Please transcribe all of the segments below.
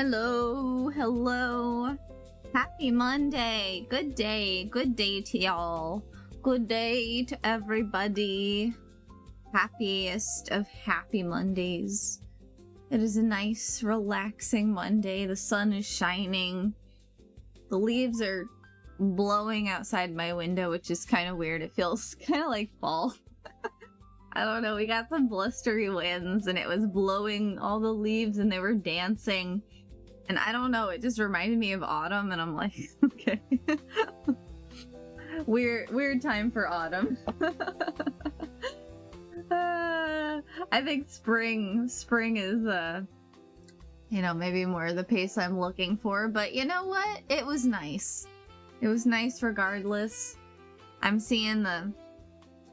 Hello, hello. Happy Monday. Good day. Good day to y'all. Good day to everybody. Happiest of happy Mondays. It is a nice, relaxing Monday. The sun is shining. The leaves are blowing outside my window, which is kind of weird. It feels kind of like fall. I don't know. We got some blustery winds and it was blowing all the leaves and they were dancing. And I don't know, it just reminded me of autumn, and I'm like, okay. Weird time for autumn. I think spring is, maybe more the pace I'm looking for. But you know what? It was nice. It was nice regardless. I'm seeing the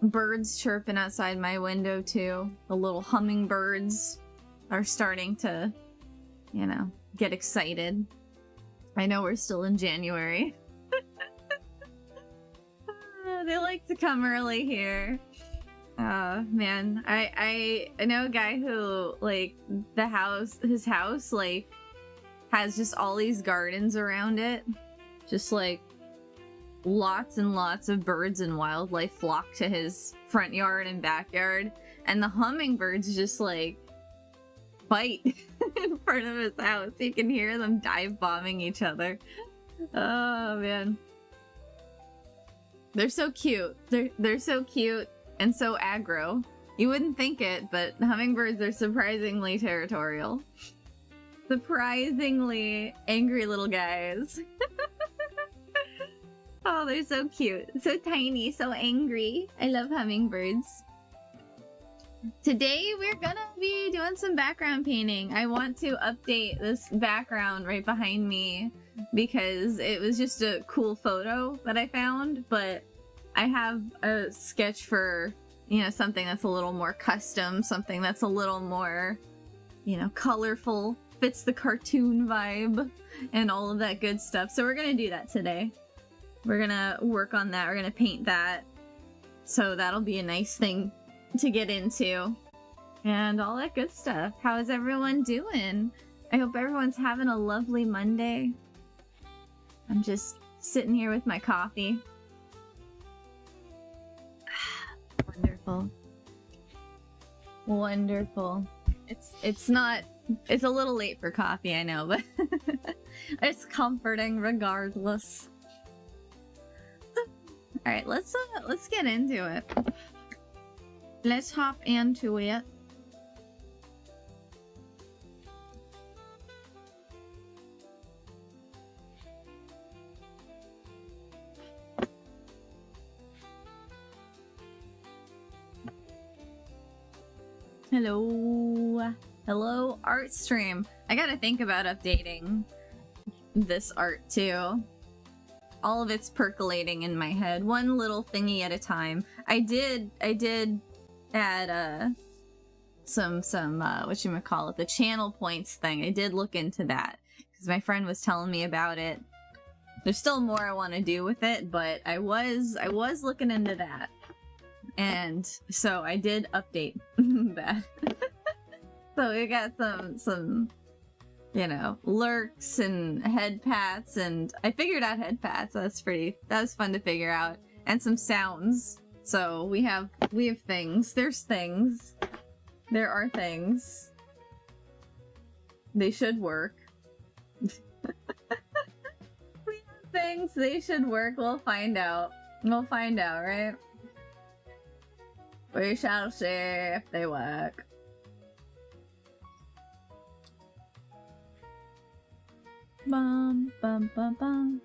birds chirping outside my window too. The little hummingbirds are starting to, get excited. I know we're still in January. They like to come early here. Man, I know a guy who, like, his house, like, has just all these gardens around it. Just, like, lots and lots of birds and wildlife flock to his front yard and backyard. And the hummingbirds just, like, fight in front of his house. You can hear them dive bombing each other. Oh man, they're so cute. They're so cute and so aggro. You wouldn't think it, but hummingbirds are surprisingly territorial. Surprisingly angry little guys. Oh, they're so cute, so tiny, so angry. I love hummingbirds. Today we're gonna be doing some background painting. I want to update this background right behind me because it was just a cool photo that I found, but I have a sketch for, something that's a little more custom, something that's a little more, colorful, fits the cartoon vibe and all of that good stuff. So we're gonna do that today. We're gonna work on that. We're gonna paint that. So that'll be a nice thing to get into and all that good stuff. How is everyone doing? I hope everyone's having a lovely Monday. I'm just sitting here with my coffee. Wonderful. Wonderful. It's a little late for coffee, I know, but it's comforting regardless. All right, let's get into it. Let's hop into it. Hello, art stream. I gotta think about updating this art too. All of it's percolating in my head, one little thingy at a time. I did add some whatchamacallit, the channel points thing. I did look into that because my friend was telling me about it. There's still more I want to do with it, but I was looking into that, and so I did update that. So we got some lurks and head pats, and I figured out head pats. That was fun to figure out, and some sounds. So we have things. There's things. There are things. They should work. We have things. They should work. We'll find out. We'll find out, right? We shall see if they work. Bum bum bum bum.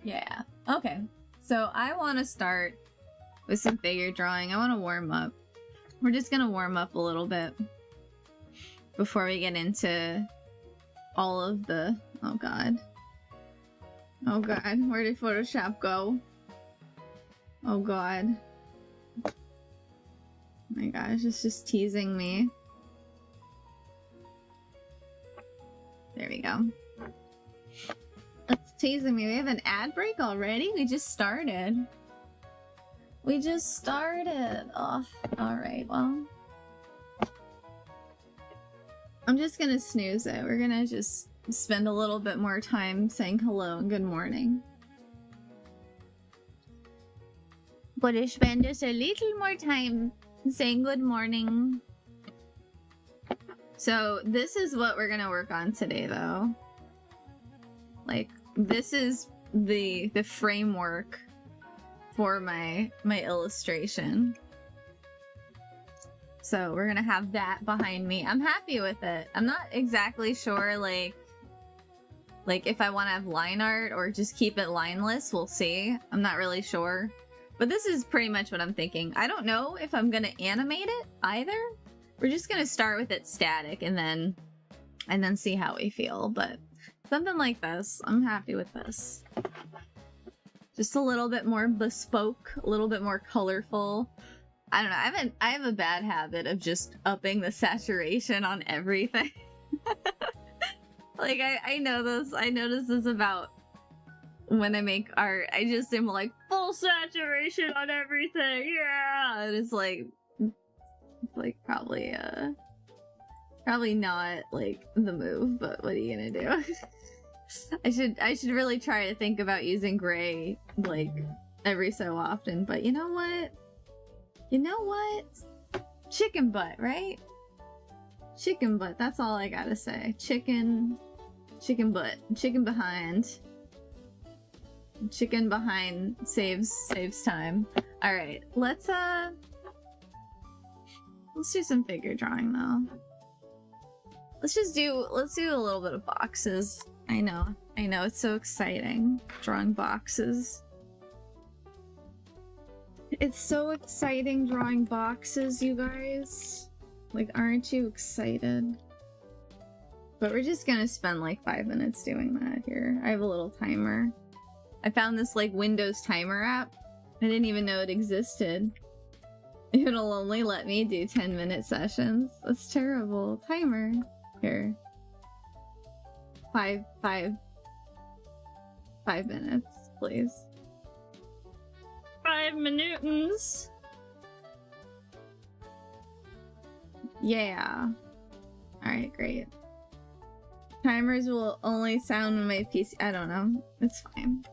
Yeah. Okay. So I want to start with some figure drawing. I want to warm up. We're just going to warm up a little bit before we get into all of the... Oh god. Oh god. Where did Photoshop go? Oh god. Oh my gosh, it's just teasing me. There we go. Let's teasing me. We have an ad break already? We just started. We just started. Oh, alright, well. I'm just gonna snooze it. We're gonna just spend a little bit more time saying hello and good morning. But I spend just a little more time saying good morning. So this is what we're gonna work on today, though. Like, this is the framework for my illustration. So we're gonna have that behind me. I'm happy with it. I'm not exactly sure, like if I want to have line art or just keep it lineless. We'll see. I'm not really sure. But this is pretty much what I'm thinking. I don't know if I'm gonna animate it either. We're just gonna start with it static and then see how we feel. But something like this, I'm happy with this. Just a little bit more bespoke, a little bit more colorful. I don't know, I have a bad habit of just upping the saturation on everything. Like, I know this, I notice this about when I make art. I just am like, full saturation on everything, yeah! And it's like probably not, like, the move, but what are you gonna do? I should really try to think about using gray, like, every so often, but you know what? You know what? Chicken butt, right? Chicken butt, that's all I gotta say. Chicken butt. Chicken behind. Chicken behind saves time. Alright, let's do some figure drawing though. Let's do a little bit of boxes. I know, it's so exciting drawing boxes. It's so exciting drawing boxes, you guys. Like, aren't you excited? But we're just gonna spend like 5 minutes doing that here. I have a little timer. I found this like Windows timer app. I didn't even know it existed. It'll only let me do 10-minute sessions. That's terrible. Timer. Here. 5 minutes, please. 5 minutes. Yeah. Alright, great. Timers will only sound when my PC. I don't know. It's fine.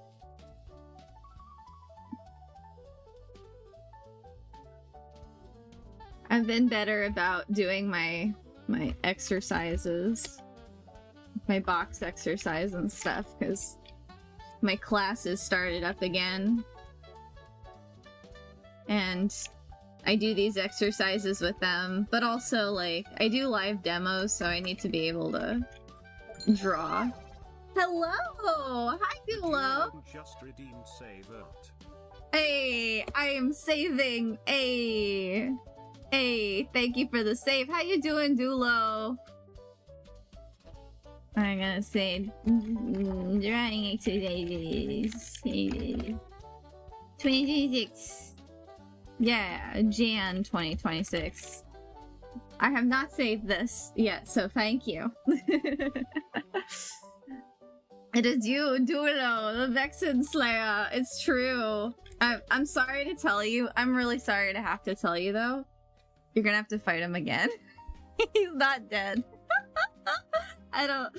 I've been better about doing my exercises, my box exercise and stuff, because my classes started up again. And I do these exercises with them, but also, like, I do live demos, so I need to be able to draw. Hello! Hi, Dulo! Just redeemed save art. Hey, I am saving. Hey, thank you for the save. How you doing, Dulo? I'm gonna say drawing exercises 2026. Yeah, Jan 2026. I have not saved this yet, so thank you. It is you, Dulo, the Vexen Slayer. It's true. I'm sorry to tell you. I'm really sorry to have to tell you, though. You're gonna have to fight him again. He's not dead. I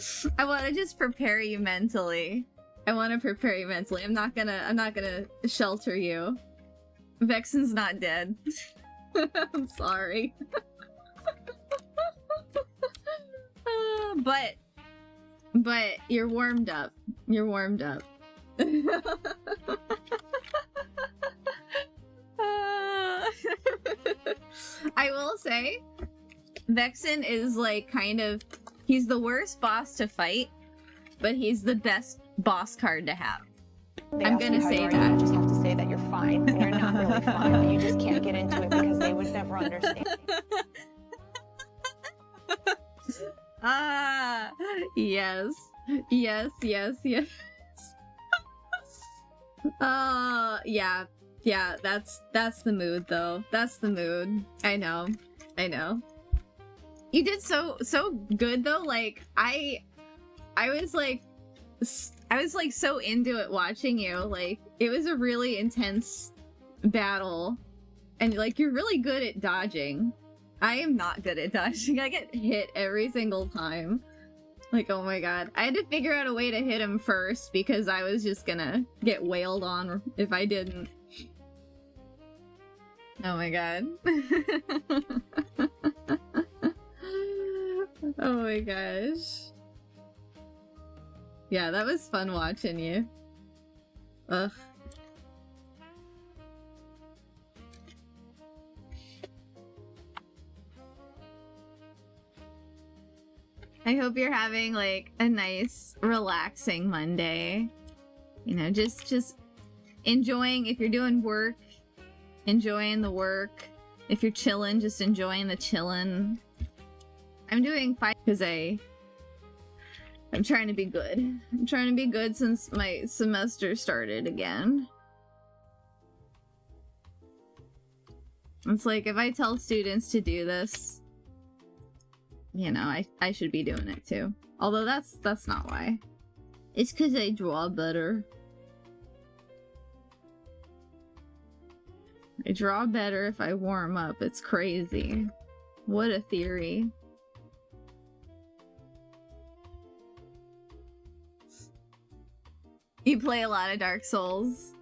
want to just prepare you mentally. I'm not gonna shelter you. Vexen's not dead. I'm sorry. But you're warmed up. You're warmed up. I will say, Vexen is like kind of, he's the worst boss to fight, but he's the best boss card to have. I'm gonna say that. You just have to say that you're fine. And you're not really fine, but you just can't get into it because they would never understand. Ah, yes. Yes. Yeah, that's the mood, though. That's the mood. I know. You did so good, though. Like, I was like, I was like so into it watching you. Like, it was a really intense battle. And like, you're really good at dodging. I am not good at dodging. I get hit every single time. Like, oh my god. I had to figure out a way to hit him first because I was just gonna get wailed on if I didn't. Oh my god. Oh my gosh. Yeah, that was fun watching you. Ugh. I hope you're having like a nice, relaxing Monday. You know, just enjoying. If you're doing work, enjoying the work. If you're chilling, just enjoying the chilling. I'm doing fine because I'm trying to be good. I'm trying to be good since my semester started again. It's like if I tell students to do this, you know, I should be doing it too. Although that's not why. It's because I draw better. I draw better if I warm up. It's crazy. What a theory. You play a lot of Dark Souls.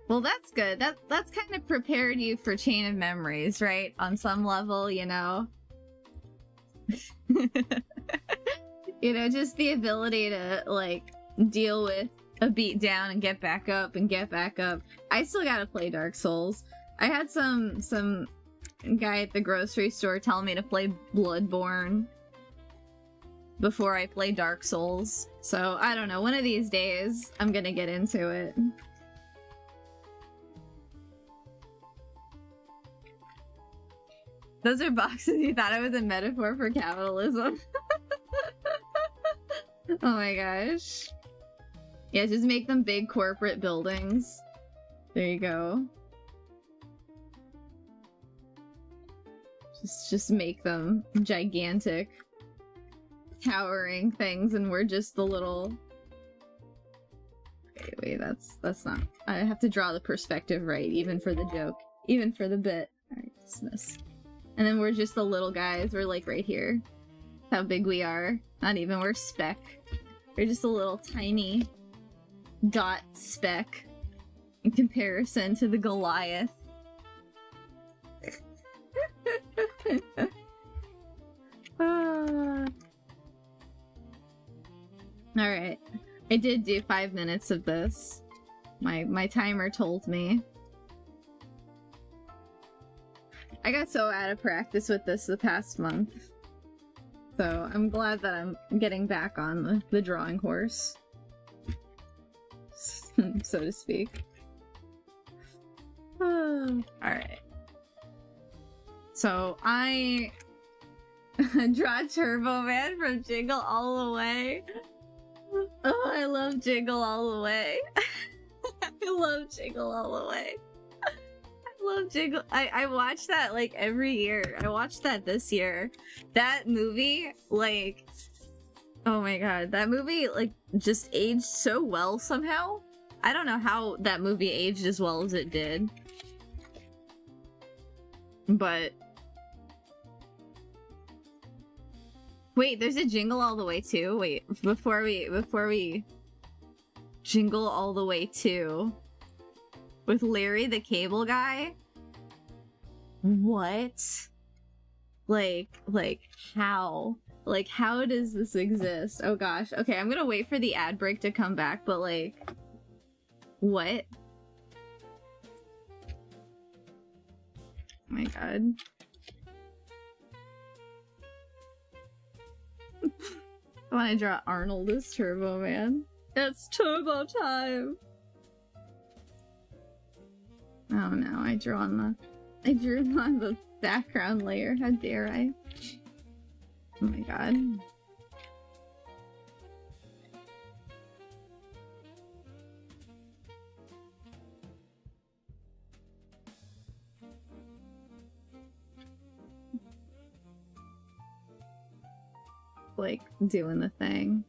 Well, that's good. That's kind of prepared you for Chain of Memories, right? On some level, you know? You know, just the ability to, like, deal with a beat down and get back up and get back up. I still gotta play Dark Souls. I had some guy at the grocery store tell me to play Bloodborne before I play Dark Souls. So, I don't know. One of these days, I'm gonna get into it. Those are boxes you thought I was a metaphor for capitalism. Oh my gosh. Yeah, just make them big corporate buildings. There you go. Just make them gigantic, towering things, and we're just the little... Wait, that's not... I have to draw the perspective right, even for the joke. Even for the bit. Alright, dismiss. And then we're just the little guys. We're like right here. How big we are. Not even, we're speck. We're just a little tiny dot speck in comparison to the Goliath. Alright. I did do 5 minutes of this. My timer told me. I got so out of practice with this the past month. So I'm glad that I'm getting back on the drawing horse. So to speak. Alright. So I draw Turbo Man from Jingle All the Way. Oh, I love Jingle All the Way. I love Jingle All the Way. Love Jingle. I watch that like every year. I watched that this year. That movie, like, oh my god, that movie like just aged so well somehow. I don't know how that movie aged as well as it did, but wait, there's a Jingle All the Way too. Wait, before we Jingle All the Way 2. With Larry the Cable Guy? What? Like, how? Like, how does this exist? Oh gosh. Okay, I'm gonna wait for the ad break to come back, but like... What? Oh my god. I wanna draw Arnold as Turbo Man. It's turbo time! Oh no, I drew on the background layer. How dare I? Oh my god. Like, doing the thing.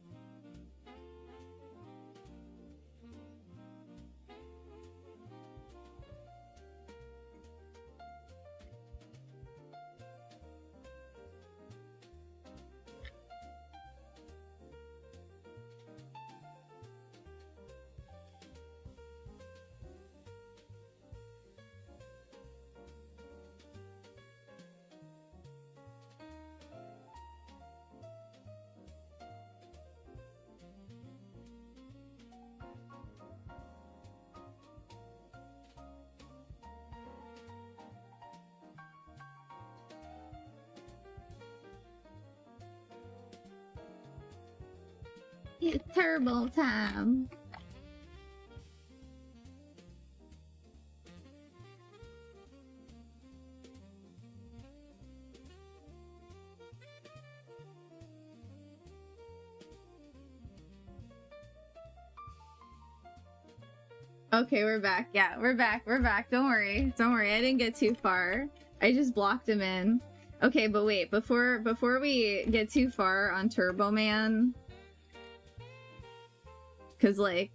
It's turbo time. Okay, we're back. Yeah, we're back. We're back. Don't worry. Don't worry. I didn't get too far. I just blocked him in. Okay, but wait. Before we get too far on Turbo Man, because like,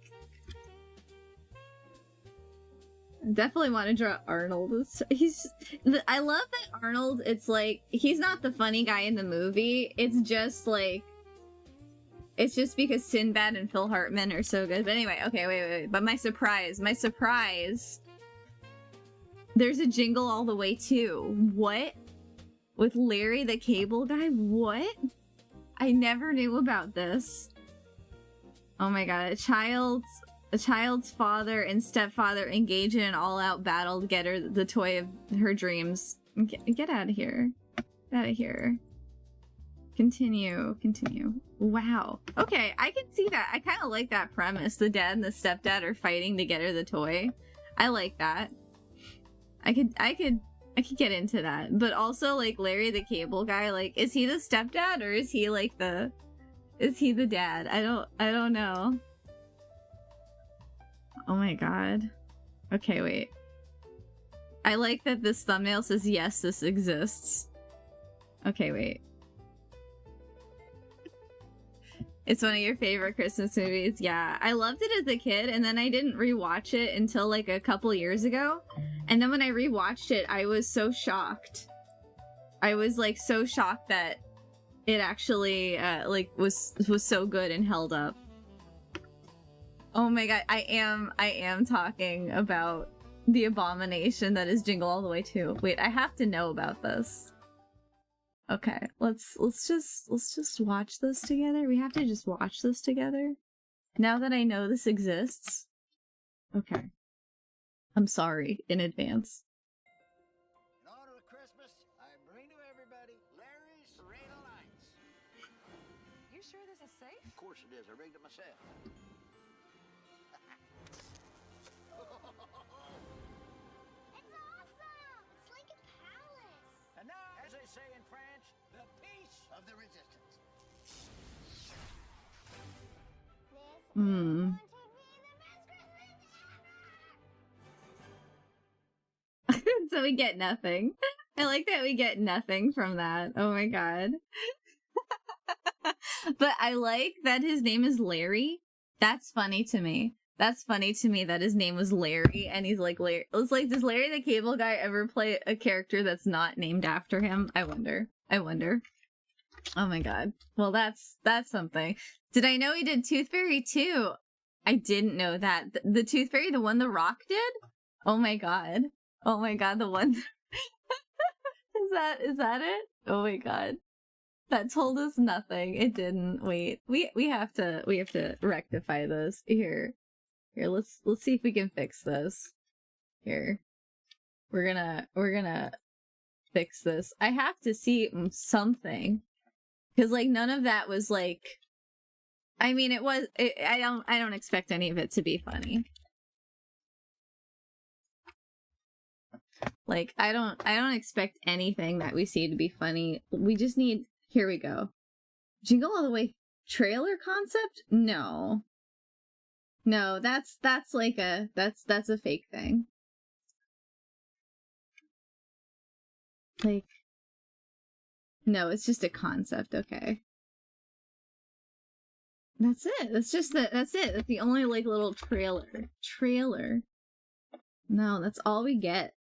definitely want to draw Arnold. I love that Arnold. It's like he's not the funny guy in the movie. It's just like. It's just because Sinbad and Phil Hartman are so good. But anyway, okay, wait. But my surprise. There's a Jingle All the Way too. What? With Larry the Cable Guy? What? I never knew about this. Oh my god, a child's father and stepfather engage in an all-out battle to get her the toy of her dreams. Get out of here. Get out of here. Continue. Wow. Okay, I can see that. I kind of like that premise. The dad and the stepdad are fighting to get her the toy. I like that. I could get into that. But also, like, Larry the Cable Guy, like, is he the stepdad or is he like is he the dad? I don't know. Oh my god. Okay, wait. I like that this thumbnail says, yes, this exists. Okay, wait. It's one of your favorite Christmas movies. Yeah, I loved it as a kid, and then I didn't rewatch it until like a couple years ago. And then when I rewatched it, I was so shocked. I was like so shocked that it actually like was so good and held up. Oh my god, I am talking about the abomination that is Jingle All the Way too. Wait, I have to know about this. Okay, let's just watch this together. We have to just watch this together. Now that I know this exists. Okay. I'm sorry in advance. In honor of Christmas, I bring to everybody Larry's Radar Lights. You sure this is safe? Of course it is. I rigged it myself. It's awesome! It's like a palace. And now, as they say in French, the peace of the resistance. This is Hmm. going to be the best Christmas ever! So we get nothing. I like that we get nothing from that. Oh my god. But I like that his name is Larry. That's funny to me. That's funny to me that his name was Larry and he's like Larry. It's like, does Larry the Cable Guy ever play a character that's not named after him? I wonder. Oh my god. Well, that's something. Did I know he did Tooth Fairy too? I didn't know that. The Tooth Fairy, the one The Rock did? Oh my god. Oh my god, the one. Is that it? Oh my god. That told us nothing. It didn't. Wait. We have to rectify this. Here, let's see if we can fix this. Here. We're gonna fix this. I have to see something. Cuz like none of that was like, I mean I don't expect any of it to be funny. Like I don't expect anything that we see to be funny. We just need, here we go. Jingle All the Way trailer concept? No, that's like that's a fake thing. Like, no, it's just a concept. Okay, that's it. That's it. That's the only like little trailer. No, that's all we get.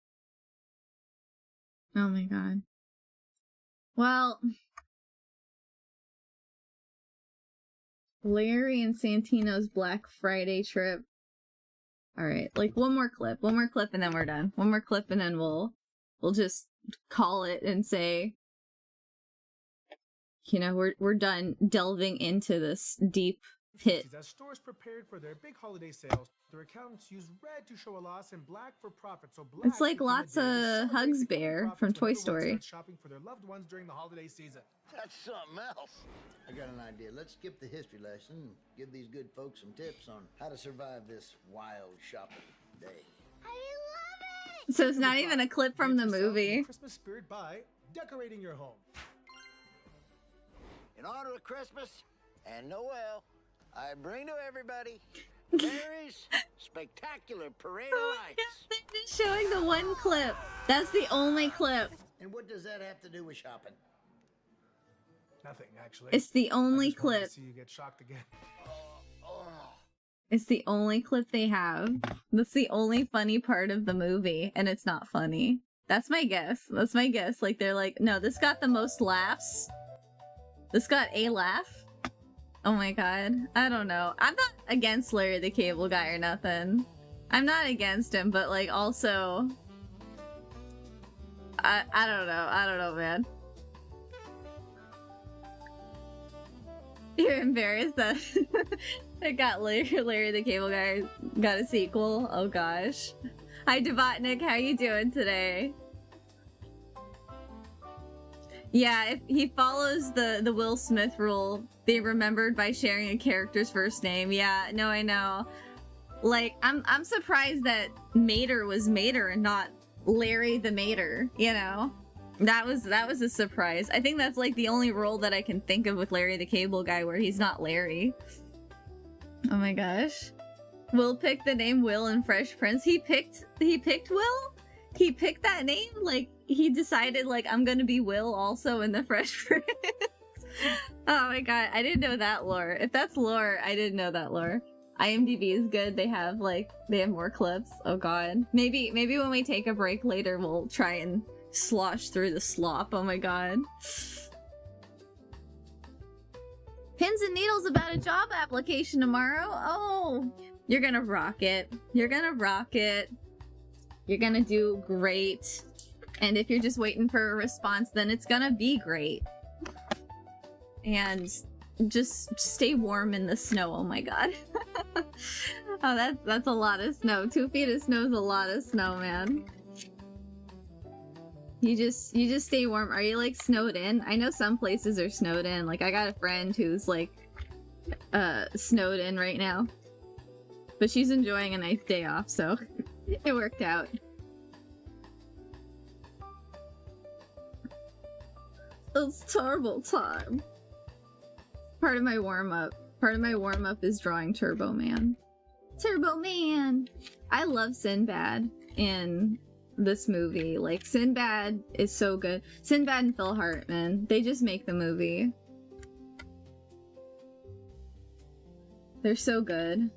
Oh my god. Well, Larry and Santino's Black Friday trip. Alright, like one more clip and then we're done. One more clip and then we'll just call it and say, you know, we're done delving into this deep hit. As stores prepared for their big holiday sales, their accountants used red to show a loss and black for profit. So black It's like became a lots day to of celebrate Hugs the coming Bear profits from when Toy everyone Story. starts shopping for their loved ones during the holiday season. That's something else. I got an idea. Let's skip the history lesson and give these good folks some tips on how to survive this wild shopping day. I love it! So it's not even a clip from the Get yourself in movie. Christmas spirit by decorating your home. In honor of Christmas and Noel, I bring to everybody Larry's spectacular parade of lights. They're just showing the one clip. That's the only clip. And what does that have to do with shopping? Nothing, actually. It's the only I just wanted to clip. see you get shocked again. It's the only clip they have. That's the only funny part of the movie, and it's not funny. That's my guess. That's my guess. Like, they're like, no, this got the most laughs. This got a laugh. Oh my god. I don't know. I'm not against Larry the Cable Guy or nothing. I'm not against him, but like also I don't know. I don't know, man. You're embarrassed that it got Larry the Cable Guy got a sequel. Oh gosh. Hi Devotnik, how you doing today? Yeah, if he follows the Will Smith rule, being remembered by sharing a character's first name. Yeah, no, I know. Like, I'm surprised that Mater was Mater and not Larry the Mater, you know? That was a surprise. I think that's like the only role that I can think of with Larry the Cable Guy where he's not Larry. Oh my gosh. Will picked the name Will in Fresh Prince. He picked Will? He picked that name? Like, he decided, like, I'm gonna be Will also in the Fresh Prince. Oh my god, I didn't know that lore. If that's lore, I didn't know that lore. IMDb is good. They have more clips. Oh god. Maybe when we take a break later, we'll try and slosh through the slop. Oh my god. Pins and needles about a job application tomorrow. Oh, you're gonna rock it. You're gonna rock it. You're gonna do great. And if you're just waiting for a response, then it's gonna be great. And just stay warm in the snow. Oh my god. Oh, that's a lot of snow. 2 feet of snow is a lot of snow, man. You just stay warm. Are you like snowed in? I know some places are snowed in. Like, I got a friend who's like snowed in right now. But she's enjoying a nice day off, so it worked out. It's turbo time. Part of my warm-up. Part of my warm-up is drawing Turbo Man. Turbo Man! I love Sinbad in this movie. Like, Sinbad is so good. Sinbad and Phil Hartman, they just make the movie. They're so good.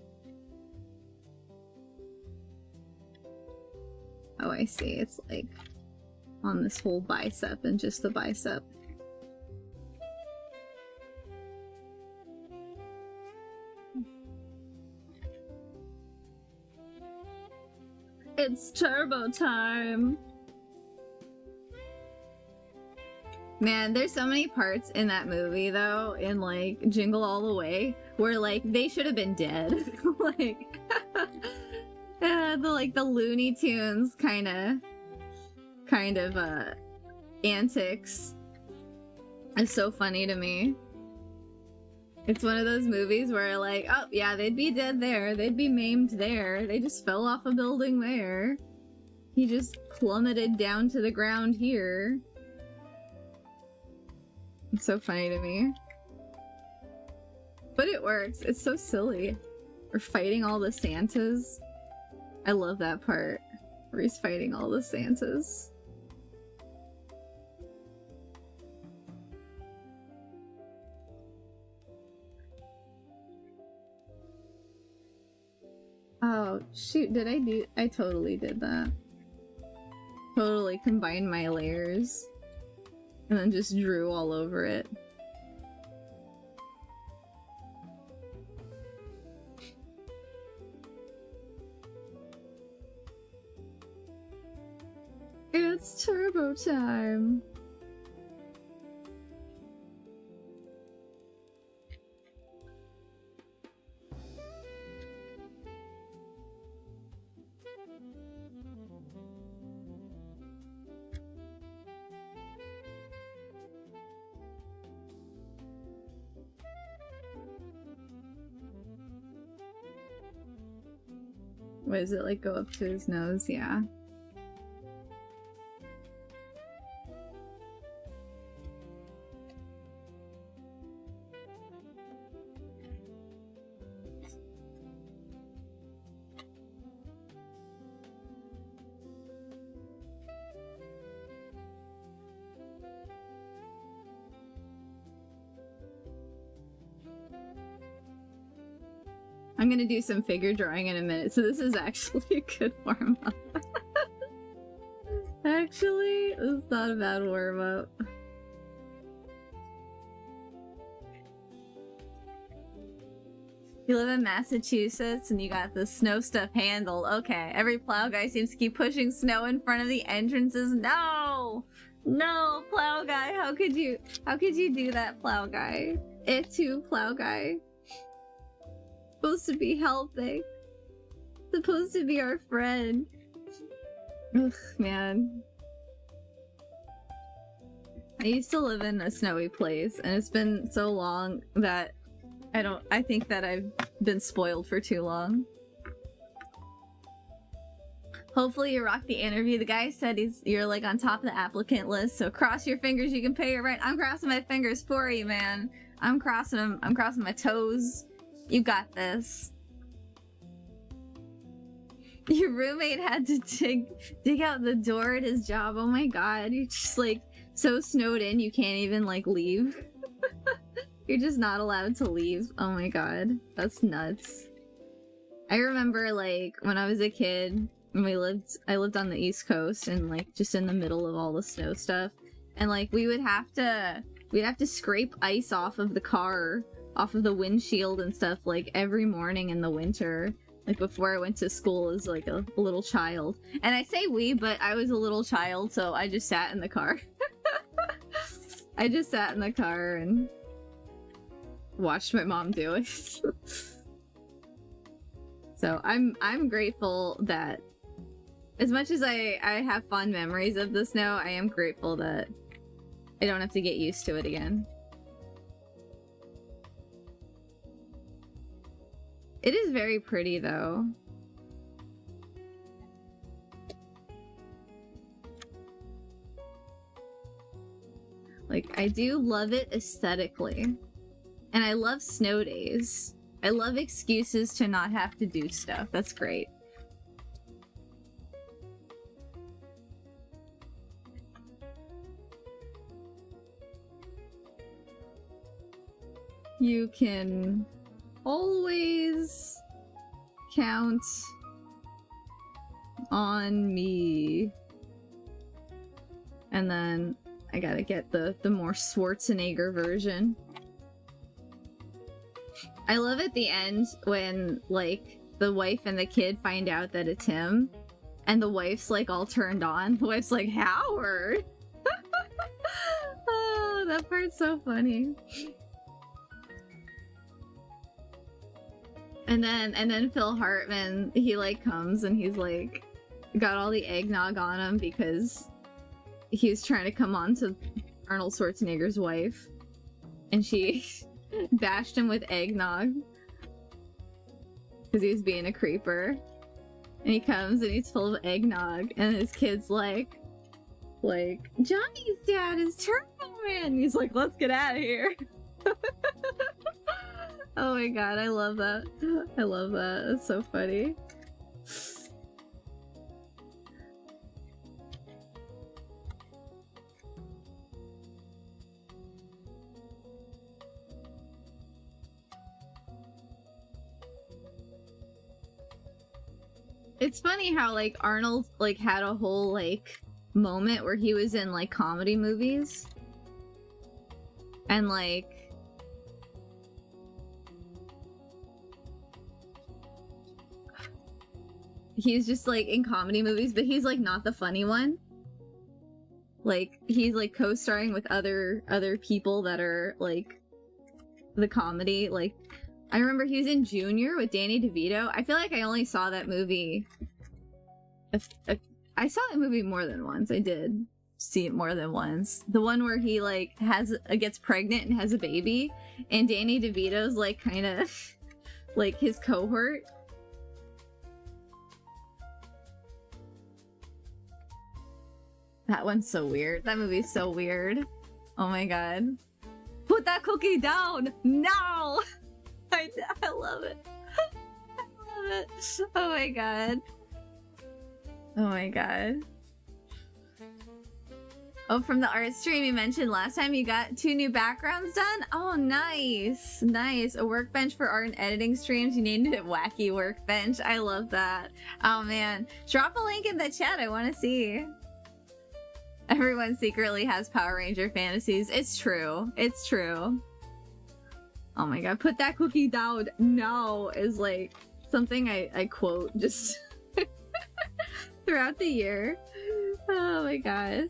Oh, I see. It's like on this whole bicep and just the bicep. It's turbo time! Man, there's so many parts in that movie, though, in, like, Jingle All the Way, where, like, they should have been dead. Like, the Looney Tunes kind of, antics is so funny to me. It's one of those movies where, like, oh, yeah, they'd be dead there. They'd be maimed there. They just fell off a building there. He just plummeted down to the ground here. It's so funny to me. But it works. It's so silly. We're fighting all the Santas. I love that part where he's fighting all the Santas. Oh, shoot, I totally did that. Totally combined my layers. And then just drew all over it. It's turbo time! What is it, like, go up to his nose? Yeah. I'm gonna do some figure drawing in a minute, so this is actually a good warm-up. Actually, this is not a bad warm-up. You live in Massachusetts and you got the snow stuff handled. Okay, every plow guy seems to keep pushing snow in front of the entrances. No! No, plow guy, how could you do that, plow guy? It too, plow guy. Supposed to be helping. Supposed to be our friend. Ugh, man. I used to live in a snowy place, and it's been so long that I think that I've been spoiled for too long. Hopefully you rock the interview. The guy said you're like on top of the applicant list, so cross your fingers you can pay your rent. I'm crossing my fingers for you, man. I'm crossing them. I'm crossing my toes. You got this. Your roommate had to dig out the door at his job. Oh my god, you're just like so snowed in you can't even like leave. You're just not allowed to leave. Oh my god, that's nuts. I remember like when I was a kid, when I lived on the East Coast and like just in the middle of all the snow stuff, and like we'd have to scrape ice off of the car, off of the windshield and stuff, like every morning in the winter, like before I went to school as like a little child. And I say we, but I was a little child, so I just sat in the car. I just sat in the car and watched my mom do it. So I'm grateful that as much as I have fond memories of the snow, I am grateful that I don't have to get used to it again. It is very pretty, though. Like, I do love it aesthetically. And I love snow days. I love excuses to not have to do stuff. That's great. You can always count on me. And then I gotta get the more Schwarzenegger version. I love at the end when like the wife and the kid find out that it's him and the wife's like all turned on. The wife's like, Howard! Oh, that part's so funny. And then Phil Hartman, he like comes and he's like got all the eggnog on him because he was trying to come on to Arnold Schwarzenegger's wife, and she bashed him with eggnog because he was being a creeper. And he comes and he's full of eggnog, and his kid's like Johnny's dad is Turbo Man. And he's like, let's get out of here. Oh my god, I love that. I love that. That's so funny. It's funny how like Arnold like had a whole like moment where he was in like comedy movies. And like he's just like in comedy movies, but he's like not the funny one. Like he's like co-starring with other people that are like the comedy. Like I remember he was in Junior with Danny DeVito. I feel like I only saw that movie. I saw that movie more than once. I did see it more than once. The one where he like gets pregnant and has a baby, and Danny DeVito's like kind of like his cohort. That one's so weird. That movie's so weird. Oh my god. Put that cookie down! No! I love it. I love it. Oh my god. Oh my god. Oh, from the art stream you mentioned last time, you got 2 new backgrounds done? Oh, nice. Nice. A workbench for art and editing streams. You named it Wacky Workbench. I love that. Oh, man. Drop a link in the chat. I want to see. Everyone secretly has Power Ranger fantasies. It's true. It's true. Oh my god. Put that cookie down. No is like something I quote just throughout the year. Oh my god.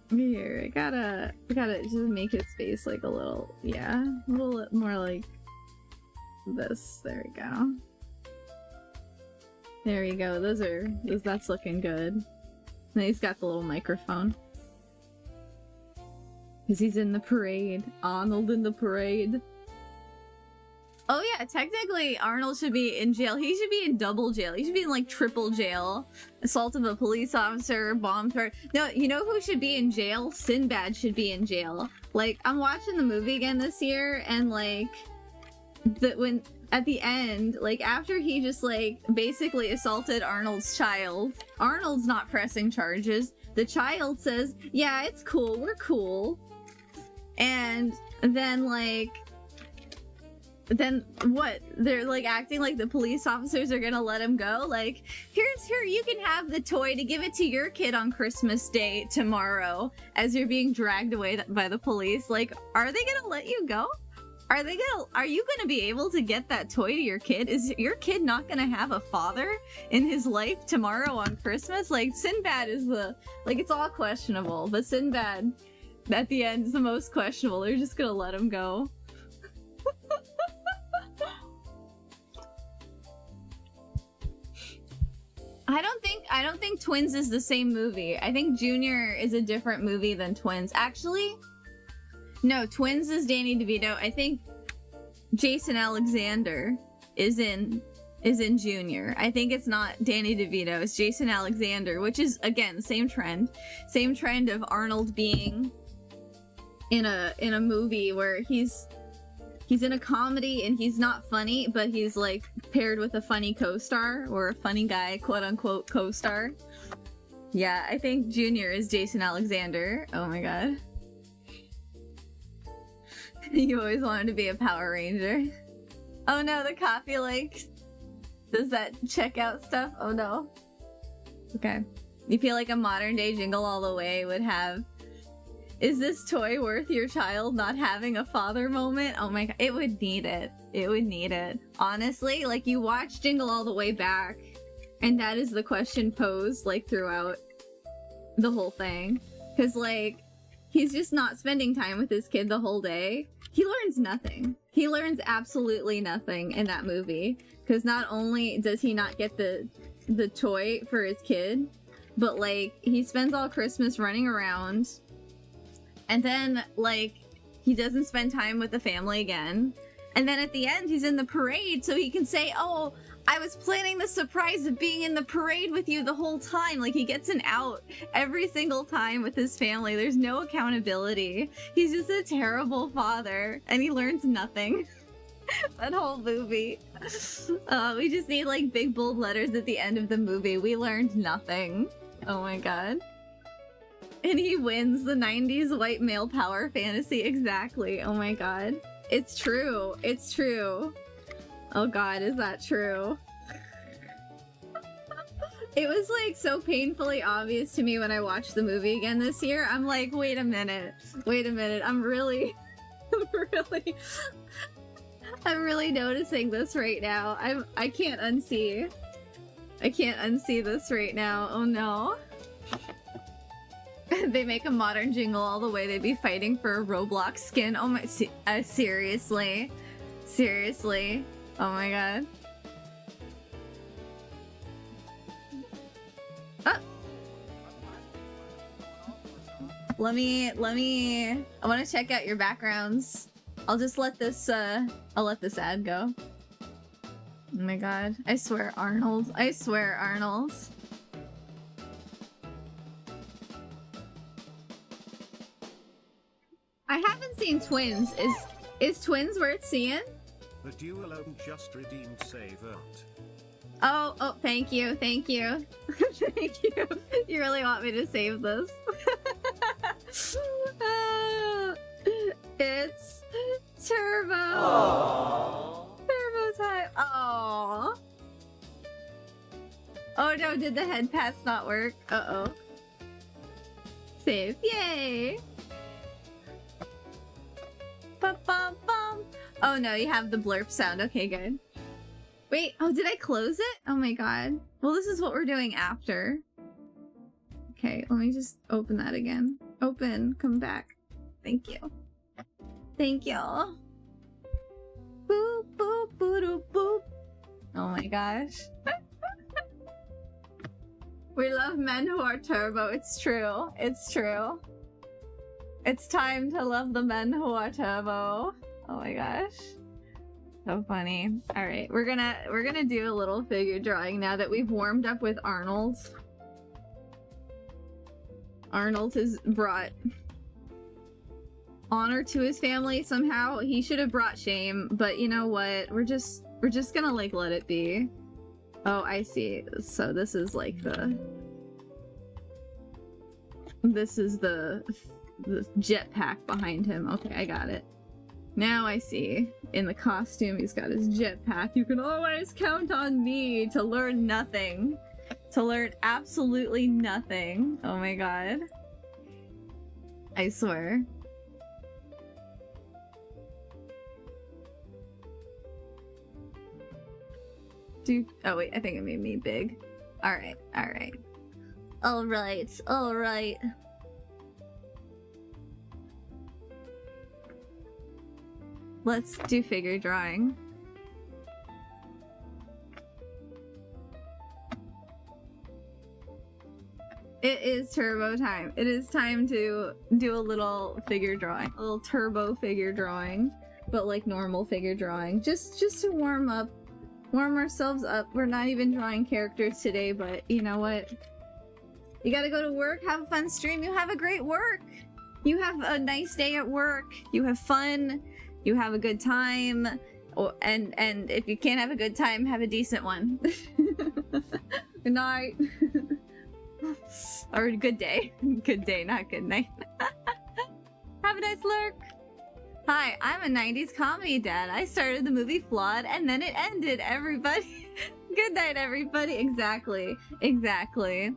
Here, I gotta just make his face like a little, yeah, a little more like this. There we go. There we go. That's looking good. And he's got the little microphone. Cause he's in the parade. Arnold in the parade. Oh yeah, technically Arnold should be in jail. He should be in double jail. He should be in like triple jail. Assault of a police officer, bomb threat. No, you know who should be in jail? Sinbad should be in jail. Like, I'm watching the movie again this year, and like, when at the end, like after he just like basically assaulted Arnold's child, Arnold's not pressing charges. The child says, yeah, it's cool, we're cool. And then like, then what? They're like acting like the police officers are gonna let him go? Like, here, you can have the toy to give it to your kid on Christmas Day tomorrow as you're being dragged away by the police. Like, are they gonna let you go? Are you gonna be able to get that toy to your kid? Is your kid not gonna have a father in his life tomorrow on Christmas? Like, Sinbad is like, it's all questionable, but Sinbad at the end is the most questionable. They're just gonna let him go. I don't think Twins is the same movie. I think Junior is a different movie than Twins. Actually, no, Twins is Danny DeVito. I think Jason Alexander is in Junior. I think it's not Danny DeVito. It's Jason Alexander, which is again same trend of Arnold being in a movie where he's in a comedy and he's not funny, but he's like paired with a funny co-star or a funny guy, quote unquote co-star. Yeah, I think Junior is Jason Alexander. Oh my god. You always wanted to be a Power Ranger. Oh no, the copy like does that checkout stuff? Oh no. Okay. You feel like a modern day Jingle All the Way would have, is this toy worth your child not having a father moment? Oh my god, it would need it. It would need it. Honestly, like you watch Jingle All the Way back, and that is the question posed like throughout the whole thing. Cause like, he's just not spending time with his kid the whole day. He learns nothing. He learns absolutely nothing in that movie. Cause not only does he not get the toy for his kid, but like, he spends all Christmas running around. And then, like, he doesn't spend time with the family again. And then at the end, he's in the parade, so he can say, oh, I was planning the surprise of being in the parade with you the whole time. Like, he gets an out every single time with his family. There's no accountability. He's just a terrible father, and he learns nothing. That whole movie. We just need, like, big bold letters at the end of the movie. We learned nothing. Oh my god. And he wins the 90s white male power fantasy. Exactly. Oh my god. It's true. It's true. Oh god, is that true? It was like so painfully obvious to me when I watched the movie again this year. I'm like, wait a minute. Wait a minute. I'm really noticing this right now. I can't unsee. I can't unsee this right now. Oh no. They make a modern Jingle All the Way, they'd be fighting for a Roblox skin. Oh my, seriously? Seriously? Oh my god. Oh. Let me, I want to check out your backgrounds. I'll just let this, I'll let this ad go. Oh my god. I swear Arnold. I swear Arnold. I haven't seen Twins. Is Twins worth seeing? The duel alone just redeemed Savert. Oh, thank you. Thank you. Thank you. You really want me to save this? It's Turbo. Aww. Turbo time. Aww. Oh no, did the head pats not work? Uh-oh. Save. Yay! Bum-bum-bum. Oh no, you have the blurp sound. Okay, good. Wait, oh, did I close it? Oh my god. Well, this is what we're doing after. Okay, let me just open that again. Open, come back. Thank you. Thank you. Boop, boop, boop, boop. Oh my gosh. We love men who are turbo. It's true. It's true. It's time to love the men who are turbo. Oh my gosh. So funny. Alright, we're gonna do a little figure drawing now that we've warmed up with Arnold. Arnold has brought honor to his family somehow. He should have brought shame, but you know what? We're just gonna like let it be. Oh, I see. So this is like the jetpack behind him. Okay, I got it. Now I see. In the costume, he's got his jetpack. You can always count on me to learn nothing. To learn absolutely nothing. Oh my god. I swear. Dude. Oh wait, I think it made me big. Alright, alright. Alright, alright. Let's do figure drawing. It is turbo time. It is time to do a little figure drawing. A little turbo figure drawing. But like normal figure drawing. Just to warm up. Warm ourselves up. We're not even drawing characters today, but you know what? You gotta go to work, have a fun stream. You have a great work. You have a nice day at work. You have fun. You have a good time, and if you can't have a good time, have a decent one. Good night. Or good day. Good day, not good night. Have a nice lurk. Hi, I'm a 90s comedy dad. I started the movie flawed, and then it ended, everybody. Good night, everybody. Exactly. Exactly.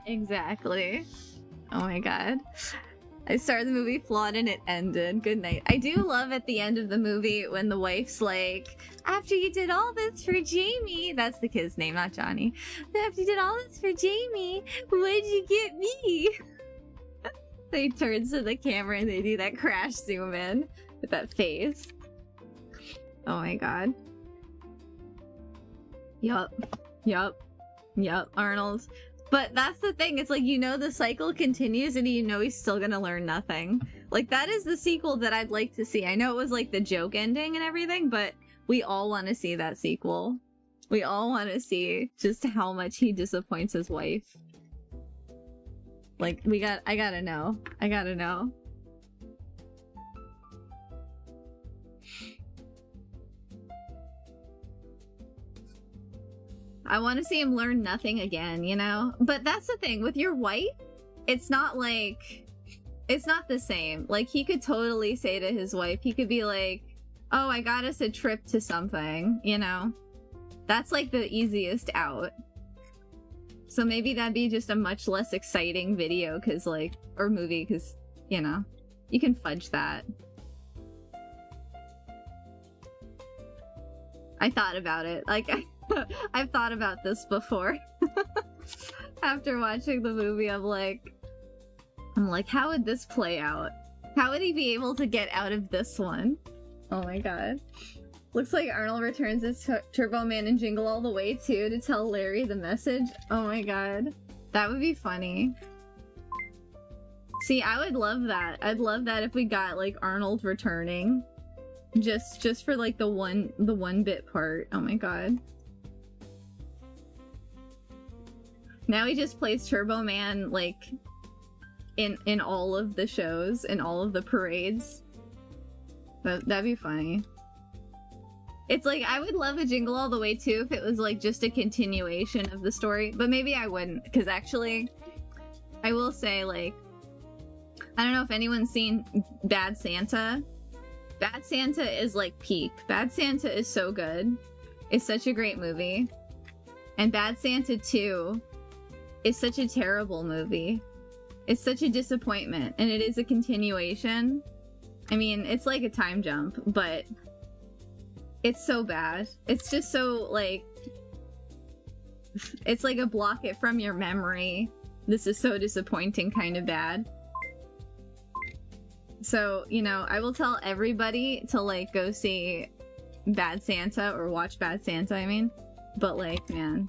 Exactly. Oh my god. I started the movie flawed and it ended. Good night. I do love at the end of the movie when the wife's like, after you did all this for Jamie, that's the kid's name, not Johnny. After you did all this for Jamie, what'd you get me? They turn to the camera and they do that crash zoom in with that face. Oh my god. Yup. Yup. Yup, Arnold. But that's the thing, it's like, you know, the cycle continues and you know he's still gonna learn nothing. Like, that is the sequel that I'd like to see. I know it was like the joke ending and everything, but we all want to see that sequel. We all want to see just how much he disappoints his wife. Like, I gotta know. I gotta know. I want to see him learn nothing again, you know? But that's the thing, with your wife, it's not like... It's not the same. Like, he could totally say to his wife, he could be like, oh, I got us a trip to something, you know? That's like the easiest out. So maybe that'd be just a much less exciting video, cause like, or movie, cause, you know, you can fudge that. I thought about it. Like, I've thought about this before. After watching the movie, I'm like, how would this play out? How would he be able to get out of this one? Oh my god. Looks like Arnold returns as Turbo Man and Jingle All the Way too to tell Larry the message. Oh my god. That would be funny. See, I would love that. I'd love that if we got like Arnold returning. Just for like the one bit part. Oh my god. Now he just plays Turbo Man like in all of the shows, in all of the parades. That'd be funny. It's like, I would love a Jingle All the Way too if it was like just a continuation of the story, but maybe I wouldn't, because actually, I will say, like, I don't know if anyone's seen Bad Santa. Bad Santa is like peak. Bad Santa is so good. It's such a great movie. And Bad Santa 2 is such a terrible movie. It's such a disappointment, and it is a continuation. I mean, it's like a time jump, but it's so bad. It's just so, like, it's like a block it from your memory. This is so disappointing kind of bad. So, you know, I will tell everybody to, like, go see Bad Santa, or watch Bad Santa, I mean. But, like, man,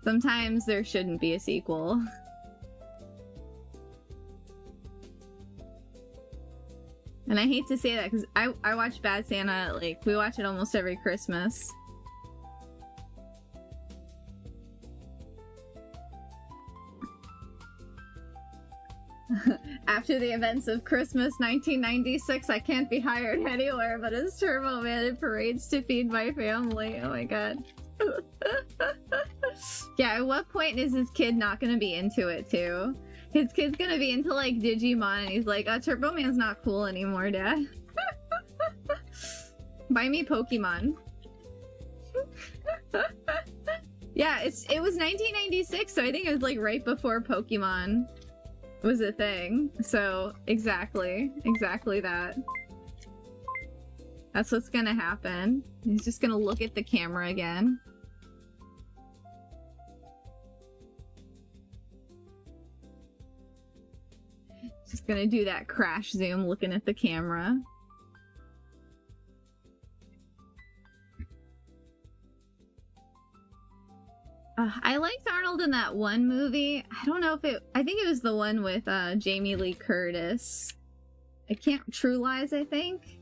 sometimes there shouldn't be a sequel. And I hate to say that, because I watch Bad Santa, like, we watch it almost every Christmas. After the events of Christmas 1996, I can't be hired anywhere but as Turbo Man in parades to feed my family. Oh my god. Yeah, at what point is his kid not gonna be into it too? His kid's gonna be into, like, Digimon, and he's like, Turbo Man's not cool anymore, Dad. Buy me Pokemon. Yeah, it was 1996, so I think it was, like, right before Pokemon was a thing. So, exactly that. That's what's gonna happen. He's just gonna look at the camera again. Just gonna do that crash zoom looking at the camera. I liked Arnold in that one movie. I don't know if I think it was the one with Jamie Lee Curtis. True Lies, I think.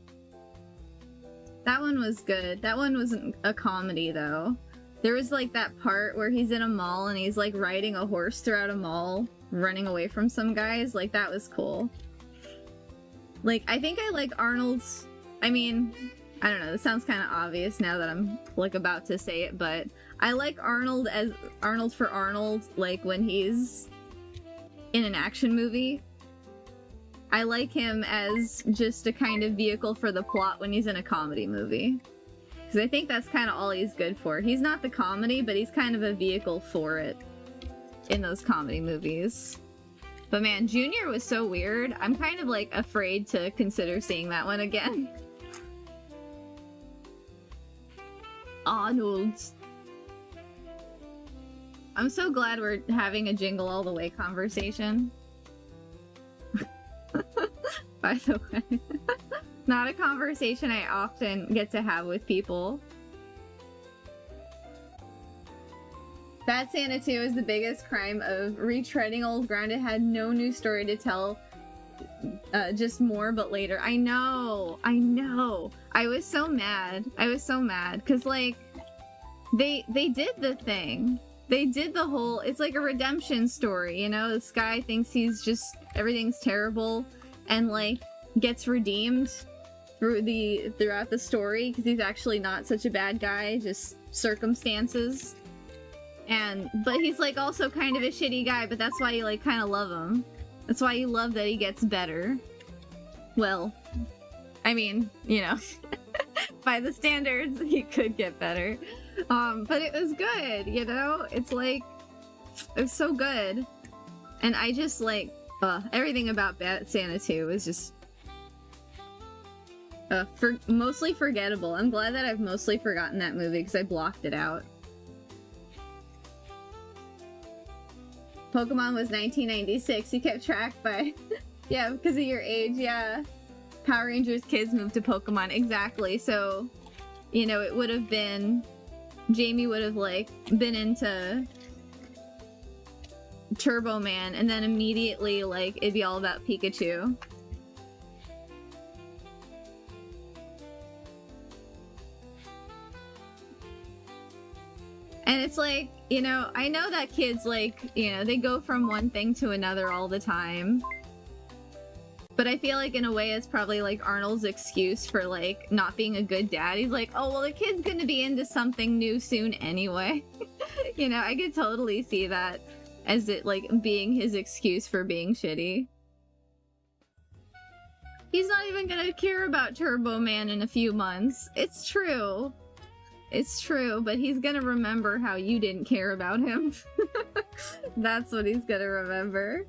That one was good. That one wasn't a comedy though. There was like that part where he's in a mall and he's like riding a horse throughout a mall, running away from some guys. Like, that was cool. Like, I think I like Arnold's, I mean, I don't know, this sounds kind of obvious now that I'm like about to say it, but I like Arnold as Arnold for Arnold, like when he's in an action movie. I like him as just a kind of vehicle for the plot when he's in a comedy movie. Because I think that's kind of all he's good for. He's not the comedy, but he's kind of a vehicle for it in those comedy movies. But man, Junior was so weird. I'm kind of like afraid to consider seeing that one again. Arnold. I'm so glad we're having a Jingle All the Way conversation. By the way. Not a conversation I often get to have with people. Bad Santa 2 is the biggest crime of retreading old ground. It had no new story to tell. Just more, but later. I know. I was so mad. Because, like, they did the thing. They did the whole, it's like a redemption story, you know? This guy thinks he's just, everything's terrible, and, like, gets redeemed throughout the story, because he's actually not such a bad guy, just circumstances. But he's, like, also kind of a shitty guy, but that's why you, like, kind of love him. That's why you love that he gets better. Well, I mean, you know, by the standards, he could get better. But it was good, you know? It's like, it was so good. And I just, like, everything about Bad Santa 2 was just mostly forgettable. I'm glad that I've mostly forgotten that movie because I blocked it out. Pokemon was 1996. You kept track by... yeah, because of your age, yeah. Power Rangers kids moved to Pokemon. Exactly. So, you know, it would have been... Jamie would have, like, been into Turbo Man, and then immediately, like, it'd be all about Pikachu. And it's like, you know, I know that kids, like, you know, they go from one thing to another all the time. But I feel like in a way it's probably like Arnold's excuse for like not being a good dad. He's like, oh, well, the kid's gonna be into something new soon anyway. You know, I could totally see that as it like being his excuse for being shitty. He's not even gonna care about Turbo Man in a few months. It's true. It's true, but he's gonna remember how you didn't care about him. That's what he's gonna remember.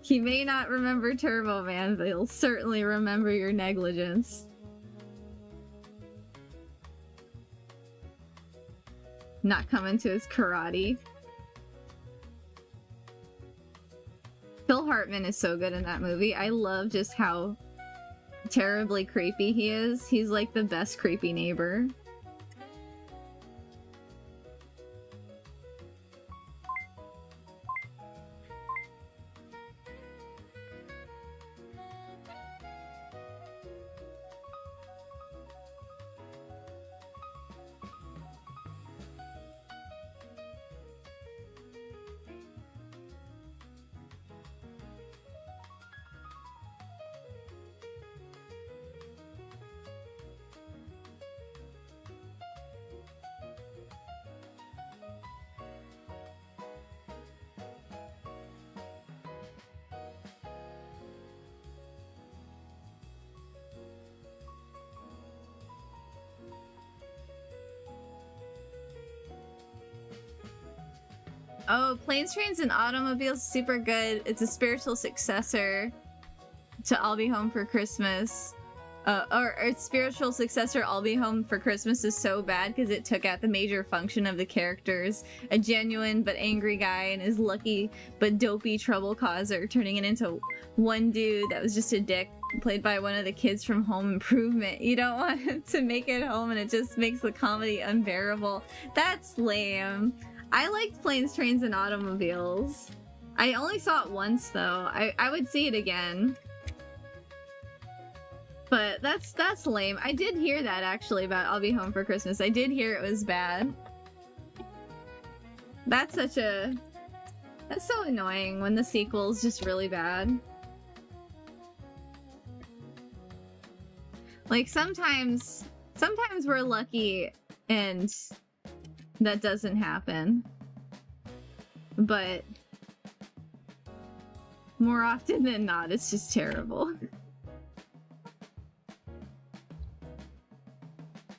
He may not remember Turbo Man, but he'll certainly remember your negligence. Not coming to his karate. Phil Hartman is so good in that movie. I love just how terribly creepy he is. He's like the best creepy neighbor. Oh, Planes, Trains, and Automobiles, super good. It's a spiritual successor to I'll Be Home for Christmas. Or its spiritual successor, I'll Be Home for Christmas, is so bad because it took out the major function of the characters. A genuine but angry guy and his lucky but dopey trouble causer, turning it into one dude that was just a dick, played by one of the kids from Home Improvement. You don't want him to make it home and it just makes the comedy unbearable. That's lame. I liked Planes, Trains, and Automobiles. I only saw it once, though. I would see it again. But that's lame. I did hear that, actually, about I'll Be Home for Christmas. I did hear it was bad. That's such a... That's so annoying when the sequel's just really bad. Like, sometimes we're lucky and that doesn't happen. But more often than not, it's just terrible.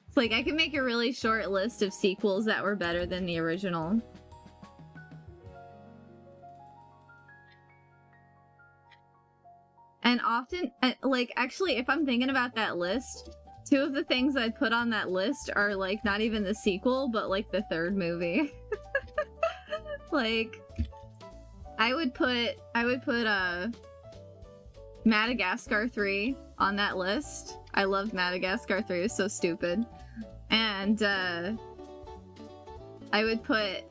It's like, I can make a really short list of sequels that were better than the original. And often, like, actually, if I'm thinking about that list, two of the things I'd put on that list are, like, not even the sequel, but, like, the third movie. Like, I would put, Madagascar 3 on that list. I loved Madagascar 3, it was so stupid. And, I would put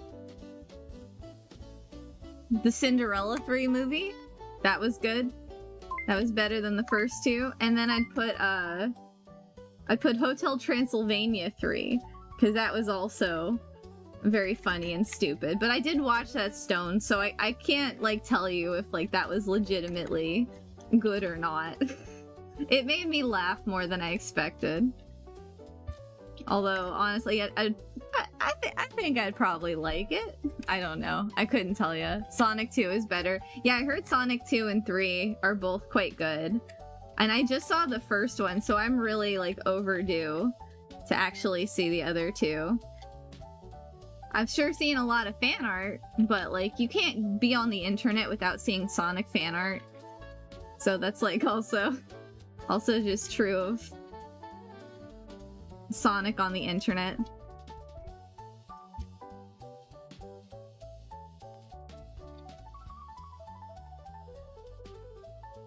the Cinderella 3 movie. That was good. That was better than the first two. And then I'd put Hotel Transylvania 3, because that was also very funny and stupid. But I did watch that Stone, so I can't, like, tell you if, like, that was legitimately good or not. It made me laugh more than I expected. Although, honestly, I think I'd probably like it. I don't know. I couldn't tell you. Sonic 2 is better. Yeah, I heard Sonic 2 and 3 are both quite good. And I just saw the first one, so I'm really, like, overdue to actually see the other two. I've sure seen a lot of fan art, but, like, you can't be on the internet without seeing Sonic fan art. So that's, like, also just true of Sonic on the internet.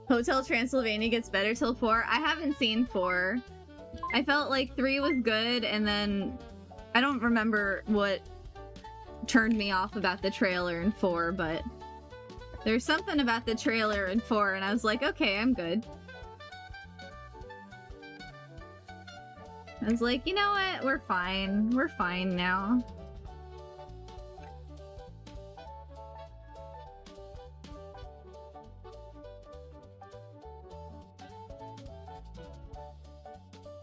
Hotel Transylvania gets better till 4. I haven't seen 4. I felt like 3 was good, and then I don't remember what turned me off about the trailer in 4, but there's something about the trailer in 4, and I was like, okay, I'm good. I was like, you know what? We're fine. We're fine now.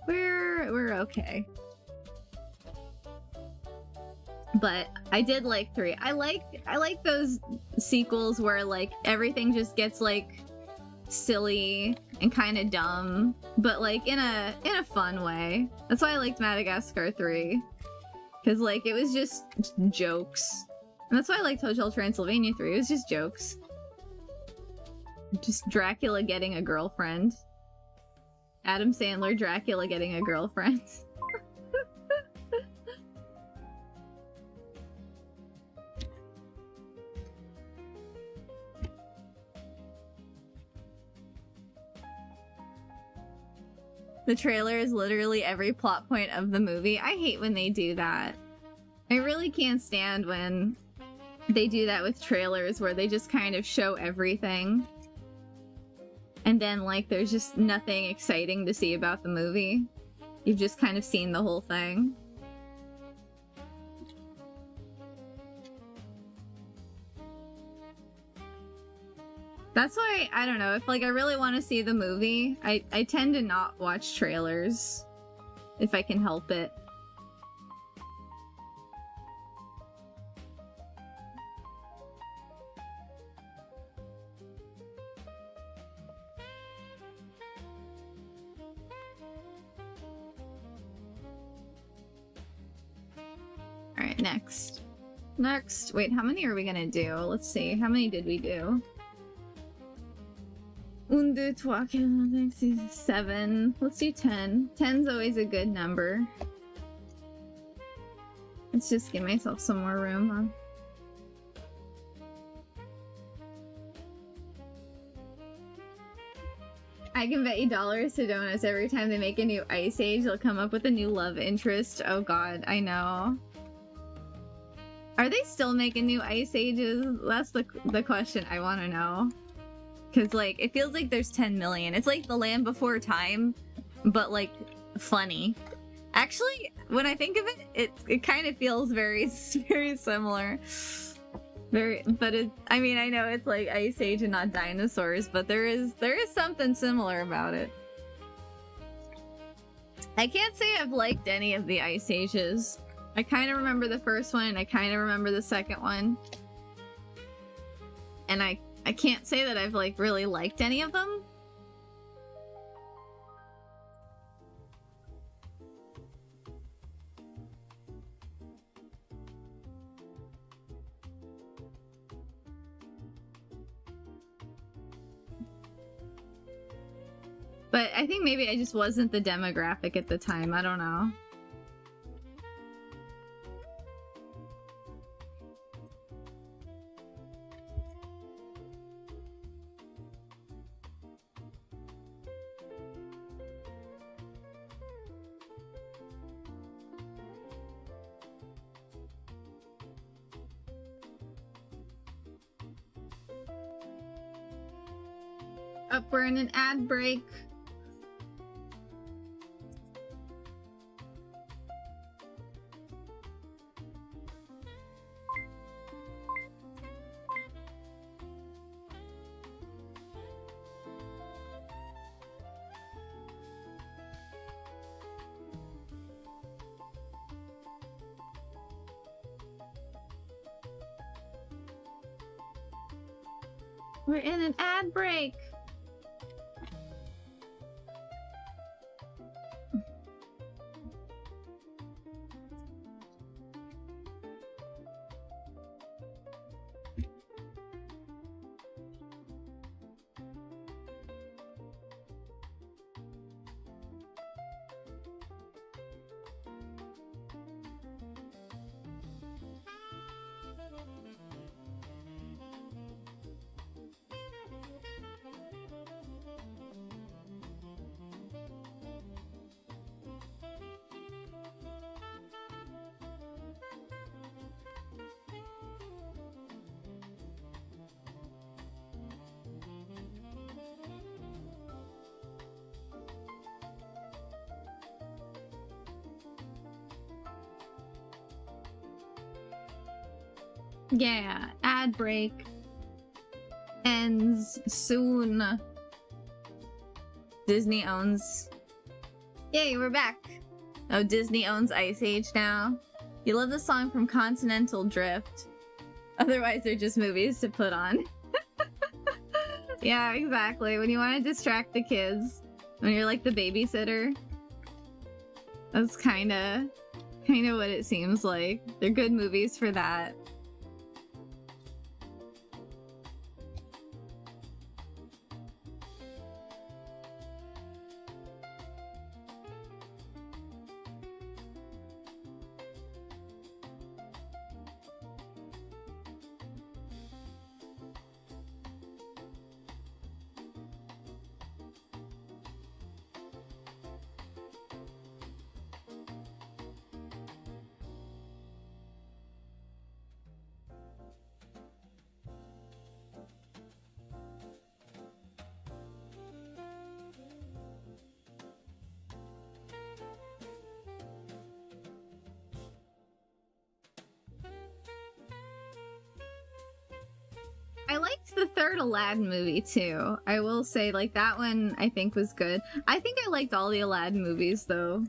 We're okay. But I did like 3. I like those sequels where like everything just gets like silly and kind of dumb, but like in a fun way. That's why I liked Madagascar 3, because like it was just jokes. And that's why I liked Hotel Transylvania 3. It was just jokes. Just Dracula getting a girlfriend. Adam Sandler Dracula getting a girlfriend. The trailer is literally every plot point of the movie. I hate when they do that. I really can't stand when they do that with trailers where they just kind of show everything. And then, like, there's just nothing exciting to see about the movie. You've just kind of seen the whole thing. That's why, I don't know, if like I really want to see the movie, I tend to not watch trailers if I can help it. Alright, next. Next. Wait, how many are we gonna do? Let's see. How many did we do? 1, 2, 3, 4, 5, 6, 7. Let's do 10. 10's always a good number. Let's just give myself some more room, huh? I can bet you dollars to donuts every time they make a new Ice Age, they'll come up with a new love interest. Oh god, I know. Are they still making new Ice Ages? That's the question I want to know. Because, like, it feels like there's 10 million. It's like The Land Before Time, but, like, funny. Actually, when I think of it, it kind of feels very, very similar. But I mean, I know it's like Ice Age and not dinosaurs, but there is something similar about it. I can't say I've liked any of the Ice Ages. I kind of remember the first one, and I kind of remember the second one. And I can't say that I've, like, really liked any of them. But I think maybe I just wasn't the demographic at the time. I don't know. Up, we're in an ad break. We're in an ad break. Yeah, ad break ends soon. Disney owns... Yay, we're back! Oh, Disney owns Ice Age now. You love the song from Continental Drift. Otherwise, they're just movies to put on. Yeah, exactly. When you want to distract the kids. When you're like the babysitter. That's kinda what it seems like. They're good movies for that. I liked the third Aladdin movie too. I will say, like, that one I think was good. I think I liked all the Aladdin movies though.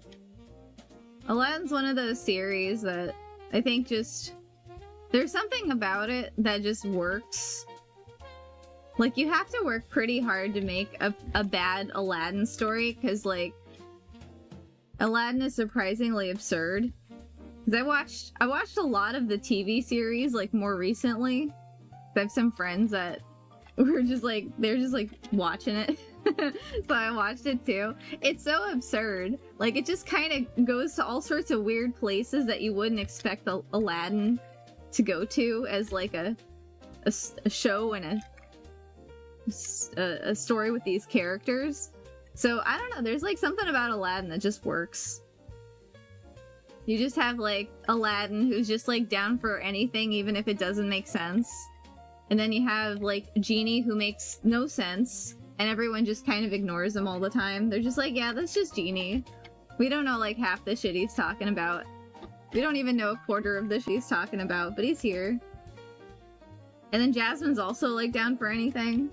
Aladdin's one of those series that I think just... there's something about it that just works. Like, you have to work pretty hard to make a bad Aladdin story, because, like, Aladdin is surprisingly absurd. Because I watched a lot of the TV series, like, more recently. I have some friends that were just like, they're just like watching it. So I watched it too. It's so absurd. Like, it just kind of goes to all sorts of weird places that you wouldn't expect Aladdin to go to as like a show and a story with these characters. So I don't know, there's like something about Aladdin that just works. You just have like Aladdin who's just like down for anything even if it doesn't make sense. And then you have, like, Genie, who makes no sense, and everyone just kind of ignores him all the time. They're just like, yeah, that's just Genie. We don't know, like, half the shit he's talking about. We don't even know a quarter of the shit he's talking about, but he's here. And then Jasmine's also, like, down for anything.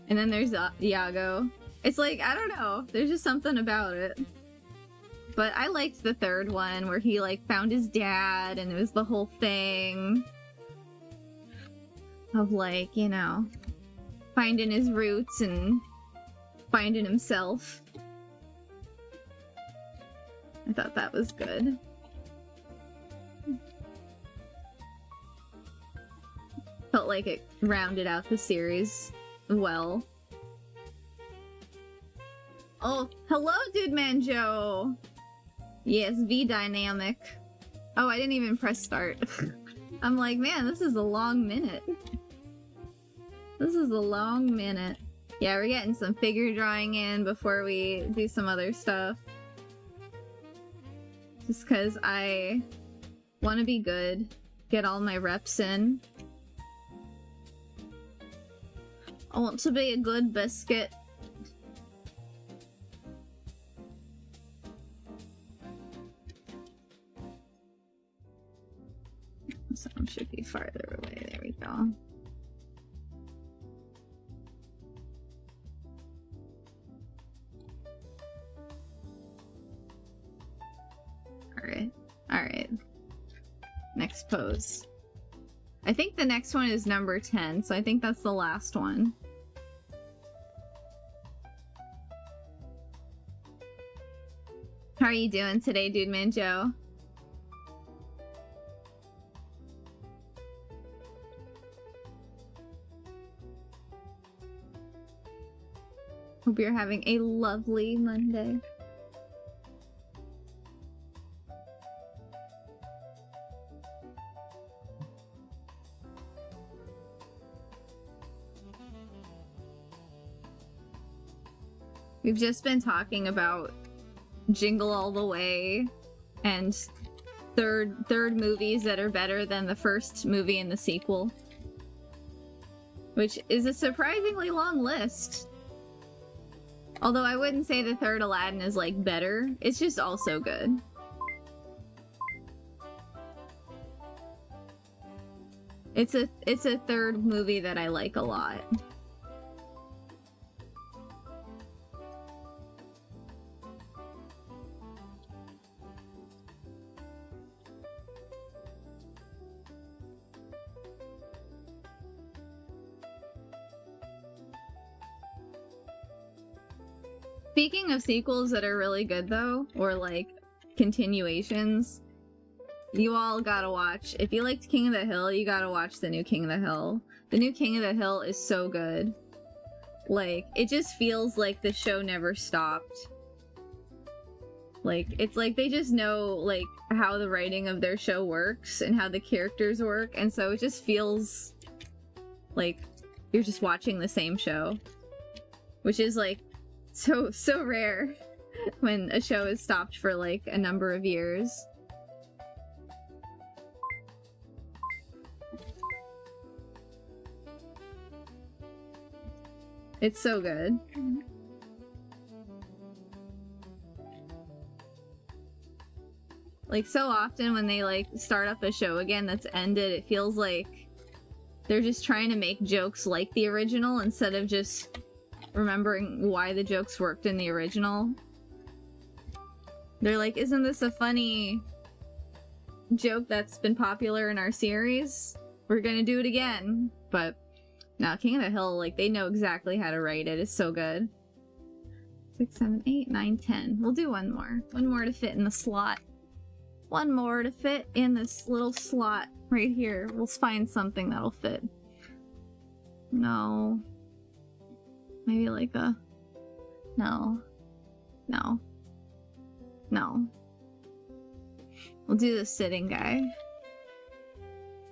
And then there's Iago. It's like, I don't know. There's just something about it. But I liked the third one, where he, like, found his dad, and it was the whole thing of, like, you know, finding his roots and finding himself. I thought that was good. Felt like it rounded out the series well. Oh, hello, Dude Man Joe! Yes, V Dynamic. Oh, I didn't even press start. I'm like, man, this is a long minute. This is a long minute. Yeah, we're getting some figure drawing in before we do some other stuff. Just because I want to be good. Get all my reps in. I want to be a good biscuit. Some should be farther away. There we go. Alright. Alright. Next pose. I think the next one is number 10, so I think that's the last one. How are you doing today, Dude Man Joe? Hope you're having a lovely Monday. We've just been talking about Jingle All the Way and third movies that are better than the first movie and the sequel, which is a surprisingly long list. Although I wouldn't say the third Aladdin is, like, better. It's just also good. It's a third movie that I like a lot. Speaking of sequels that are really good though, or like continuations, you all gotta watch. If you liked King of the Hill, you gotta watch the new King of the Hill. The new King of the Hill is so good. Like, it just feels like the show never stopped. Like, it's like they just know, like, how the writing of their show works and how the characters work, and so it just feels like you're just watching the same show. Which is, like, so rare when a show is stopped for, like, a number of years. It's so good. Like, so often when they, like, start up a show again that's ended, it feels like they're just trying to make jokes like the original instead of just remembering why the jokes worked in the original. They're like, isn't this a funny joke that's been popular in our series? We're gonna do it again. But now, King of the Hill, like, they know exactly how to write it. It's so good. 6, 7, 8, 9, 10. We'll do one more. One more to fit in the slot. One more to fit in this little slot right here. We'll find something that'll fit. No. Maybe like a... No. No. No. We'll do the sitting guy.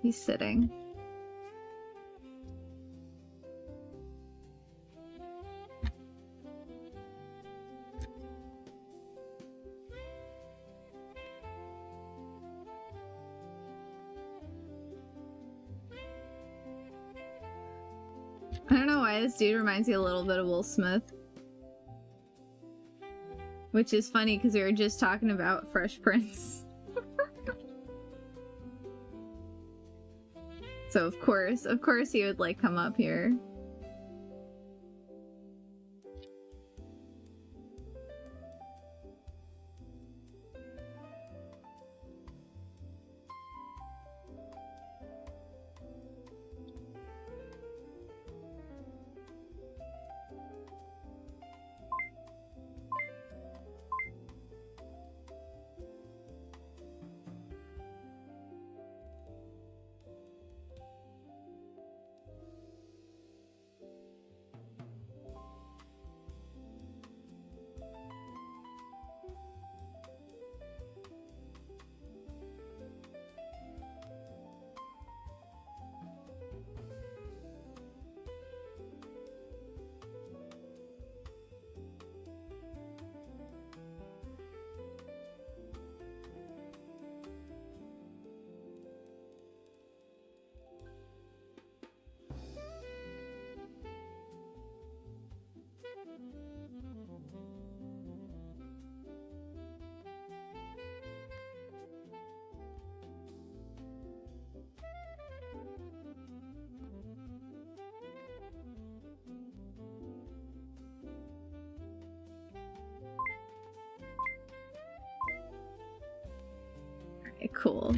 He's sitting. I don't know why this dude reminds me a little bit of Will Smith. Which is funny because we were just talking about Fresh Prince. So of course he would like come up here. Okay, cool.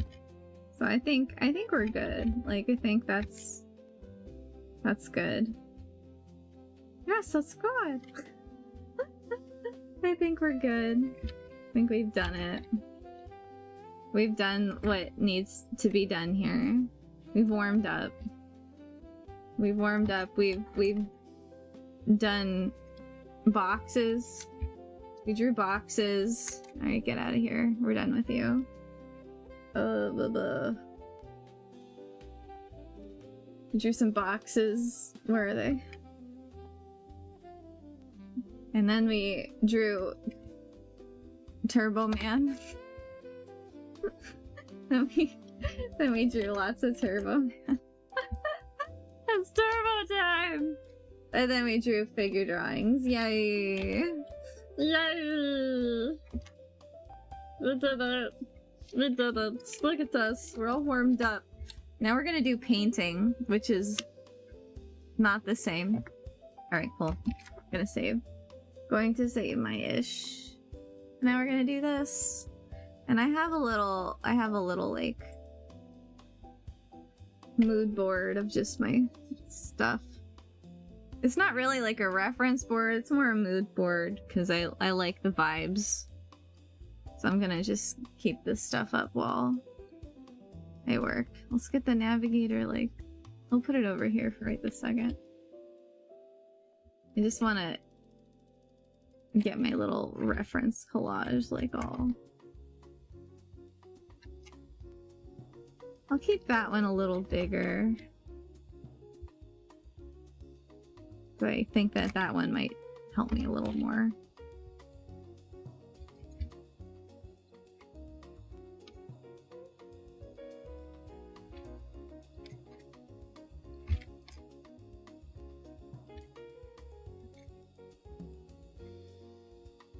So I think we're good. Like, I think that's good. Yes, that's good. I think we're good. I think we've done it. We've done what needs to be done here. We've warmed up. We've warmed up. We've done boxes. We drew boxes. Alright, get out of here. We're done with you. We drew some boxes. Where are they? And then we drew Turbo Man. then we drew lots of Turbo Man. It's Turbo time! And then we drew figure drawings. Yay! Yay! We did it! We did it! Look at us. We're all warmed up. Now we're gonna do painting, which is not the same. Alright, cool. Gonna save. Going to save my ish. Now we're gonna do this. And I have a little like mood board of just my stuff. It's not really like a reference board, it's more a mood board because I like the vibes. So I'm gonna just keep this stuff up while I work. Let's get the navigator, like, I'll put it over here for right this second. I just want to get my little reference collage, like, all. I'll keep that one a little bigger. But I think that that one might help me a little more.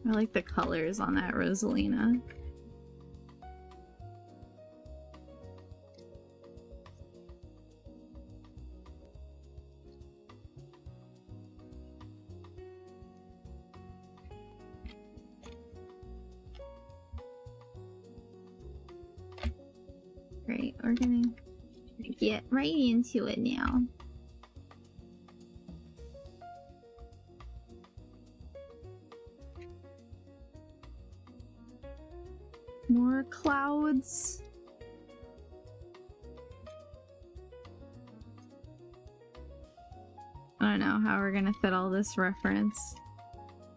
I like the colors on that Rosalina. Great, we're gonna get right into it now. More clouds. I don't know how we're gonna fit all this reference.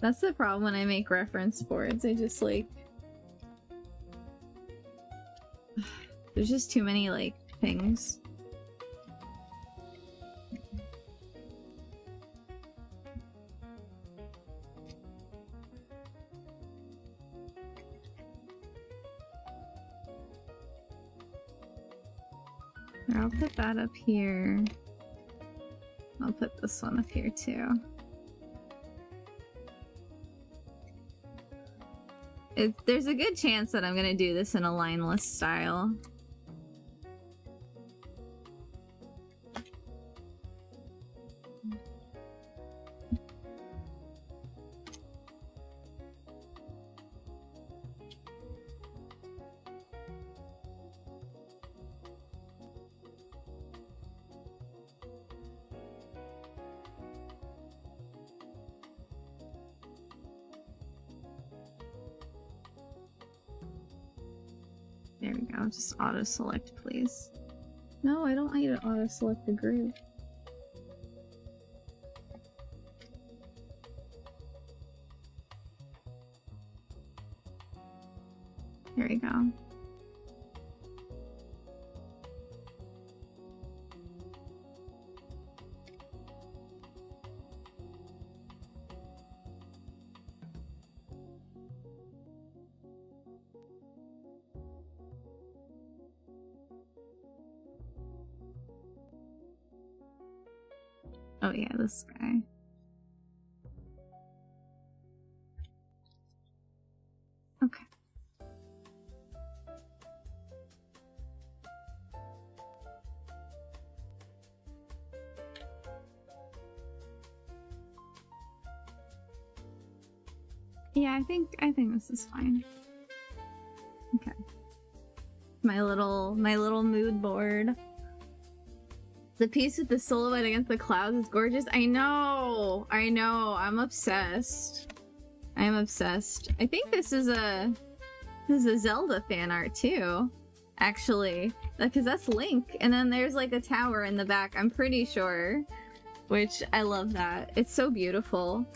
That's the problem when I make reference boards. I just like... There's just too many, like, things. I'll put that up here. I'll put this one up here too. There's a good chance that I'm gonna do this in a lineless style. There we go, just auto-select, please. No, I don't want you to auto-select the group. There we go. Oh yeah, this guy. Okay. Yeah, I think this is fine. Okay. My little mood board. The piece with the silhouette against the clouds is gorgeous. I know, I'm obsessed. I am obsessed. I think this is a Zelda fan art too, actually, because that's Link, and then there's like a tower in the back, I'm pretty sure, which I love that. It's so beautiful.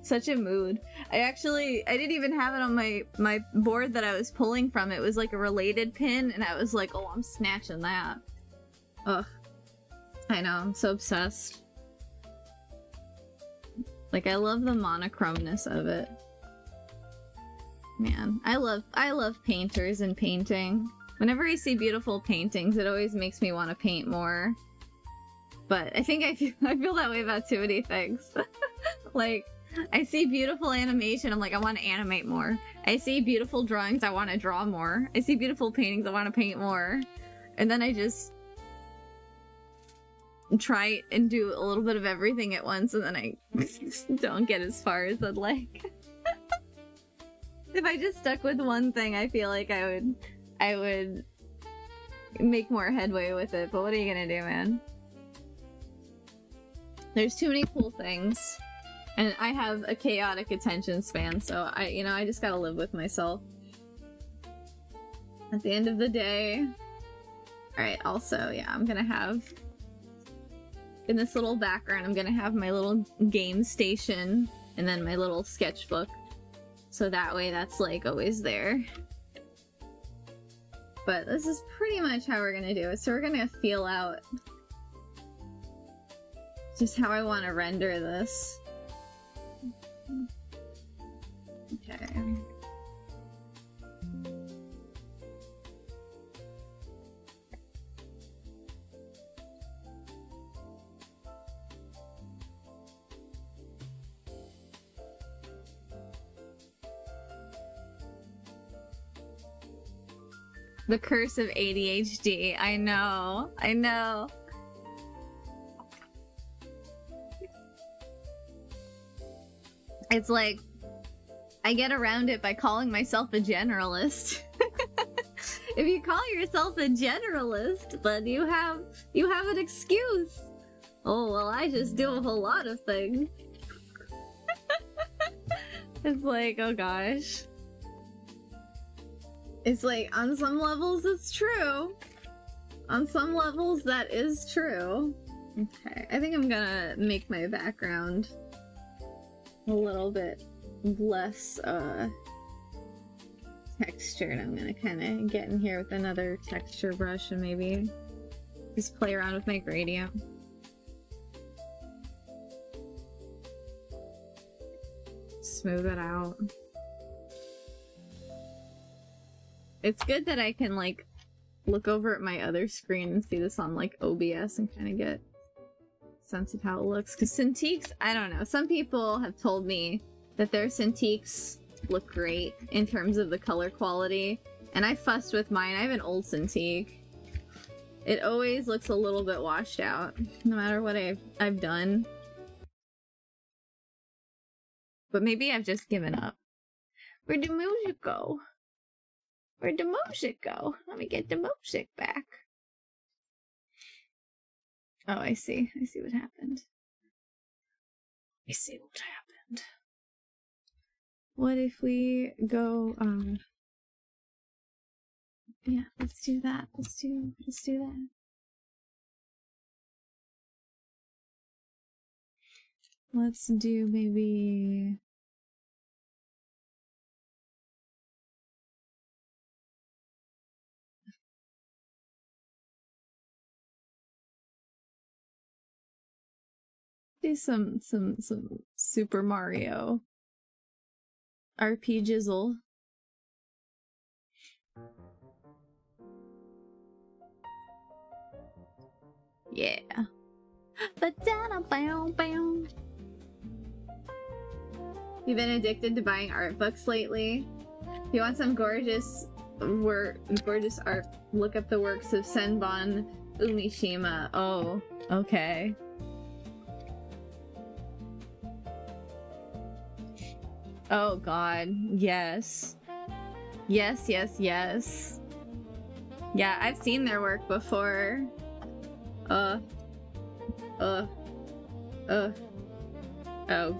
Such a mood. I didn't even have it on my board that I was pulling from. It was like a related pin, and I was like, oh, I'm snatching that. Ugh. I know, I'm so obsessed. Like, I love the monochromeness of it. Man, I love painters and painting. Whenever I see beautiful paintings, it always makes me want to paint more. But I think I feel that way about too many things. Like, I see beautiful animation, I'm like, I want to animate more. I see beautiful drawings, I want to draw more. I see beautiful paintings, I want to paint more. And then I just try and do a little bit of everything at once, and then I don't get as far as I'd like. If I just stuck with one thing, I feel like I would make more headway with it, but what are you gonna do, man? There's too many cool things, and I have a chaotic attention span, so I just gotta live with myself. At the end of the day... Alright, also, yeah, I'm gonna have... In this little background, I'm gonna have my little game station, and then my little sketchbook. So that way, that's, like, always there. But this is pretty much how we're gonna do it. So we're gonna feel out just how I want to render this. Okay. The curse of ADHD. I know. I know. It's like, I get around it by calling myself a generalist. If you call yourself a generalist, then you have an excuse. Oh, well, I just do a whole lot of things. It's like, oh gosh. It's like, on some levels it's true. On some levels that is true. Okay, I think I'm gonna make my background a little bit less textured. I'm gonna kind of get in here with another texture brush and maybe just play around with my gradient. Smooth it out. It's good that I can, like, look over at my other screen and see this on, like, OBS and kind of get a sense of how it looks. Because Cintiqs, I don't know. Some people have told me that their Cintiqs look great in terms of the color quality. And I fussed with mine. I have an old Cintiq. It always looks a little bit washed out, no matter what I've done. But maybe I've just given up. Where'd the music go? Where'd the music go? Let me get the music back. Oh, I see. I see what happened. I see what happened. What if we go, yeah, let's do that. Let's do that. Let's do maybe... do some Super Mario RP jizzle. Yeah. You've been addicted to buying art books lately? If you want some gorgeous art, look up the works of Senbon Umishima. Oh, okay. Oh god, yes. Yes, yes, yes. Yeah, I've seen their work before. Oh,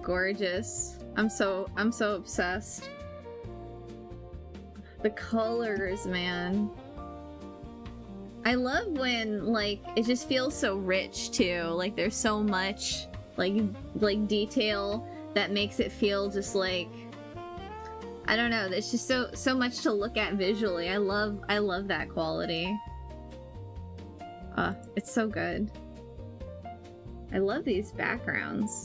gorgeous. I'm so obsessed. The colors, man. I love when, like, it just feels so rich, too. Like, there's so much, like detail that makes it feel just like, I don't know, there's just so much to look at visually. I love that quality. It's so good. I love these backgrounds.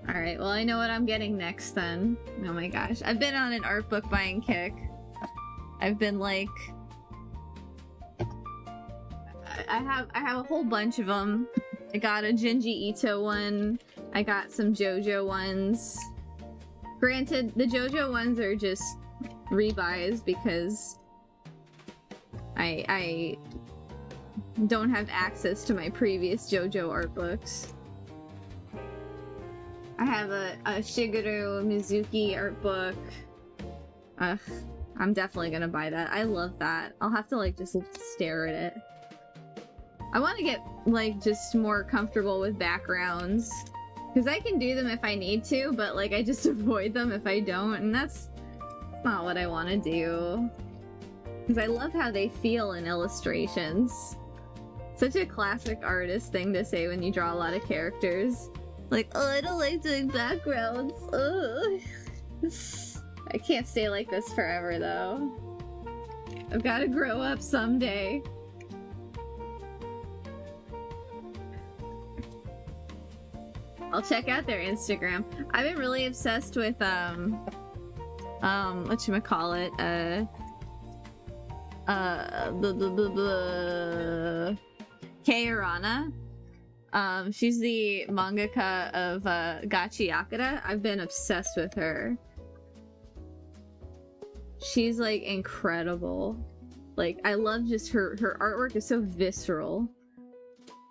Alright, well I know what I'm getting next then. Oh my gosh. I've been on an art book buying kick. I've been like... I have a whole bunch of them. I got a Junji Ito one. I got some JoJo ones. Granted, the JoJo ones are just rebuys because I don't have access to my previous JoJo art books. I have a Shigeru Mizuki art book. Ugh, I'm definitely gonna buy that. I love that. I'll have to like just stare at it. I want to get like just more comfortable with backgrounds. Because I can do them if I need to, but like I just avoid them if I don't, and that's not what I want to do. Because I love how they feel in illustrations. Such a classic artist thing to say when you draw a lot of characters. Like, oh, I don't like doing backgrounds. Ugh. I can't stay like this forever, though. I've got to grow up someday. I'll check out their Instagram. I've been really obsessed with, whatchamacallit, Kei Arana. She's the mangaka of Gachi Yakura. I've been obsessed with her. She's like incredible. Like I love just her artwork is so visceral.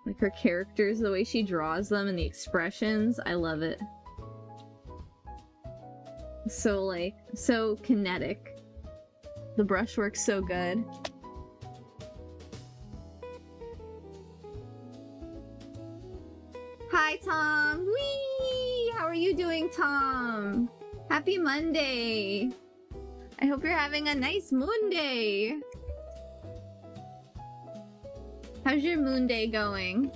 Like her characters, the way she draws them and the expressions, I love it. So like so kinetic. The brushwork's so good. Hi, Tom! Whee! How are you doing, Tom? Happy Monday! I hope you're having a nice moon day! How's your moon day going?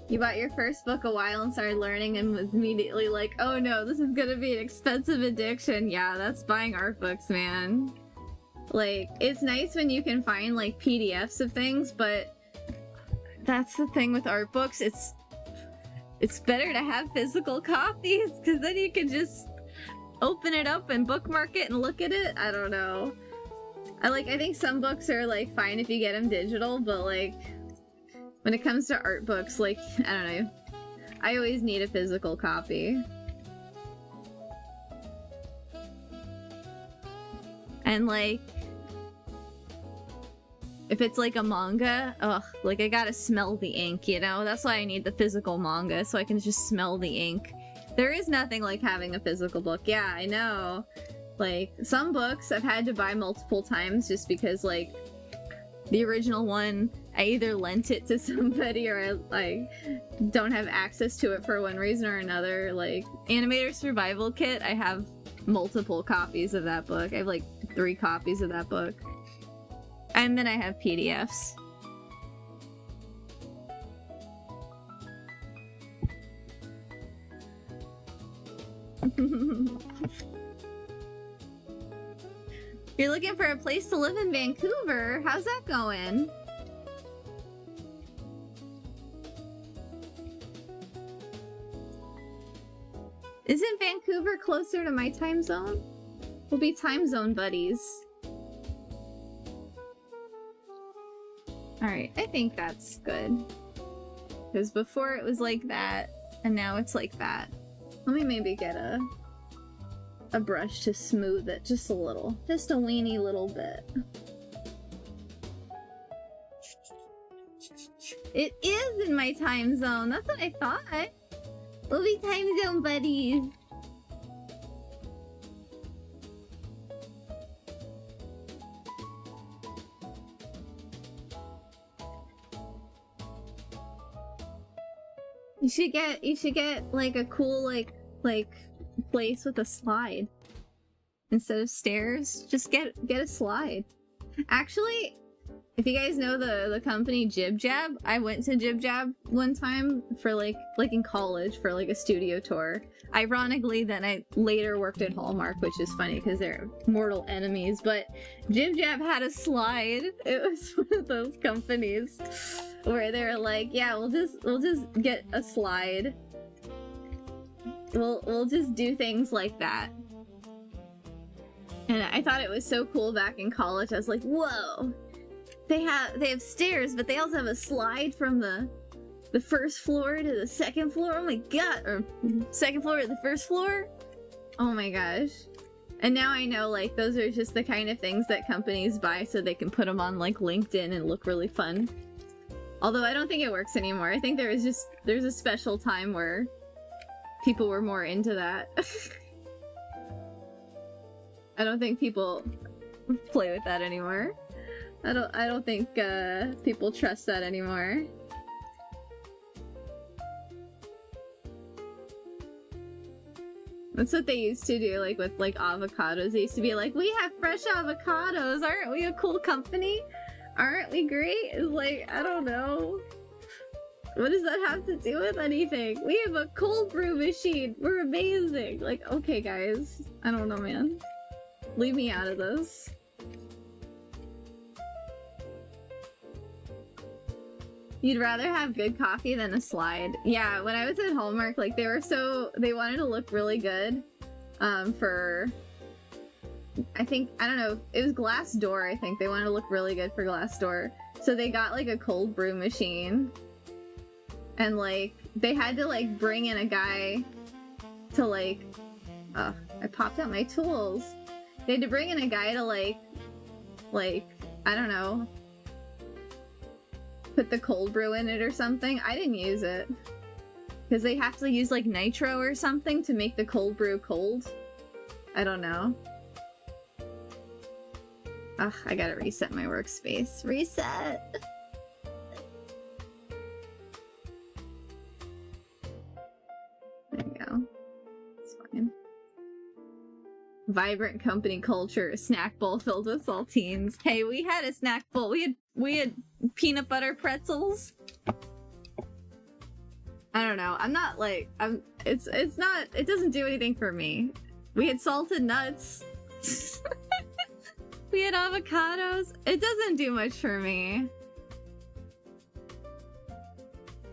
You bought your first book a while and started learning and was immediately like, oh no, this is gonna be an expensive addiction. Yeah, that's buying art books, man. Like, it's nice when you can find, like, PDFs of things, but that's the thing with art books, it's better to have physical copies, because then you can just open it up and bookmark it and look at it. I don't know. I think some books are, like, fine if you get them digital, but, like, when it comes to art books, like, I don't know. I always need a physical copy. And, like, if it's like a manga, ugh, like I gotta smell the ink, you know? That's why I need the physical manga, so I can just smell the ink. There is nothing like having a physical book. Yeah, I know. Like, some books I've had to buy multiple times just because, like, the original one, I either lent it to somebody or I, like, don't have access to it for one reason or another. Like, Animator Survival Kit, I have multiple copies of that book. I have, like, 3 copies of that book. And then I have PDFs. You're looking for a place to live in Vancouver? How's that going? Isn't Vancouver closer to my time zone? We'll be time zone buddies. Alright, I think that's good. Because before it was like that, and now it's like that. Let me maybe get a brush to smooth it just a little. Just a weeny little bit. It is in my time zone! That's what I thought! We'll be time zone buddies! You should get like a cool like place with a slide. Instead of stairs, just get a slide. Actually, if you guys know the company Jib Jab, I went to Jib Jab one time for like in college for like a studio tour. Ironically, then I later worked at Hallmark, which is funny because they're mortal enemies, but Jib Jab had a slide. It was one of those companies where they're like, yeah, we'll just get a slide. We'll just do things like that. And I thought it was so cool back in college. I was like, whoa. They have stairs, but they also have a slide from the first floor to the second floor. Oh my god. Or second floor to the first floor. Oh my gosh. And now I know, like, those are just the kind of things that companies buy so they can put them on, like, LinkedIn and look really fun. Although I don't think it works anymore. I think there's a special time where people were more into that. I don't think people play with that anymore. I don't think people trust that anymore. That's what they used to do, like with like avocados. They used to be like, we have fresh avocados. Aren't we a cool company? Aren't we great? It's like, I don't know. What does that have to do with anything? We have a cold brew machine. We're amazing. Like, okay, guys. I don't know, man. Leave me out of this. You'd rather have good coffee than a slide. Yeah, when I was at Hallmark, like, they wanted to look really good, for, I think, I don't know, it was Glassdoor, I think. They wanted to look really good for Glassdoor. So they got, like, a cold brew machine. And, like, they had to, like, bring in a guy to, like, I popped out my tools. They had to bring in a guy to, like, I don't know, put the cold brew in it or something. I didn't use it. Because they have to use, like, nitro or something to make the cold brew cold. I don't know. Ugh, I gotta reset my workspace. Reset! There you go. It's fine. Vibrant company culture, a snack bowl filled with saltines. Hey, we had a snack bowl. We had peanut butter pretzels. I don't know. I'm not like it's not, it doesn't do anything for me. We had salted nuts. We had avocados. It doesn't do much for me.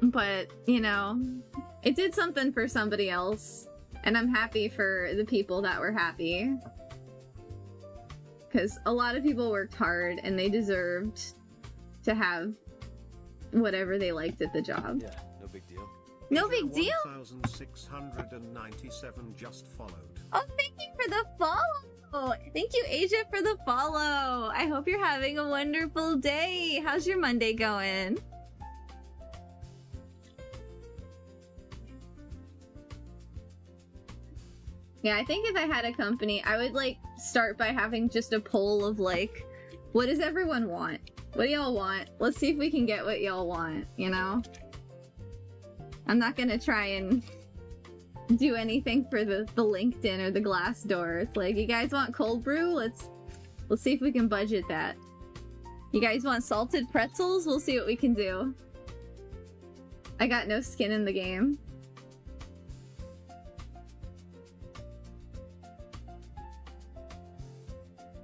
But, you know, it did something for somebody else. And I'm happy for the people that were happy. Because a lot of people worked hard and they deserved to have whatever they liked at the job. Yeah, no big deal. No big deal? 1697 just followed. Oh, thank you for the follow! Thank you, Asia, for the follow! I hope you're having a wonderful day! How's your Monday going? Yeah, I think if I had a company, I would, like, start by having just a poll of, like, what does everyone want? What do y'all want? Let's see if we can get what y'all want, you know? I'm not gonna try and do anything for the LinkedIn or the Glassdoor. It's like, you guys want cold brew? Let's see if we can budget that. You guys want salted pretzels? We'll see what we can do. I got no skin in the game.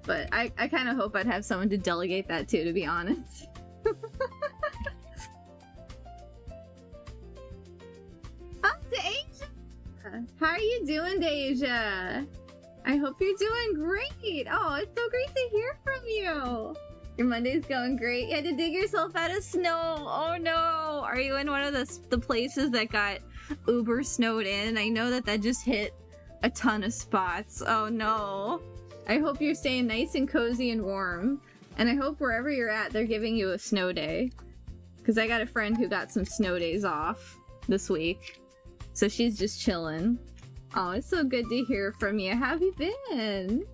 But I kind of hope I'd have someone to delegate that to be honest. Up to Asia! How are you doing, Deja? I hope you're doing great! Oh, it's so great to hear from you! Your Monday's going great. You had to dig yourself out of snow! Oh no! Are you in one of the places that got uber snowed in? I know that just hit a ton of spots. Oh no! I hope you're staying nice and cozy and warm. And I hope wherever you're at, they're giving you a snow day. Because I got a friend who got some snow days off this week. So she's just chilling. Oh, it's so good to hear from you. How have you been?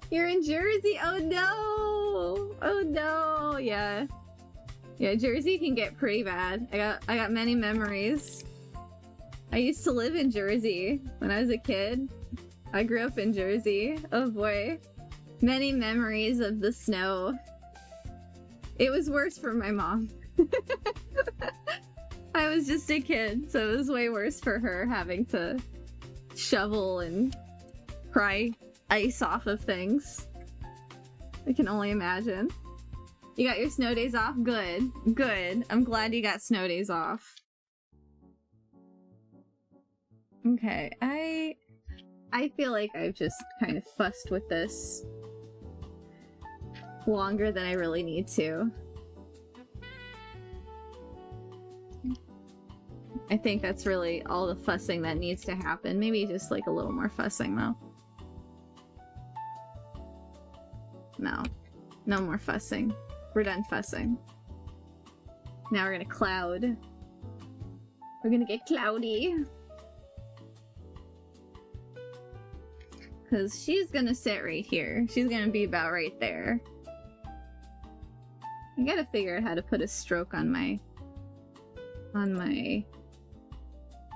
You're in Jersey? Oh no! Oh no! Yeah. Yeah, Jersey can get pretty bad. I got many memories. I used to live in Jersey when I was a kid. I grew up in Jersey. Oh boy. Many memories of the snow. It was worse for my mom. I was just a kid, so it was way worse for her having to shovel and pry ice off of things. I can only imagine. You got your snow days off? Good. Good. I'm glad you got snow days off. Okay, I feel like I've just kind of fussed with this longer than I really need to. I think that's really all the fussing that needs to happen. Maybe just like a little more fussing though. No. No more fussing. We're done fussing. Now we're gonna cloud. We're gonna get cloudy. Because she's gonna sit right here. She's gonna be about right there. I gotta figure out how to put a stroke on my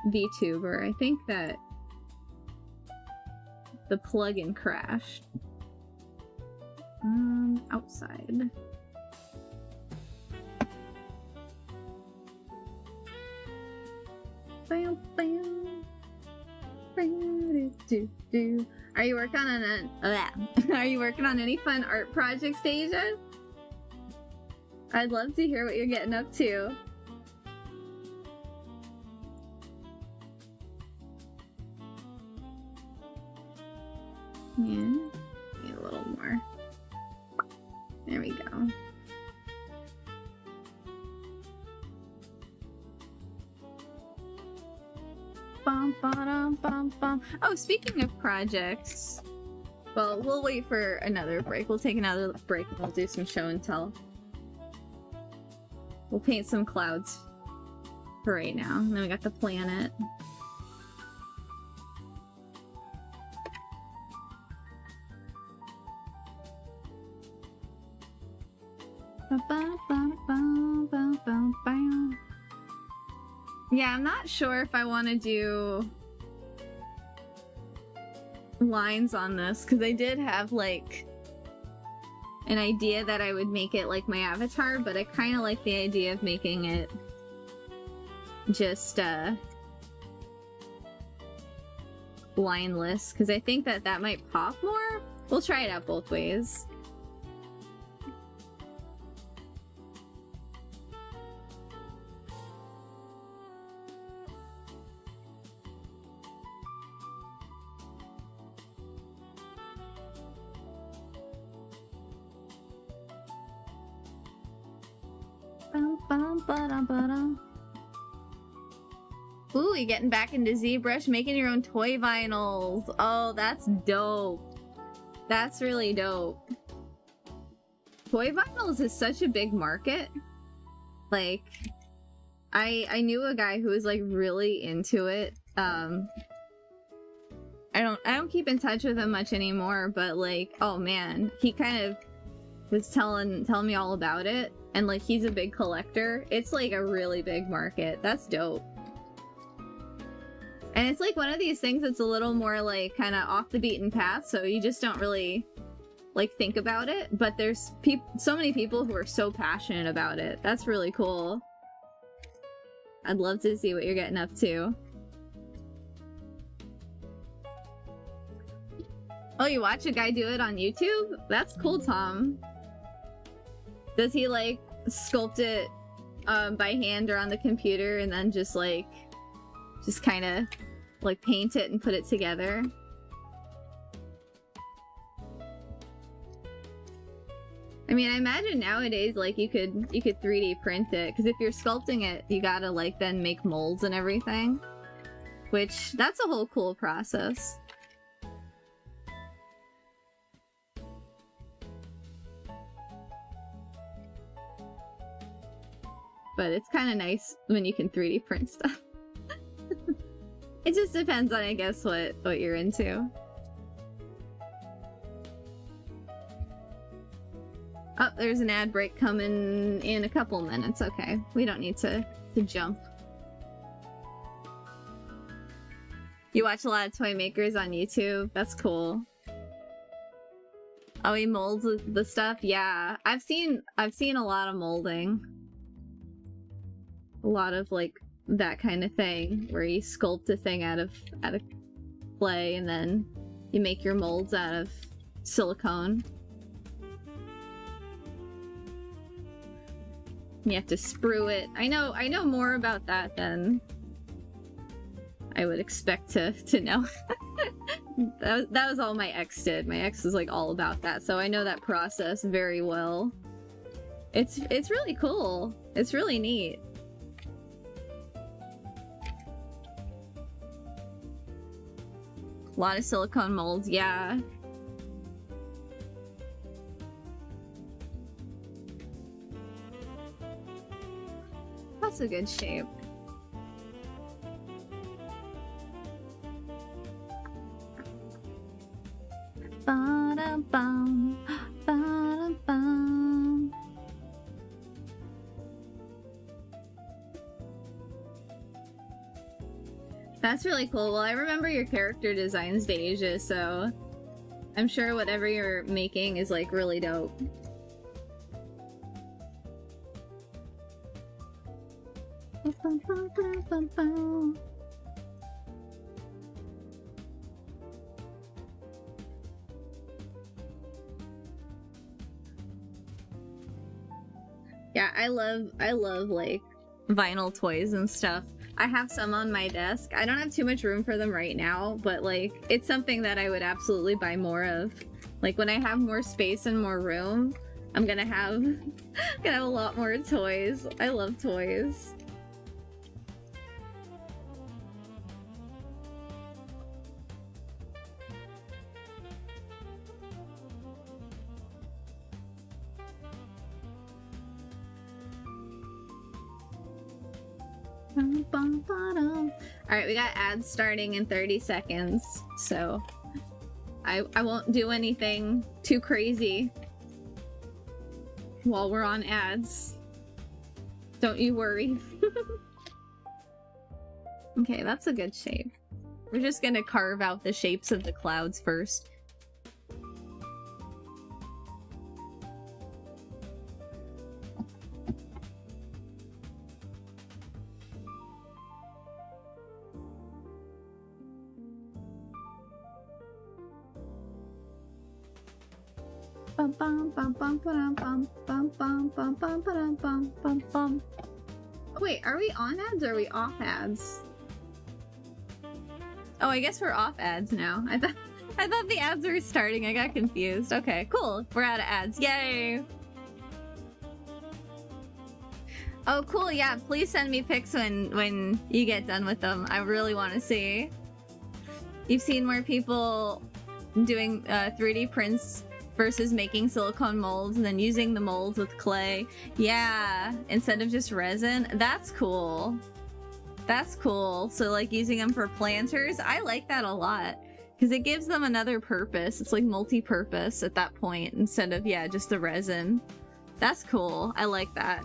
VTuber. I think that the plugin crashed. Outside. Bam, bam. Are you working on Are you working on any fun art projects, Deja? I'd love to hear what you're getting up to. Yeah, need a little more. There we go. Bum, ba-dum, bum, bum. Oh, speaking of projects, well, we'll wait for another break. We'll take another break and we'll do some show and tell. We'll paint some clouds for right now. And then we got the planet. Yeah, I'm not sure if I want to do lines on this, because I did have, like, an idea that I would make it like my avatar, but I kind of like the idea of making it just, lineless, because I think that that might pop more. We'll try it out both ways. Ooh, you're getting back into ZBrush, making your own toy vinyls. Oh, that's dope. That's really dope. Toy vinyls is such a big market. Like, I knew a guy who was like really into it. I don't keep in touch with him much anymore, but like, oh man, he kind of was telling me all about it. And like, he's a big collector. It's like a really big market. That's dope. And it's like one of these things that's a little more like kind of off the beaten path, so you just don't really like think about it. But there's so many people who are so passionate about it. That's really cool. I'd love to see what you're getting up to. Oh, you watch a guy do it on YouTube? That's cool, Tom. Does he like sculpt it by hand or on the computer and then just kind of like paint it and put it together? I mean, I imagine nowadays like you could 3D print it, because if you're sculpting it, you gotta like then make molds and everything, which that's a whole cool process. But it's kind of nice when you can 3D print stuff. It just depends on, I guess, what you're into. Oh, there's an ad break coming in a couple minutes. Okay, we don't need to jump. You watch a lot of toy makers on YouTube? That's cool. Oh, he molds the stuff? Yeah, I've seen a lot of molding. A lot of like that kind of thing where you sculpt a thing out of clay and then you make your molds out of silicone. You have to sprue it. I know more about that than I would expect to know. that was all my ex did. My ex was like all about that, so I know that process very well. It's really cool. It's really neat. A lot of silicone molds, yeah. That's a good shape. Ba-da-bum, ba-da-bum. That's really cool. Well, I remember your character designs, Deja, so I'm sure whatever you're making is like really dope. Yeah, I love like vinyl toys and stuff. I have some on my desk. I don't have too much room for them right now, but like it's something that I would absolutely buy more of. Like when I have more space and more room, I'm gonna have a lot more toys. I love toys. Alright, we got ads starting in 30 seconds, so I won't do anything too crazy while we're on ads. Don't you worry. Okay, that's a good shape. We're just gonna carve out the shapes of the clouds first. Wait, are we on ads or are we off ads? Oh, I guess we're off ads now. I thought the ads were starting. I got confused. Okay, cool. We're out of ads. Yay! Oh, cool. Yeah, please send me pics when you get done with them. I really want to see. You've seen more people doing 3D prints versus making silicone molds and then using the molds with clay. Yeah, instead of just resin. That's cool. That's cool. So like using them for planters, I like that a lot. Because it gives them another purpose. It's like multi-purpose at that point instead of, yeah, just the resin. That's cool. I like that.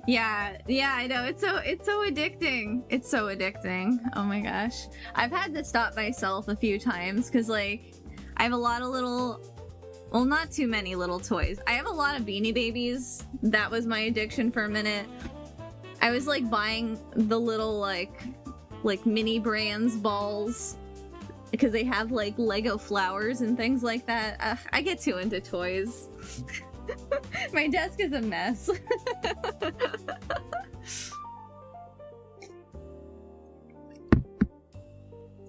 Yeah, I know. It's so addicting. It's so addicting. Oh my gosh. I've had to stop myself a few times because like I have a lot of little, well, not too many little toys. I have a lot of Beanie Babies. That was my addiction for a minute. I was like buying the little like mini brands balls because they have like Lego flowers and things like that. I get too into toys. My desk is a mess.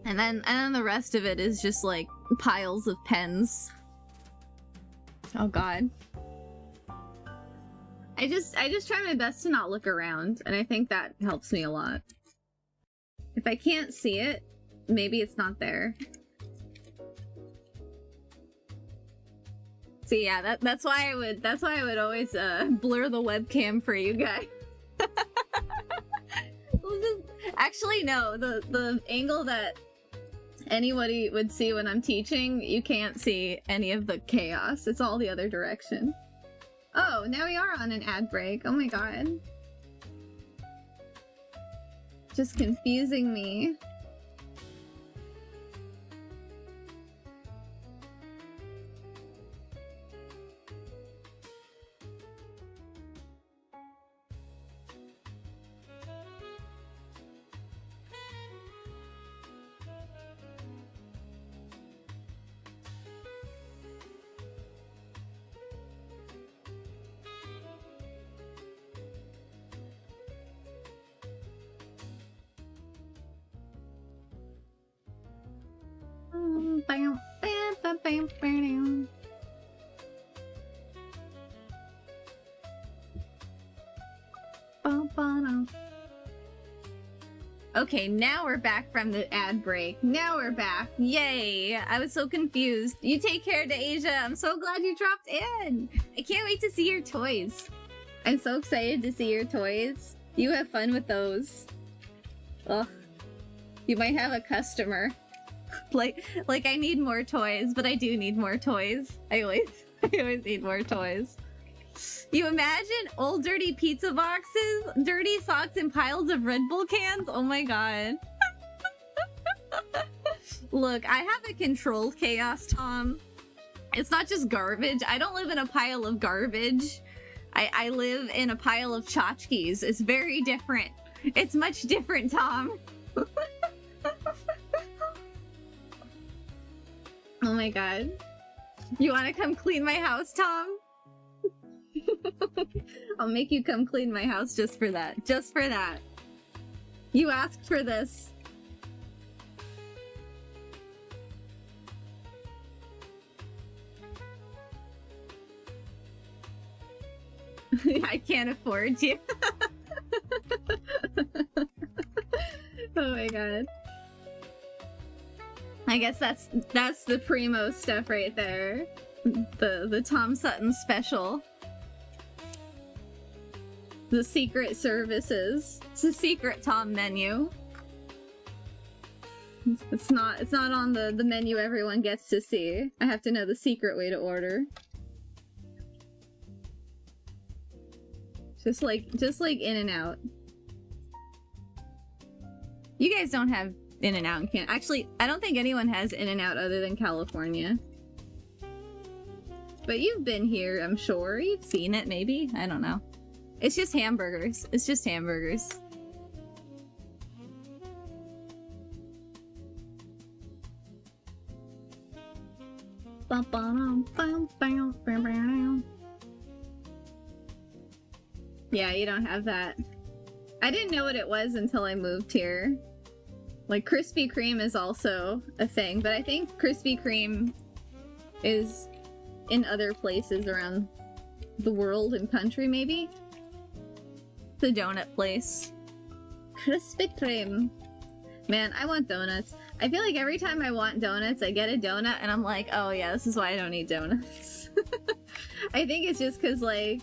and then the rest of it is just like piles of pens. Oh god. I just try my best to not look around, and I think that helps me a lot. If I can't see it, maybe it's not there. So yeah, that's why I would always blur the webcam for you guys. Actually, no, the angle that anybody would see when I'm teaching, you can't see any of the chaos. It's all the other direction. Oh, now we are on an ad break. Oh my god. Just confusing me. Okay, now we're back from the ad break. Now we're back. Yay! I was so confused. You take care, Asia. I'm so glad you dropped in. I can't wait to see your toys. I'm so excited to see your toys. You have fun with those. Ugh. You might have a customer. like I need more toys, but I do need more toys. I always need more toys. You imagine old dirty pizza boxes, dirty socks, and piles of Red Bull cans? Oh my god. Look, I have a controlled chaos, Tom. It's not just garbage. I don't live in a pile of garbage. I live in a pile of tchotchkes. It's very different. It's much different, Tom. Oh my god. You want to come clean my house, Tom? I'll make you come clean my house just for that. Just for that. You asked for this. I can't afford you. Oh my god. I guess that's the primo stuff right there. The Tom Sutton special. The secret services. It's a secret Tom menu. It's not on the menu everyone gets to see. I have to know the secret way to order. Just like In-N-Out. You guys don't have In-N-Out in Canada. Actually, I don't think anyone has In-N-Out other than California. But you've been here, I'm sure. You've seen it, maybe? I don't know. It's just hamburgers. It's just hamburgers. Yeah, you don't have that. I didn't know what it was until I moved here. Like, Krispy Kreme is also a thing, but I think Krispy Kreme is in other places around the world and country, maybe? The donut place. Krispy Kreme. Man, I want donuts. I feel like every time I want donuts, I get a donut and I'm like, oh yeah, this is why I don't eat donuts. I think it's just because, like,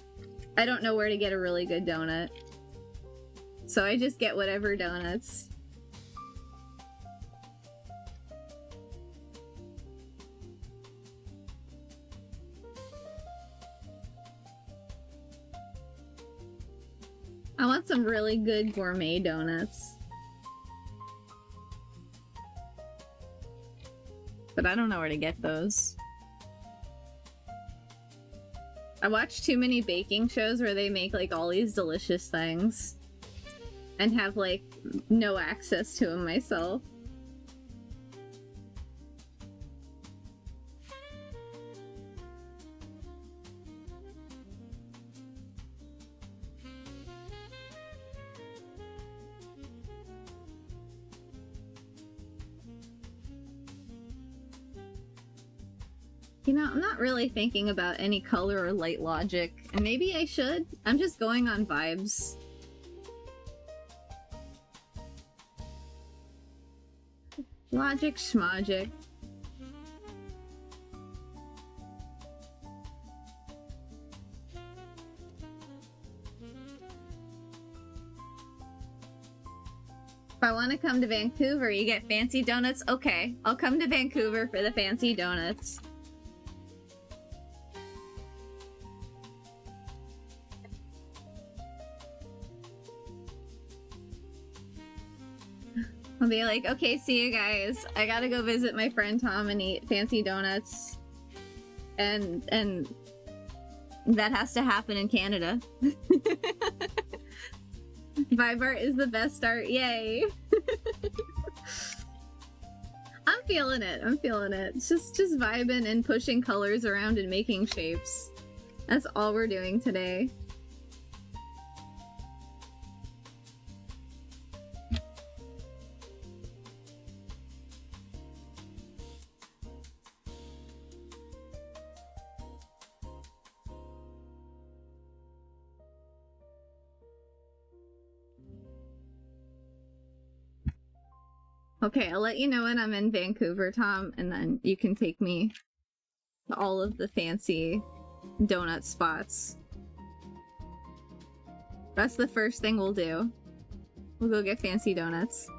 I don't know where to get a really good donut. So I just get whatever donuts. I want some really good gourmet donuts. But I don't know where to get those. I watch too many baking shows where they make like all these delicious things and have like no access to them myself. You know, I'm not really thinking about any color or light logic, and maybe I should. I'm just going on vibes. Logic schmogic. If I want to come to Vancouver, you get fancy donuts? Okay, I'll come to Vancouver for the fancy donuts. I'll be like, okay, see you guys. I gotta go visit my friend Tom and eat fancy donuts. And that has to happen in Canada. Vibe art is the best art, yay! I'm feeling it, I'm feeling it. It's just vibing and pushing colors around and making shapes. That's all we're doing today. Okay, I'll let you know when I'm in Vancouver, Tom, and then you can take me to all of the fancy donut spots. That's the first thing we'll do. We'll go get fancy donuts.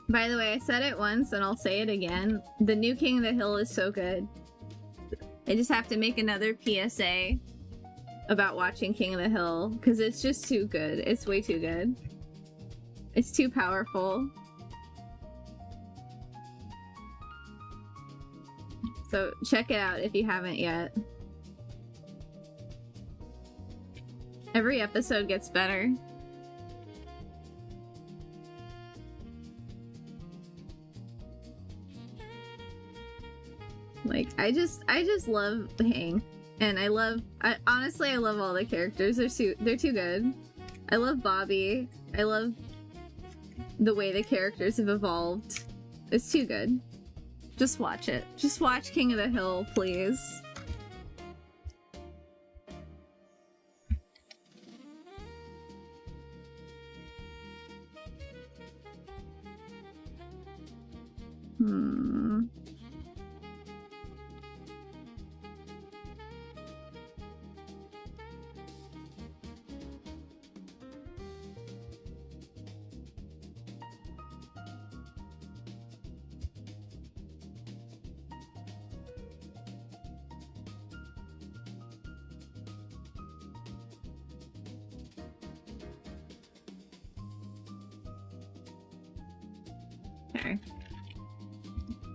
By the way, I said it once and I'll say it again. The new King of the Hill is so good. I just have to make another PSA about watching King of the Hill because it's just too good. It's way too good. It's too powerful. So check it out if you haven't yet. Every episode gets better. Like, I just love Hang. And honestly, I love all the characters. They're too good. I love Bobby. I love the way the characters have evolved. It's too good. Just watch it. Just watch King of the Hill, please. Okay.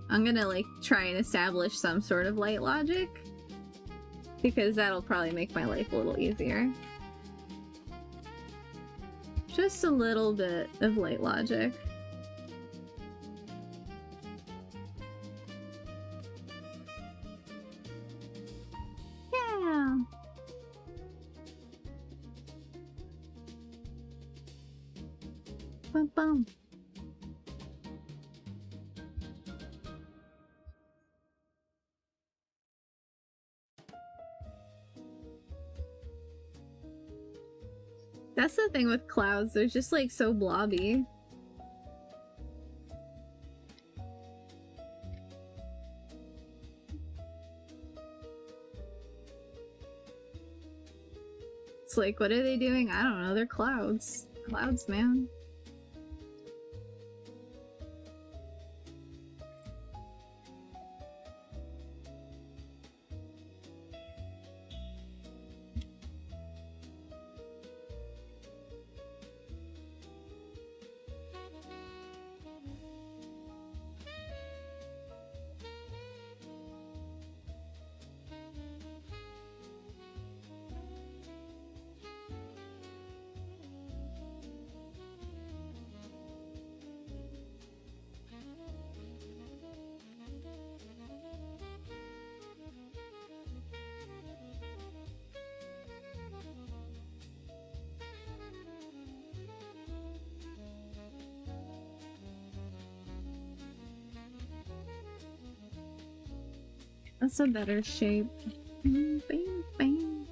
I'm gonna like try and establish some sort of light logic because that'll probably make my life a little easier. Just a little bit of light logic. Yeah. Bum bum. That's the thing with clouds, they're just like so blobby. It's like, what are they doing? I don't know, they're clouds. Clouds, man. That's a better shape. Bang, bang.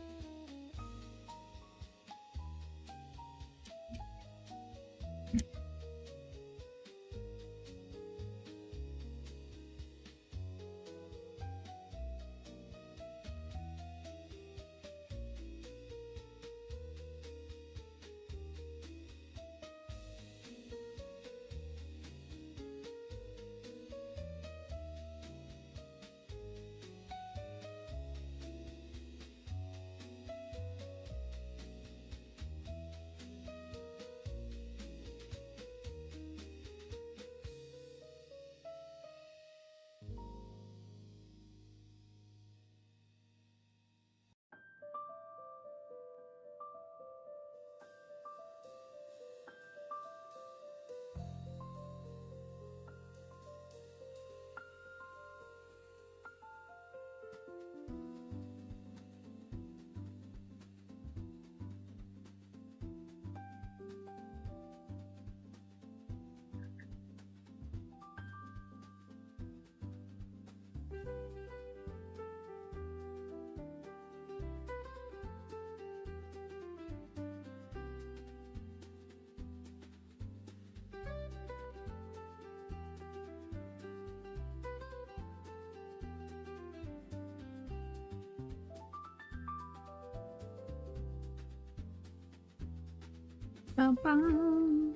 Ba-bum.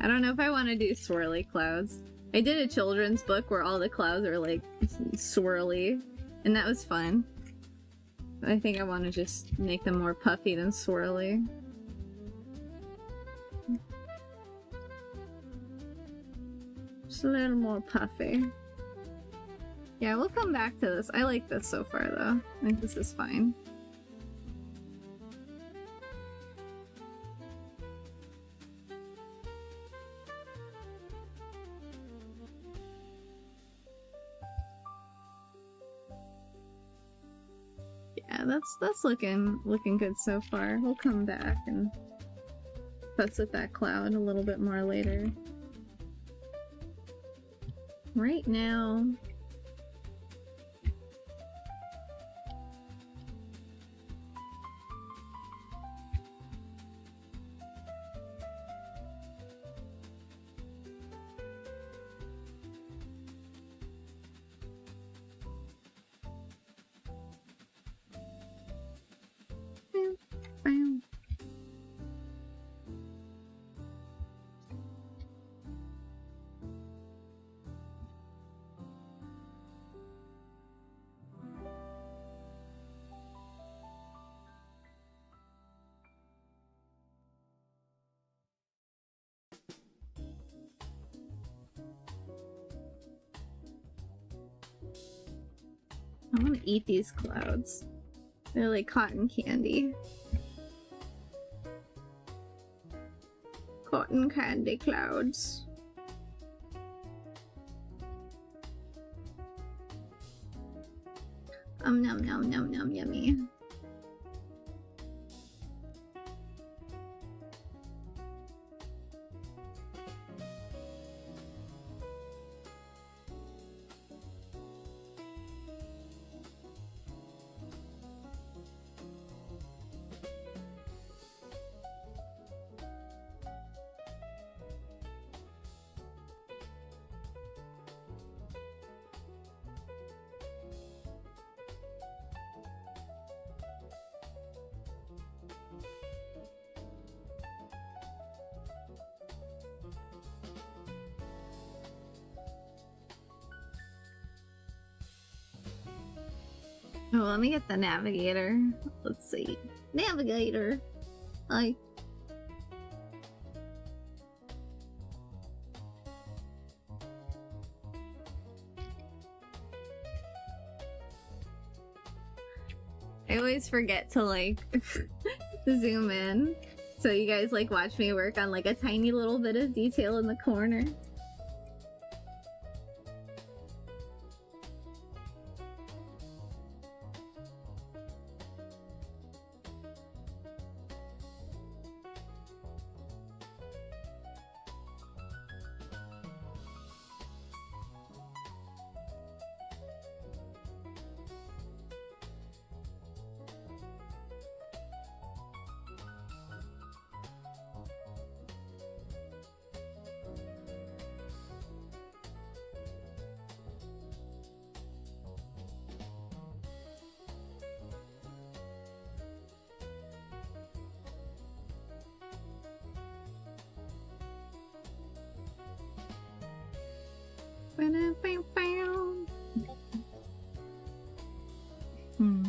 I don't know if I want to do swirly clouds. I did a children's book where all the clouds are like swirly, and that was fun. But I think I want to just make them more puffy than swirly. Just a little more puffy. Yeah, we'll come back to this. I like this so far though. I think this is fine. Yeah, that's looking good so far. We'll come back and fuss with that cloud a little bit more later. Right now, I want to eat these clouds. They're like cotton candy. Cotton candy clouds. Nom nom nom nom yummy. Oh, let me get the navigator. Let's see. Navigator! I always forget to like zoom in. So you guys like watch me work on like a tiny little bit of detail in the corner. Hmm.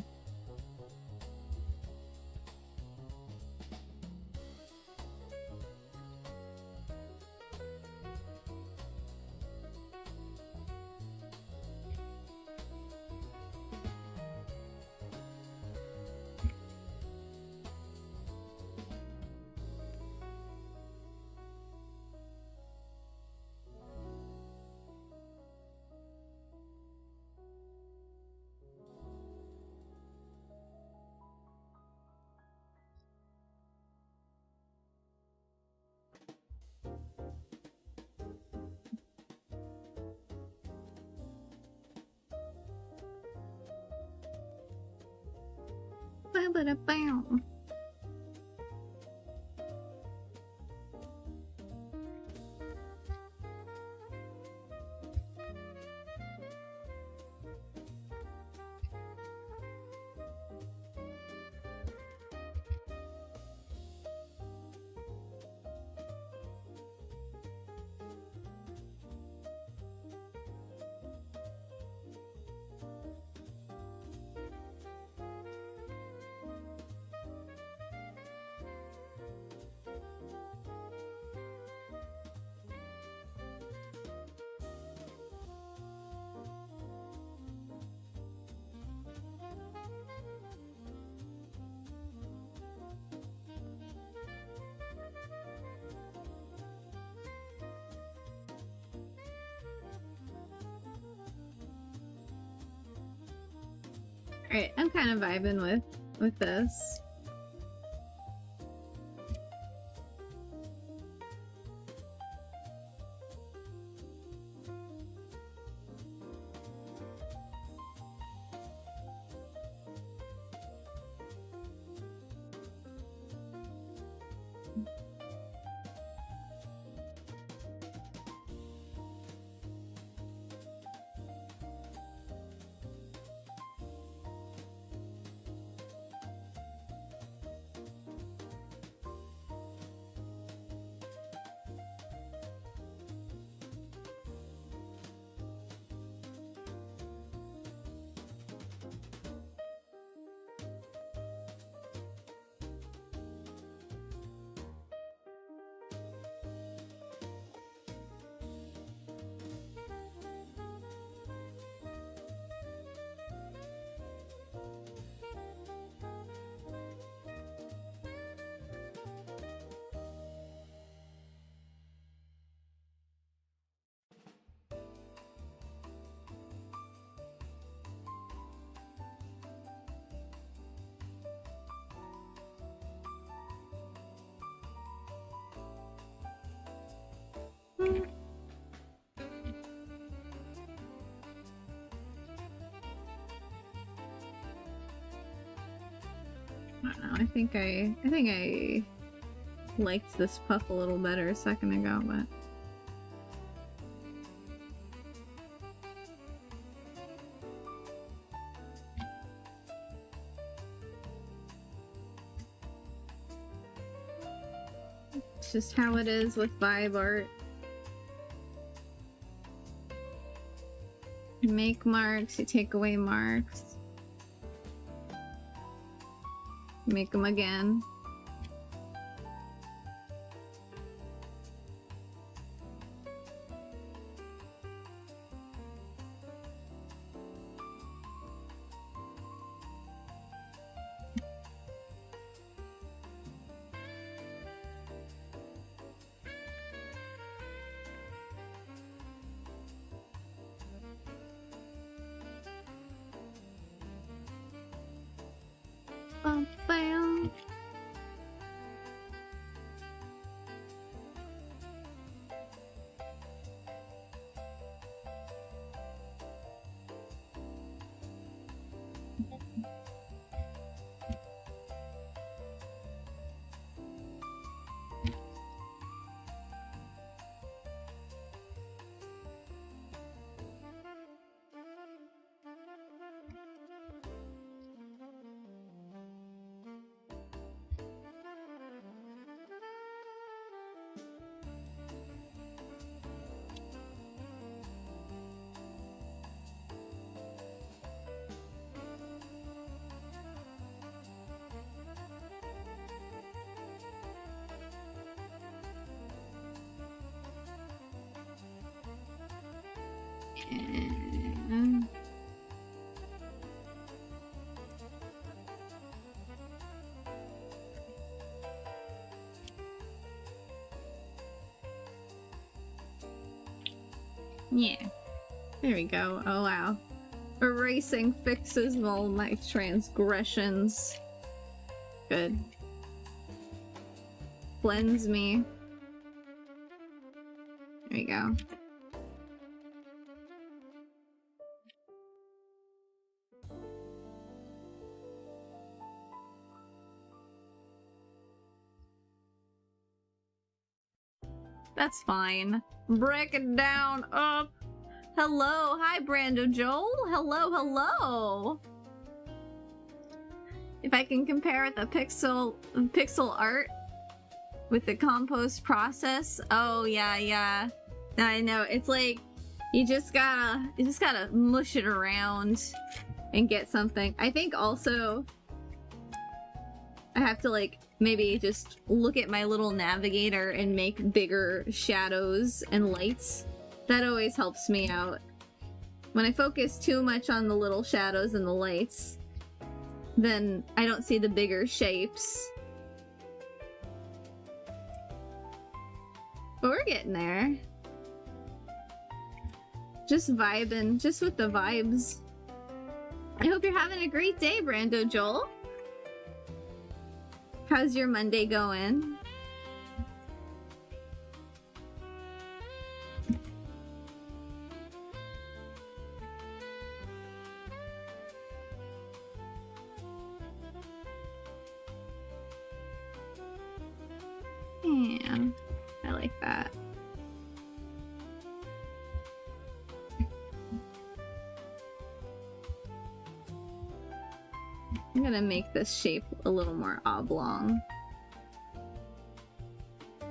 Ba-ba-da-bow. Alright, I'm kind of vibing with this. I don't know, I think I liked this puff a little better a second ago, but it's just how it is with vibe art. You make marks, you take away marks. Make them again. Bam. Yeah. There we go. Oh wow. Erasing fixes all my transgressions. Good. Cleanse me. There we go. That's fine. Break it down up. Hello, hi Brando Joel. Hello, hello. If I can compare the pixel art with the compost process, oh yeah. I know, it's like you just gotta mush it around and get something. I think also I have to like maybe just look at my little navigator and make bigger shadows and lights. That always helps me out. When I focus too much on the little shadows and the lights, then I don't see the bigger shapes. But we're getting there. Just vibing, just with the vibes. I hope you're having a great day, Brando Joel. How's your Monday going? Yeah, I like that. I'm gonna make this shape a little more oblong. A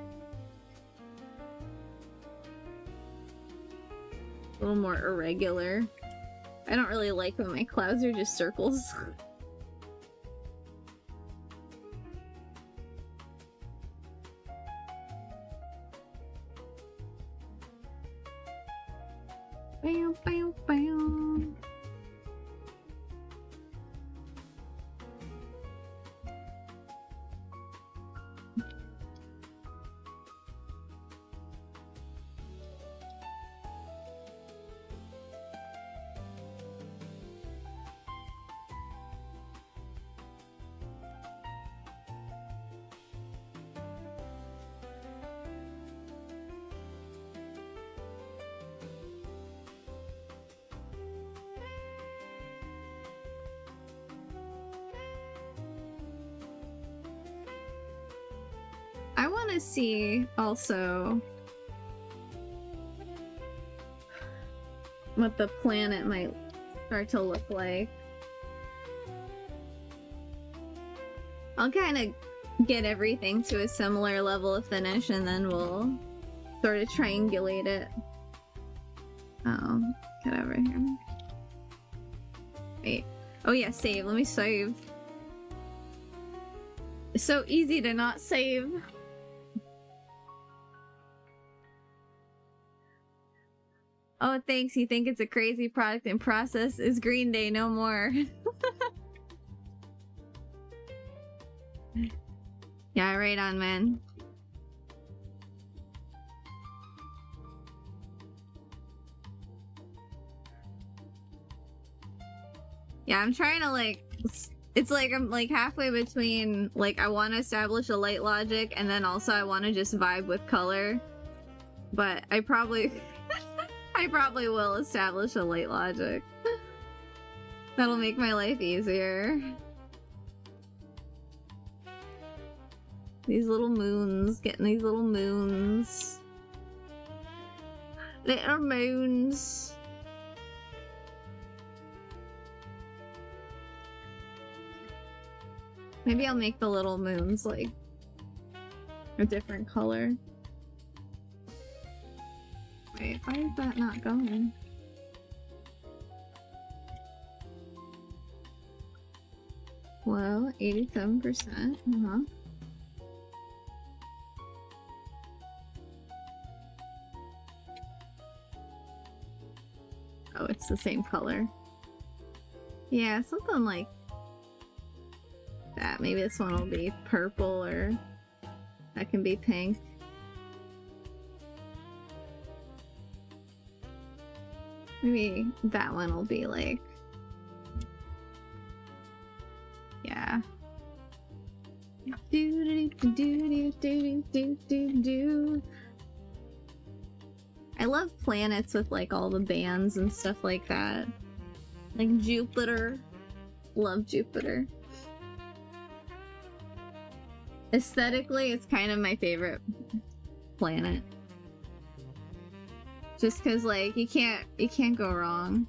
little more irregular. I don't really like when my clouds are just circles. Bam, bam, bam. I want to see also what the planet might start to look like. I'll kind of get everything to a similar level of finish and then we'll sort of triangulate it. Oh, get over here. Wait. Oh yeah, save. Let me save. It's so easy to not save. Oh, thanks. You think it's a crazy product and process? Is Green Day no more? Yeah, right on, man. Yeah, I'm trying to like... It's like I'm like halfway between like I want to establish a light logic and then also I want to just vibe with color. But I probably... I probably will establish a light logic. That'll make my life easier. These little moons, getting these little moons. Little moons. Maybe I'll make the little moons like a different color. Wait, why is that not going? Well, 87%. Oh, it's the same color. Yeah, something like that. Maybe this one will be purple or that can be pink. Maybe that one will be like... Yeah. I love planets with like all the bands and stuff like that. Like Jupiter. Love Jupiter. Aesthetically, it's kind of my favorite planet. Just cause like you can't go wrong.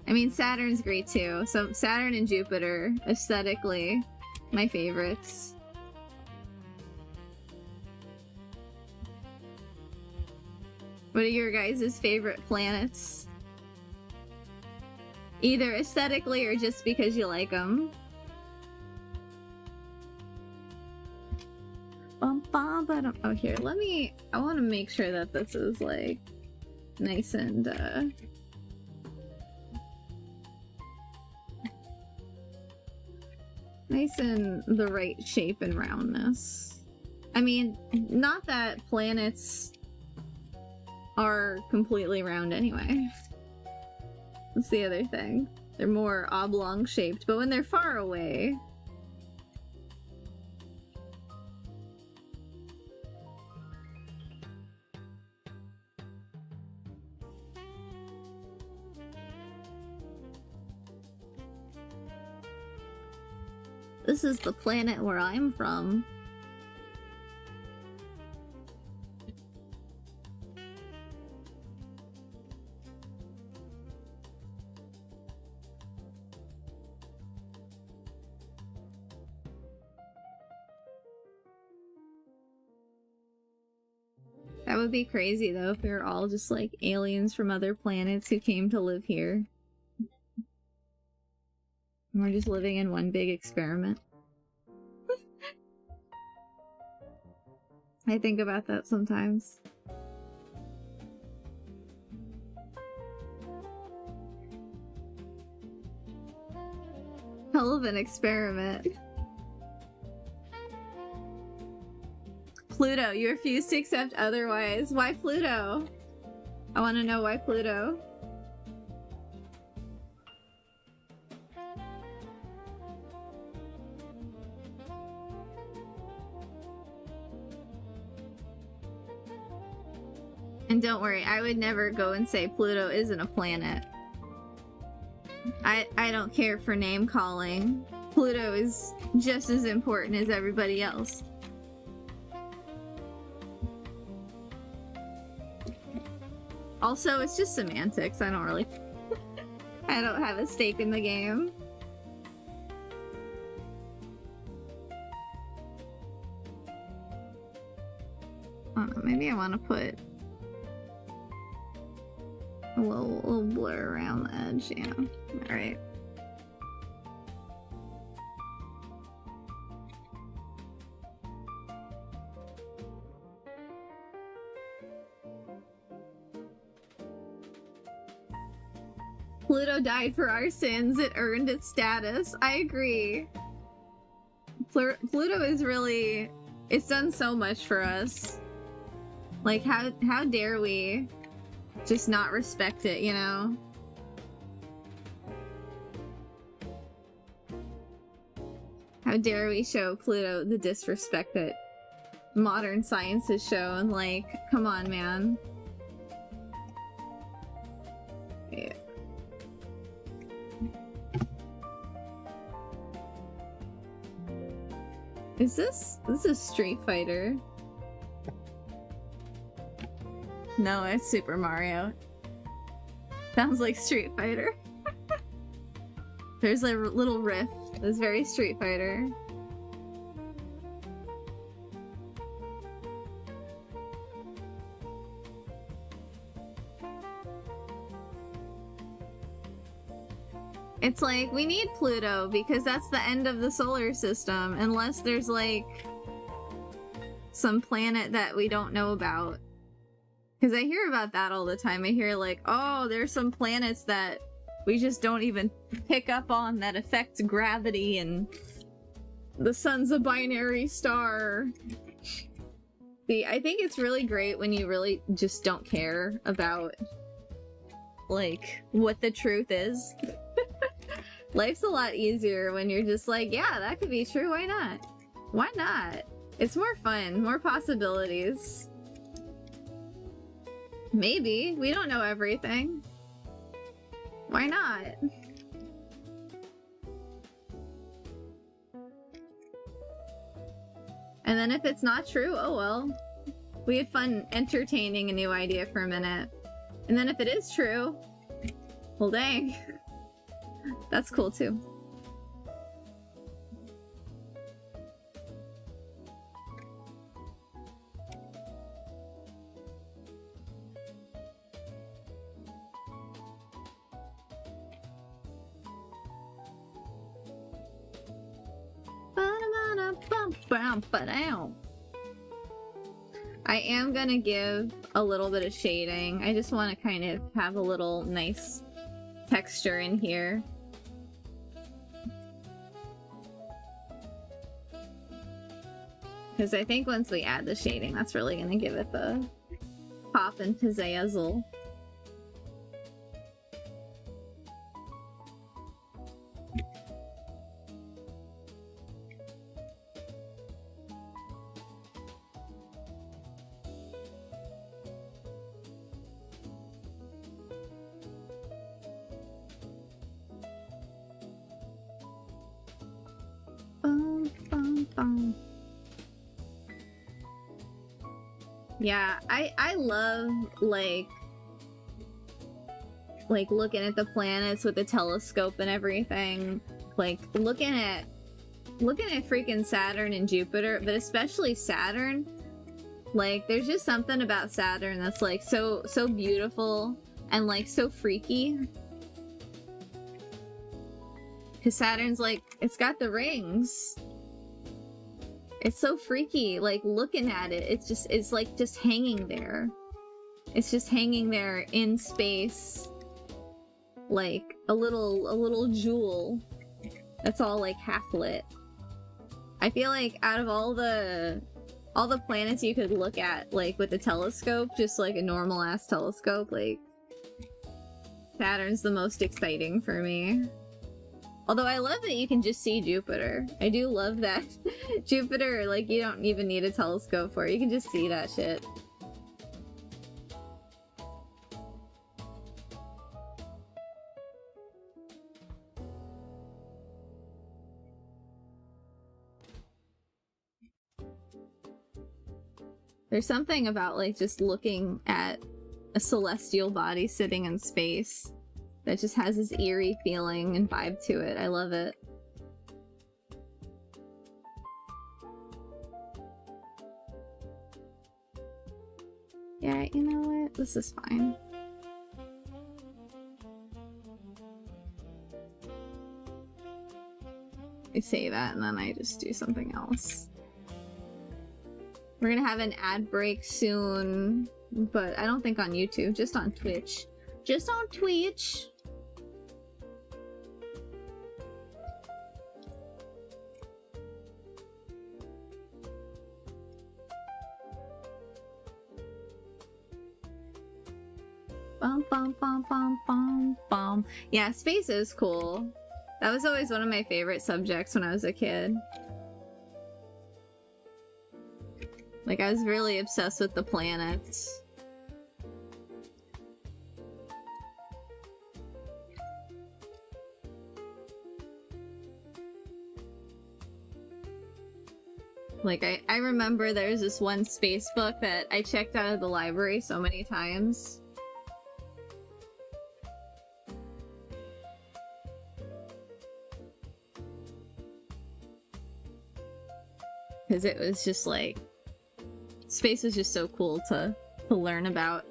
I mean, Saturn's great too. So Saturn and Jupiter, aesthetically, my favorites. What are your guys' favorite planets? Either aesthetically or just because you like them. Oh, here, I want to make sure that this is like nice and nice and the right shape and roundness. I mean, not that planets are completely round anyway. That's the other thing. They're more oblong shaped, but when they're far away, this is the planet where I'm from. That would be crazy though if we were all just like aliens from other planets who came to live here. And we're just living in one big experiment. I think about that sometimes. Hell of an experiment. Pluto, you refuse to accept otherwise. Why Pluto? I want to know why Pluto. And don't worry, I would never go and say Pluto isn't a planet. I don't care for name calling. Pluto is just as important as everybody else. Also, it's just semantics. I don't really... I don't have a stake in the game. I don't know, maybe I want to put a little blur around the edge, yeah. Alright. Pluto died for our sins. It earned its status. I agree. Pluto is really... It's done so much for us. Like, how dare we just not respect it, you know? How dare we show Pluto the disrespect that modern science has shown? Like, come on, man. Yeah. This is Street Fighter. No, it's Super Mario. Sounds like Street Fighter. There's a little riff. It's very Street Fighter. It's like, we need Pluto because that's the end of the solar system, unless there's like some planet that we don't know about. Because I hear about that all the time. I hear like, oh, there's some planets that we just don't even pick up on that affect gravity, and the sun's a binary star. See, I think it's really great when you really just don't care about like what the truth is. Life's a lot easier when you're just like, yeah, that could be true, why not? Why not? It's more fun, more possibilities. Maybe. We don't know everything. Why not? And then if it's not true, oh well. We had fun entertaining a new idea for a minute. And then if it is true, well dang. That's cool too. I am gonna give a little bit of shading. I just want to kind of have a little nice texture in here. Because I think once we add the shading, that's really gonna give it the pop and pizzazzle. Yeah, I love like looking at the planets with the telescope and everything. Like looking at freaking Saturn and Jupiter, but especially Saturn. Like there's just something about Saturn that's like so beautiful and like so freaky. Cause Saturn's like, it's got the rings. It's so freaky, like looking at it. It's like just hanging there. It's just hanging there in space. Like a little jewel that's all like half lit. I feel like out of all the planets you could look at like with a telescope, just like a normal ass telescope, like Saturn's the most exciting for me. Although I love that you can just see Jupiter. I do love that. Jupiter, like, you don't even need a telescope for it. You can just see that shit. There's something about, like, just looking at a celestial body sitting in space that just has this eerie feeling and vibe to it. I love it. Yeah, you know what? This is fine. I say that and then I just do something else. We're gonna have an ad break soon, but I don't think on YouTube, just on Twitch. Just on Twitch. Bum, bum, bum, bum, bum, bum. Yeah, space is cool. That was always one of my favorite subjects when I was a kid. Like, I was really obsessed with the planets. Like, I remember there was this one space book that I checked out of the library so many times. Because it was just like, space was just so cool to learn about.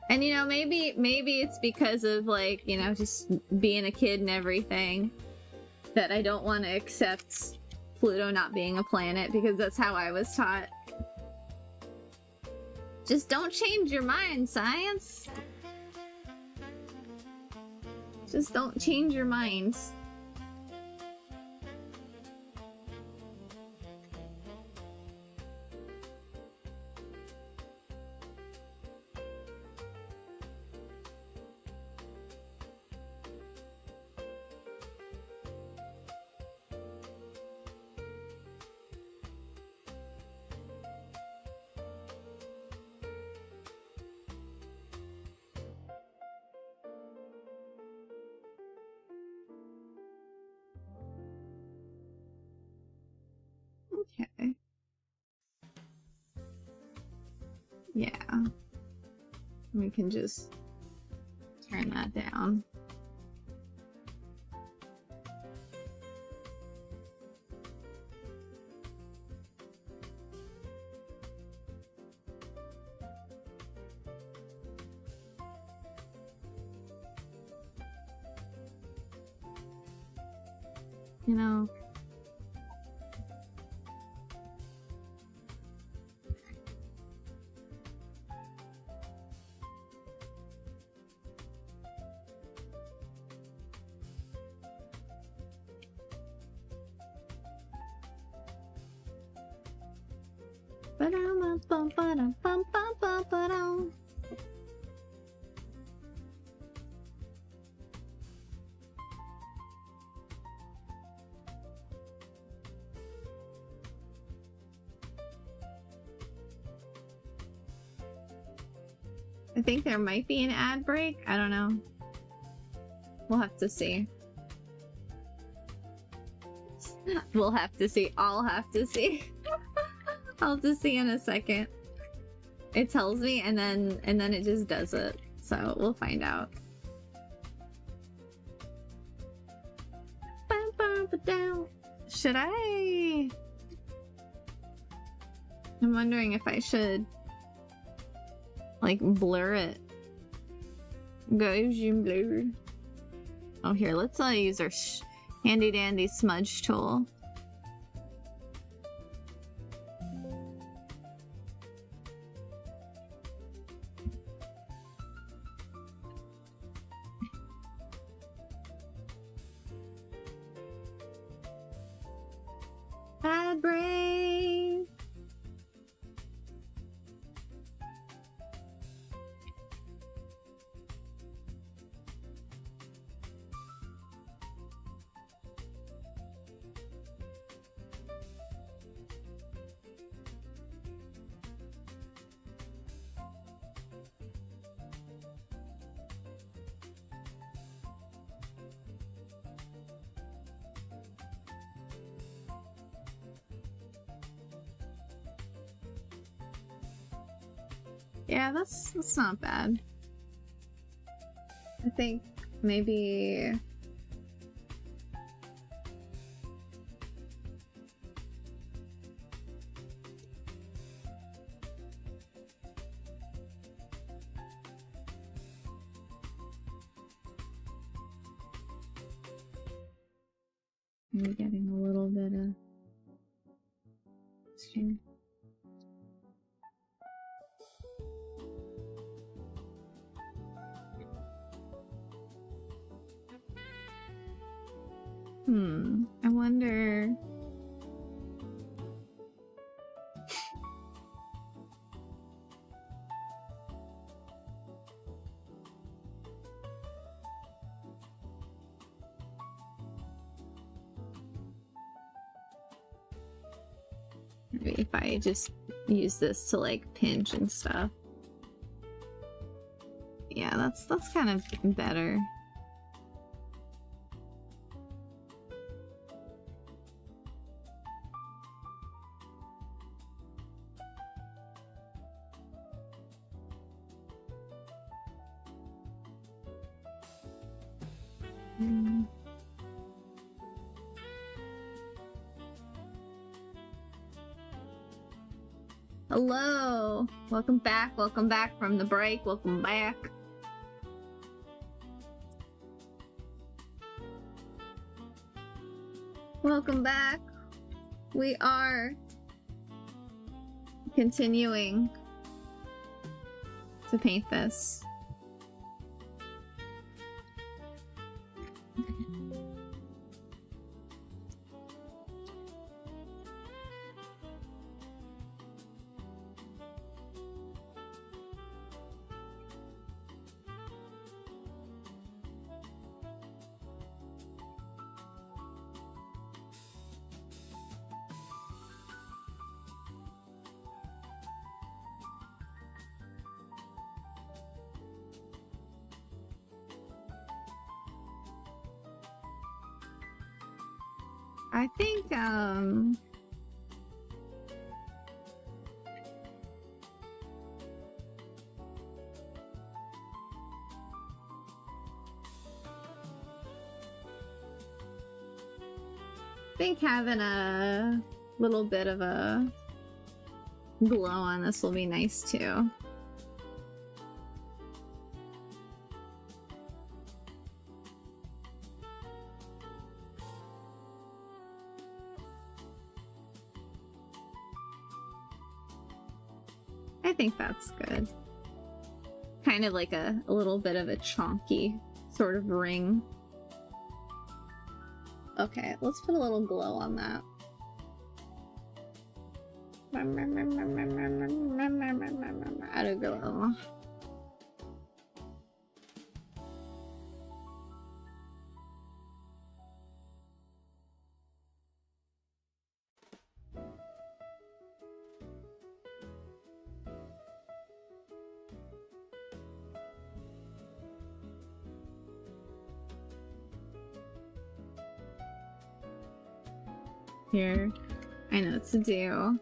And you know, maybe it's because of like, you know, just being a kid and everything, that I don't want to accept Pluto not being a planet, because that's how I was taught. Just don't change your mind, science. Just don't change your mind. Yeah. We can just turn that down. You know, I think there might be an ad break. I don't know. We'll have to see. We'll have to see. I'll have to see. I'll have to see in a second. It tells me and then it just does it. So we'll find out. Should I? I'm wondering if I should like blur it. Gaussian blur. Oh, here, let's use our handy dandy smudge tool. Bad break. Yeah, that's not bad. I think maybe maybe getting a little bit of stream. I wonder. Maybe if I just use this to like pinch and stuff. Yeah, that's kind of better. Hello! Welcome back from the break, welcome back. Welcome back. We are continuing to paint this. I think, think having a little bit of a glow on this will be nice too. I think that's good. Kind of like a little bit of a chonky sort of ring. Okay, let's put a little glow on that. Add a glow. Here, I know what to do.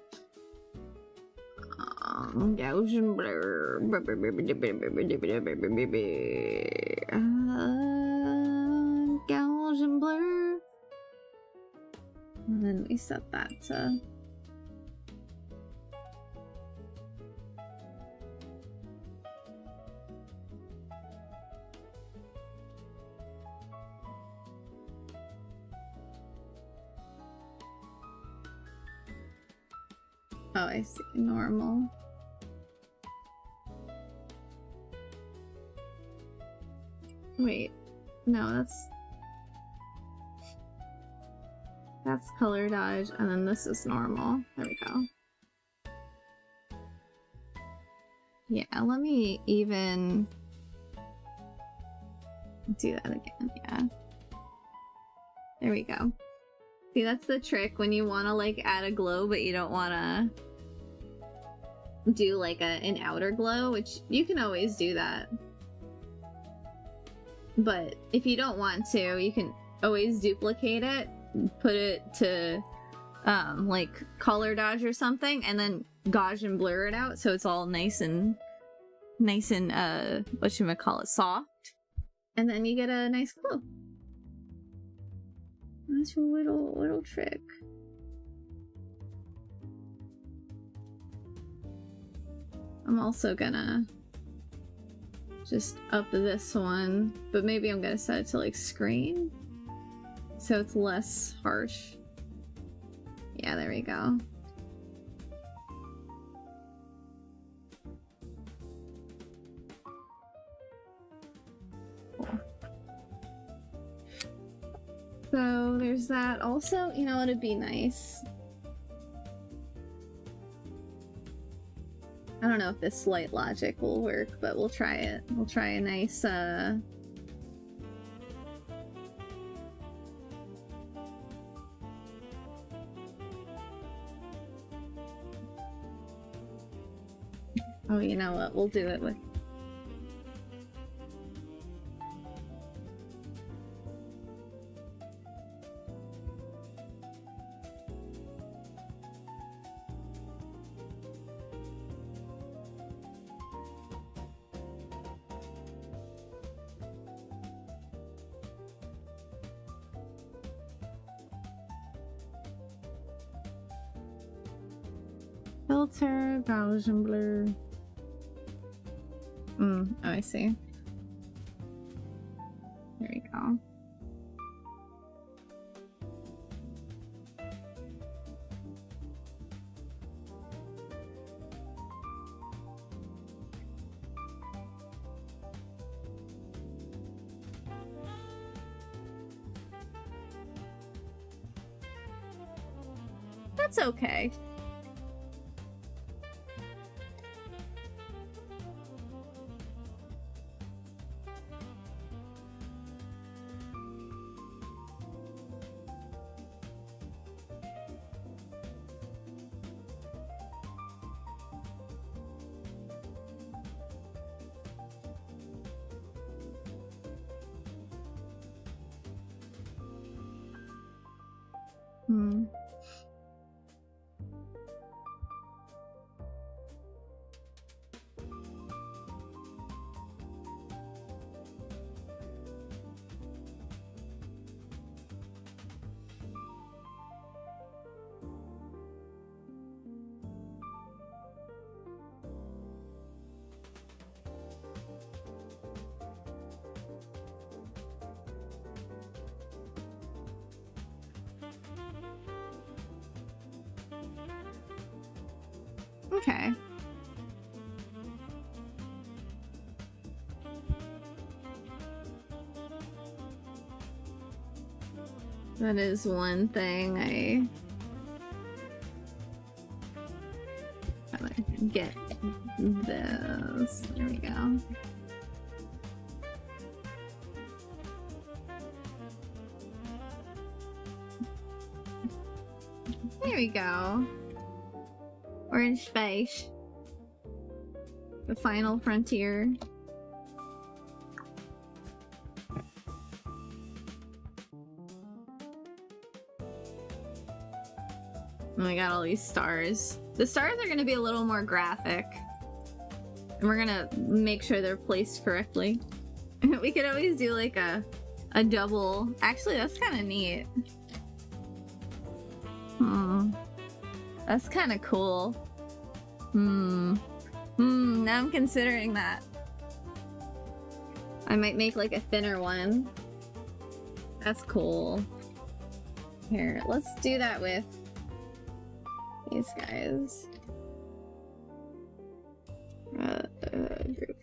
Gouge and blur. Gouge and blur. And then we set that to. Oh, I see. Normal. Wait. No, that's color dodge, and then this is normal. There we go. Yeah, let me even do that again. Yeah. There we go. See, that's the trick when you want to like add a glow, but you don't want to do like an outer glow, which you can always do that. But if you don't want to, you can always duplicate it, put it to like color dodge or something, and then gauge and blur it out so it's all nice and whatchamacallit, soft. And then you get a nice glow. That's a little trick. I'm also gonna just up this one, but maybe I'm gonna set it to like screen so it's less harsh. Yeah, there we go. Cool. So there's that. Also, you know, it'd be nice. I don't know if this slight logic will work, but we'll try it. We'll try a nice, oh, you know what? We'll do it with... Filter, Gaussian blur. Oh, I see. There we go. That's okay. Okay. That is one thing I gotta get this. There we go. There we go. We're in space. The final frontier. And we got all these stars. The stars are going to be a little more graphic. And we're going to make sure they're placed correctly. We could always do like a double. Actually, that's kind of neat. That's kind of cool. Now I'm considering that. I might make like a thinner one. That's cool. Here, let's do that with these guys. Group.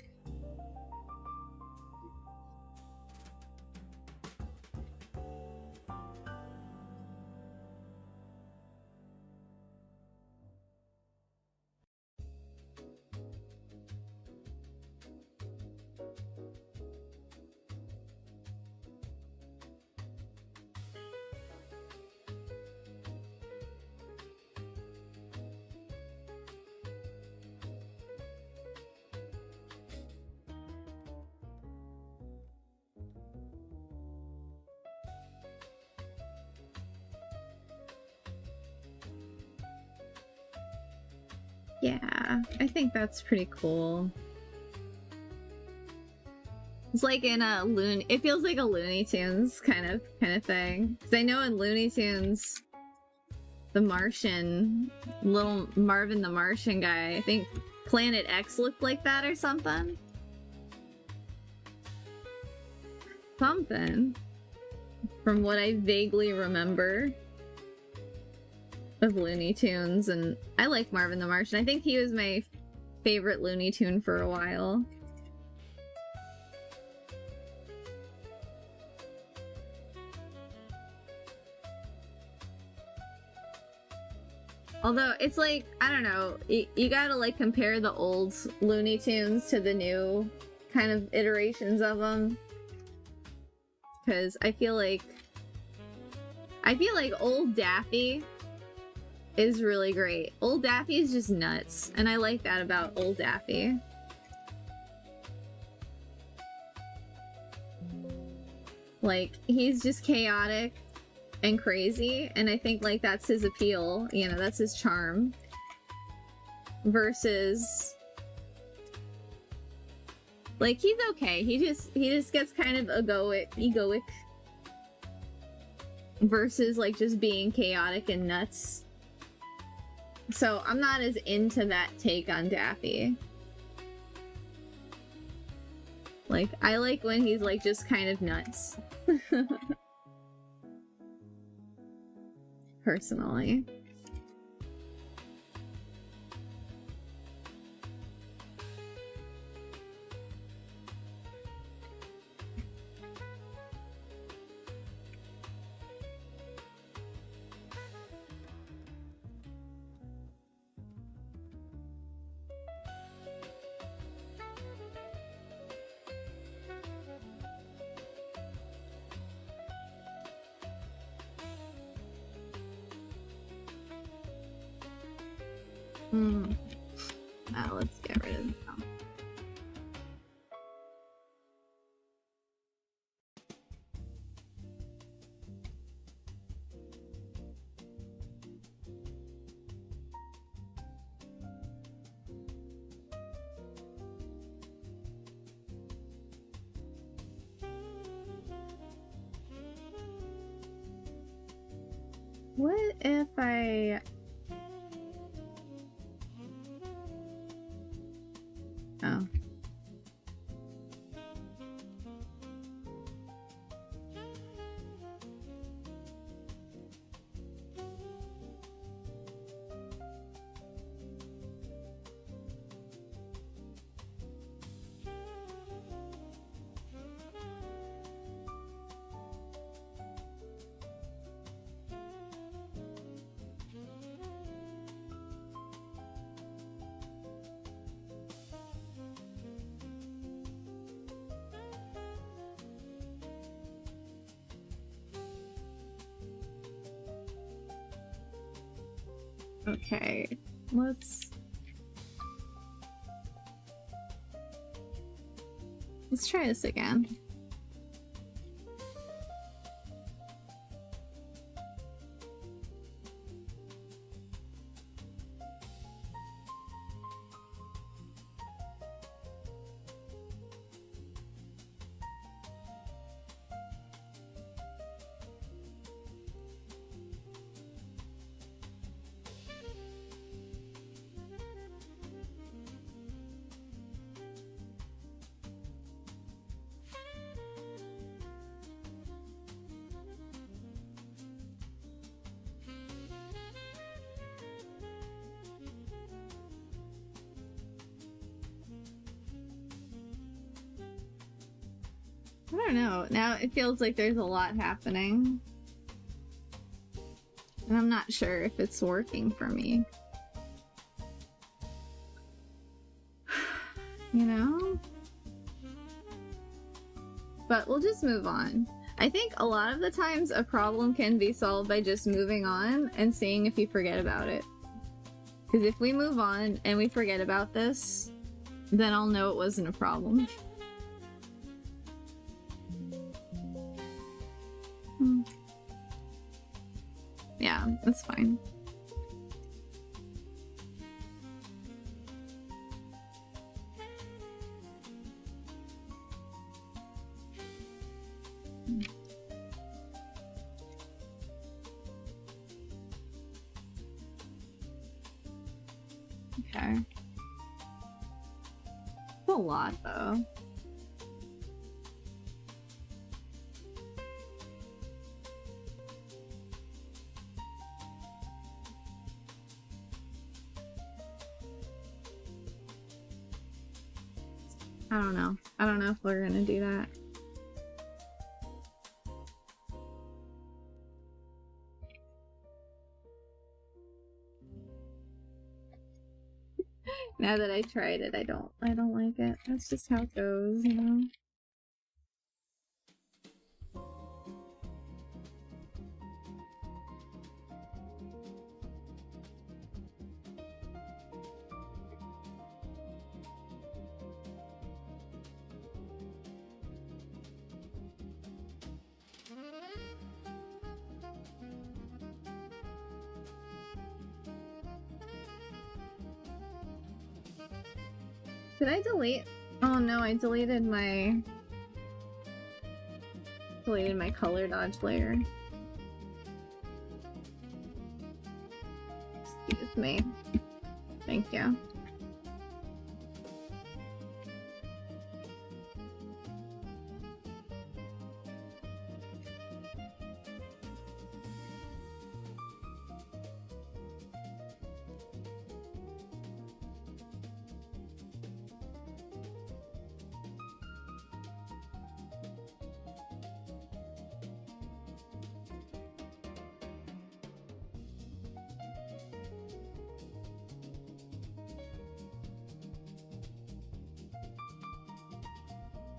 Yeah, I think that's pretty cool. It's like in a it feels like a Looney Tunes kind of thing. Because I know in Looney Tunes, the Martian, little Marvin the Martian guy, I think Planet X looked like that or something. Something. From what I vaguely remember of Looney Tunes, and I like Marvin the Martian. I think he was my favorite Looney Tune for a while. Although it's like, I don't know, you gotta like compare the old Looney Tunes to the new kind of iterations of them, because I feel like old Daffy is really great. Old Daffy is just nuts, and I like that about old Daffy. Like, he's just chaotic and crazy, and I think like that's his appeal, you know, that's his charm. Versus like, he's okay. He just gets kind of egoic versus like just being chaotic and nuts. So I'm not as into that take on Daffy. Like, I like when he's like just kind of nuts. Personally. Now let's get rid of them. What if I... Oh. Okay, let's try this again. I don't know. Now it feels like there's a lot happening. And I'm not sure if it's working for me. You know? But we'll just move on. I think a lot of the times a problem can be solved by just moving on and seeing if you forget about it. Because if we move on and we forget about this, then I'll know it wasn't a problem. Yeah, that's fine. Okay. It's a lot, though. I don't know. I don't know if we're gonna do that. Now that I tried it, I don't like it. That's just how it goes, you know? Did I delete? Oh no, I deleted my color dodge layer. Excuse me. Thank you.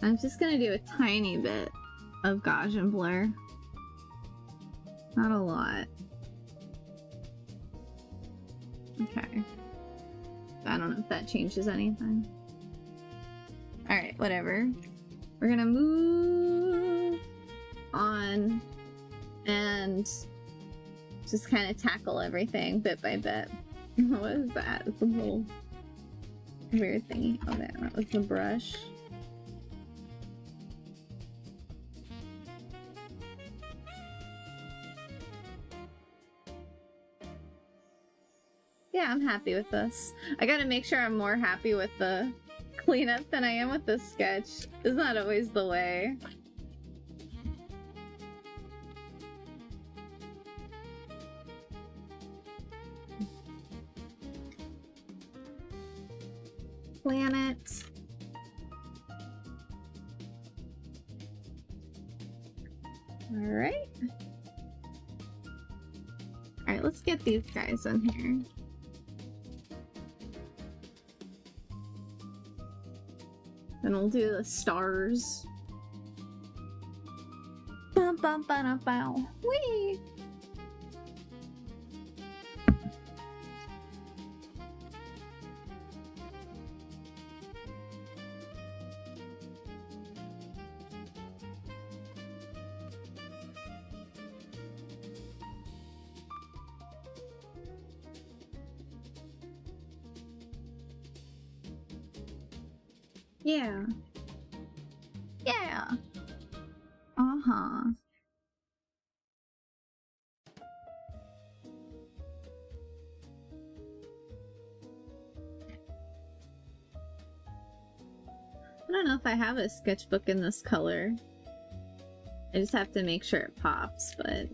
I'm just gonna do a tiny bit of Gaussian blur. Not a lot. Okay. I don't know if that changes anything. Alright, whatever. We're gonna move on and just kind of tackle everything bit by bit. What is that? It's a little weird thingy. Oh, there. That was the brush. Yeah, I'm happy with this. I gotta make sure I'm more happy with the cleanup than I am with the sketch. It's not always the way. Planet. Alright. Alright, let's get these guys in here. Then we'll do the stars. Bum bum ba da bow. Whee! Yeah. Yeah. Uh-huh. I don't know if I have a sketchbook in this color. I just have to make sure it pops, but...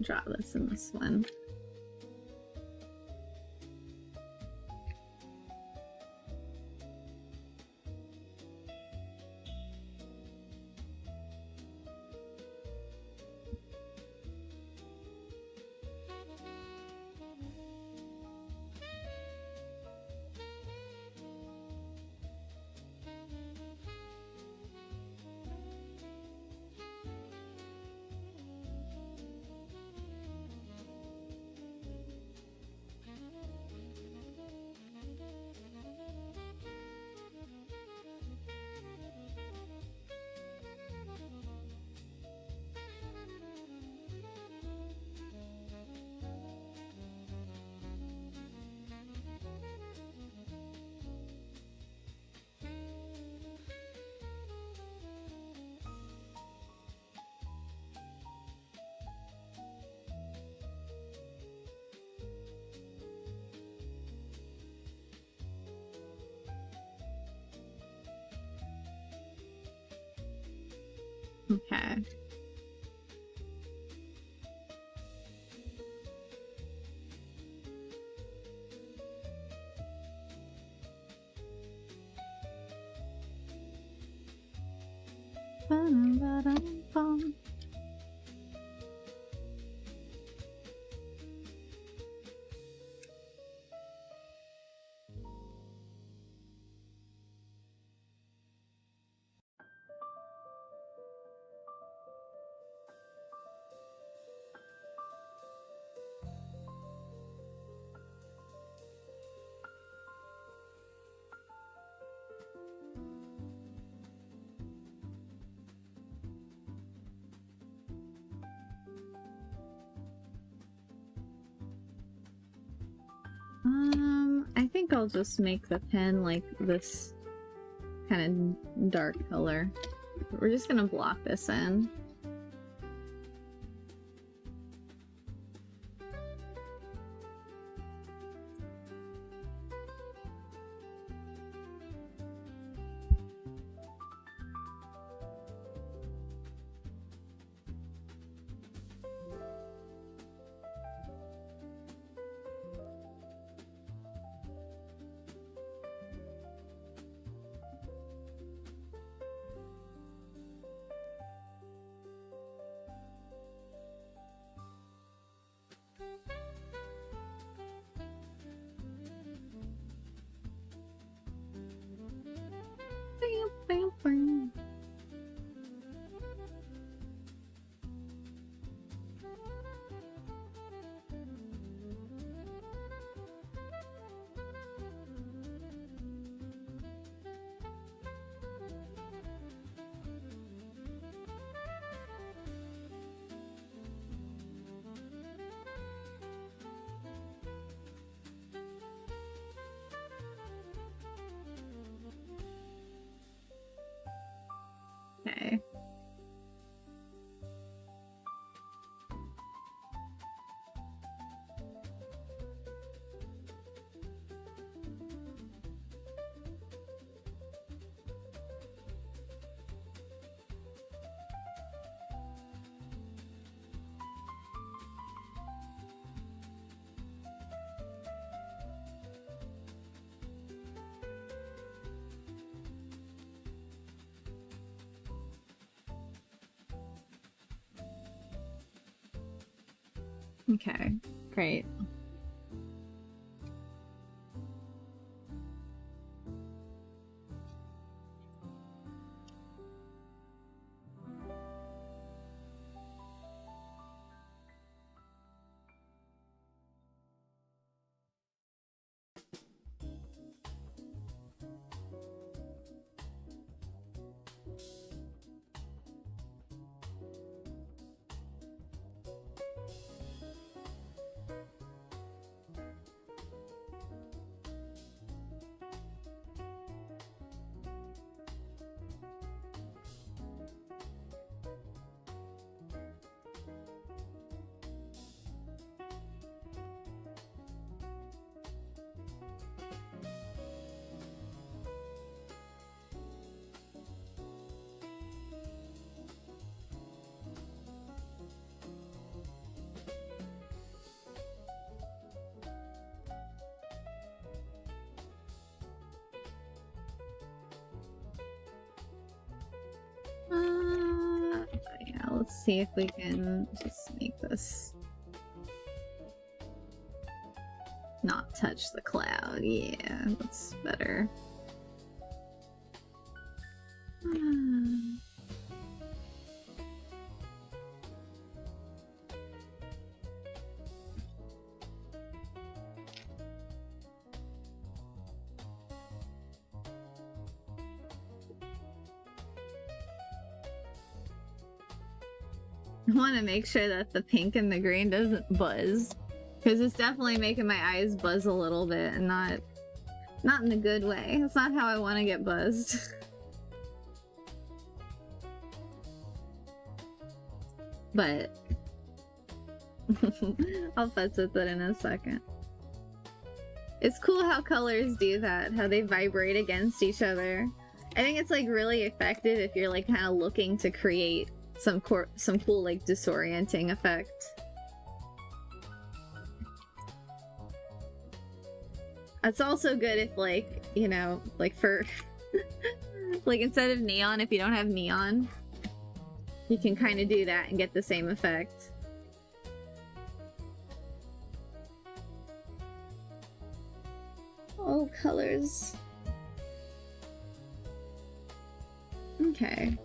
draw this in this one. Okay. Ba-dum-ba-dum-bum. I think I'll just make the pen like this kind of dark color. We're just gonna block this in. Bam, bam, bam. Okay. Okay, great. let's see if we can just make this not touch the cloud. Yeah, that's better. I want to make sure that the pink and the green doesn't buzz, because it's definitely making my eyes buzz a little bit, and not in a good way. That's not how I want to get buzzed. But I'll futz with it in a second. It's cool how colors do that, how they vibrate against each other. I think it's like really effective if you're like kind of looking to create some cool like disorienting effect. It's also good if like, you know, like for like instead of neon, if you don't have neon, you can kind of do that and get the same effect. All colors. Okay.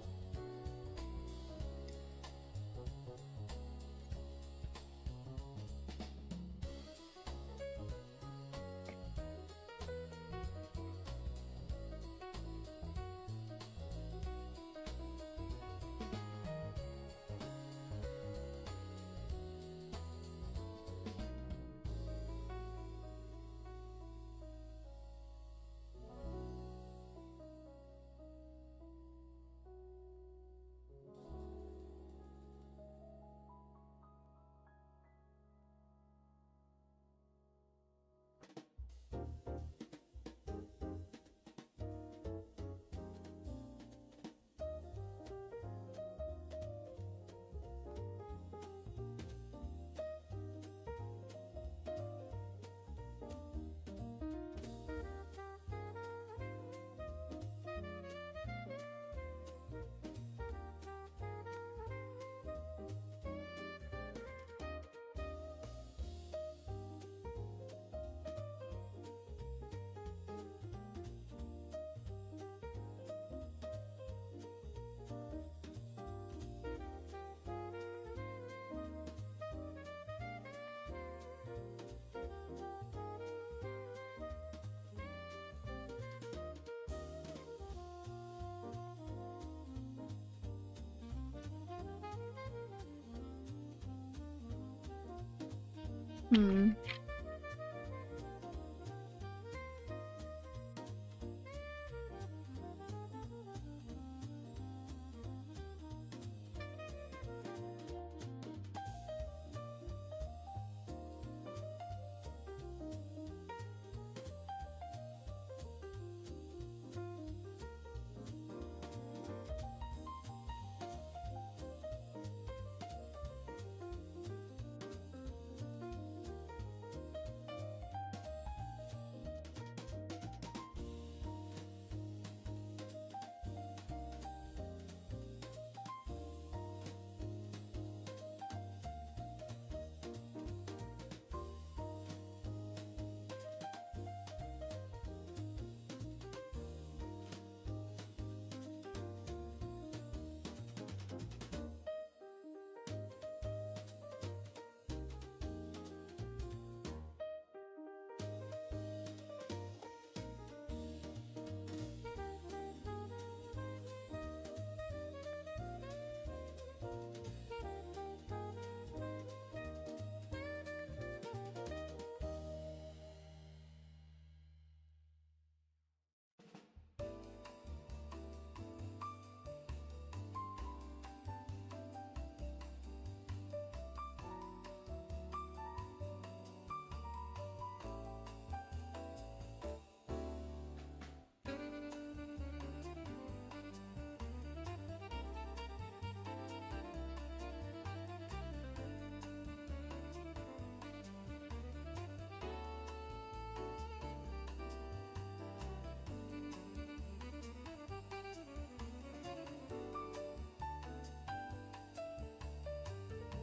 Hmm.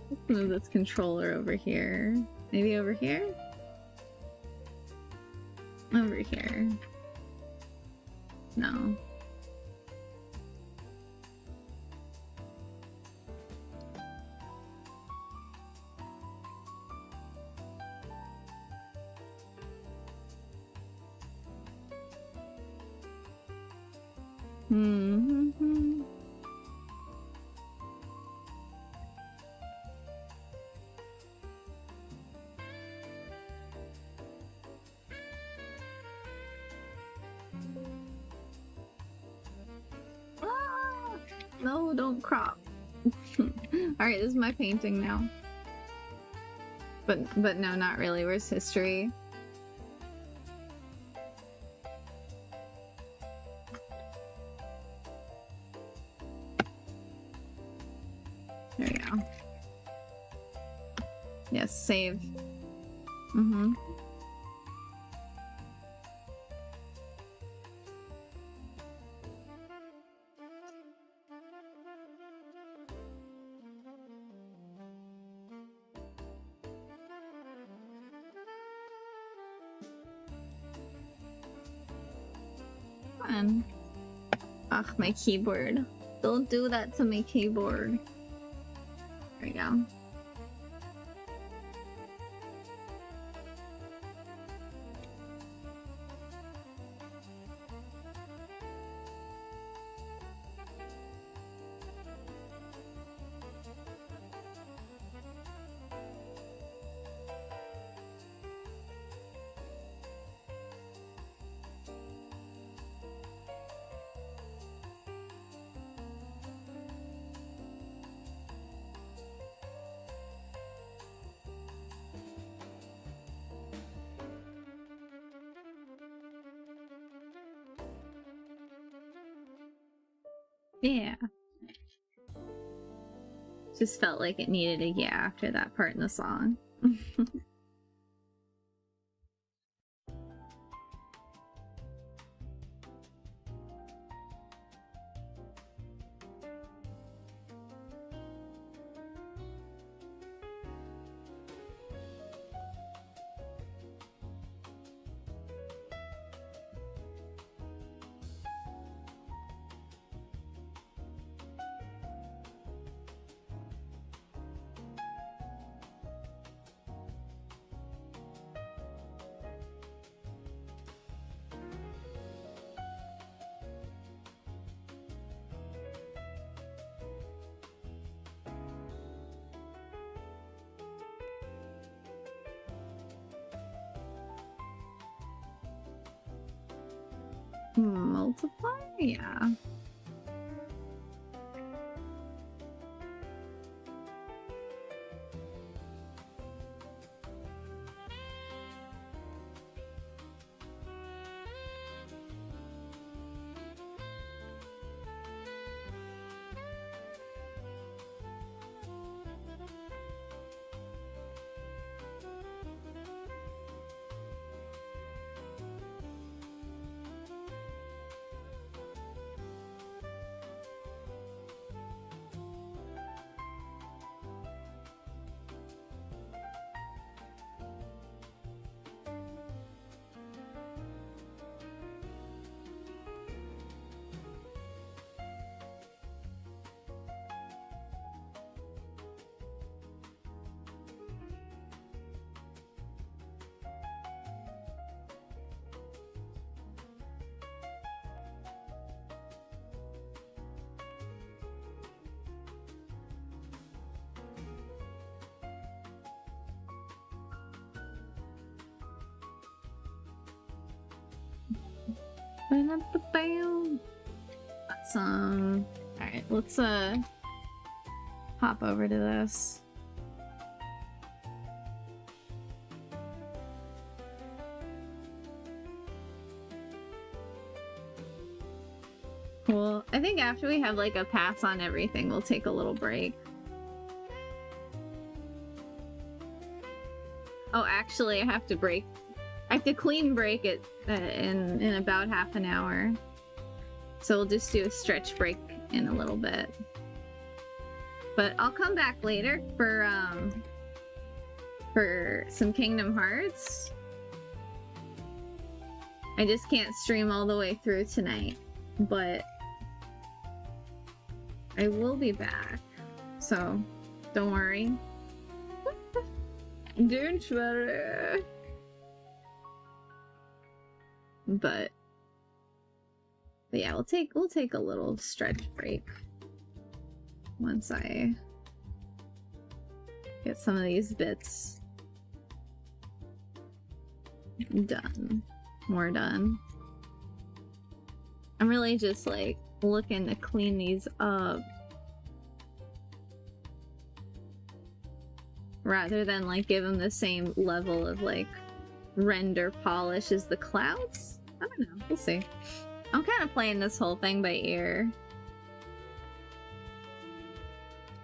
Let's move this controller over here. Maybe over here? Over here. No. Mm-hmm. Ah! No, don't crop. Alright, this is my painting now. But no, not really. Where's history? There we go. Yes, save. Mm-hmm. Fun. Ugh, my keyboard. Don't do that to my keyboard. There we go. Yeah. Just felt like it needed a yeah after that part in the song. Multiply? Yeah. Awesome. Alright, let's hop over to this. Cool. I think after we have like a pass on everything, we'll take a little break. Oh, actually, I have to break. I have to clean break it in about half an hour. So we'll just do a stretch break in a little bit. But I'll come back later for some Kingdom Hearts. I just can't stream all the way through tonight, but I will be back, so don't worry. Don't worry. But yeah, we'll take a little stretch break once I get some of these bits done. More done. I'm really just like looking to clean these up rather than like give them the same level of like render polish as the clouds. I don't know, we'll see. I'm kind of playing this whole thing by ear.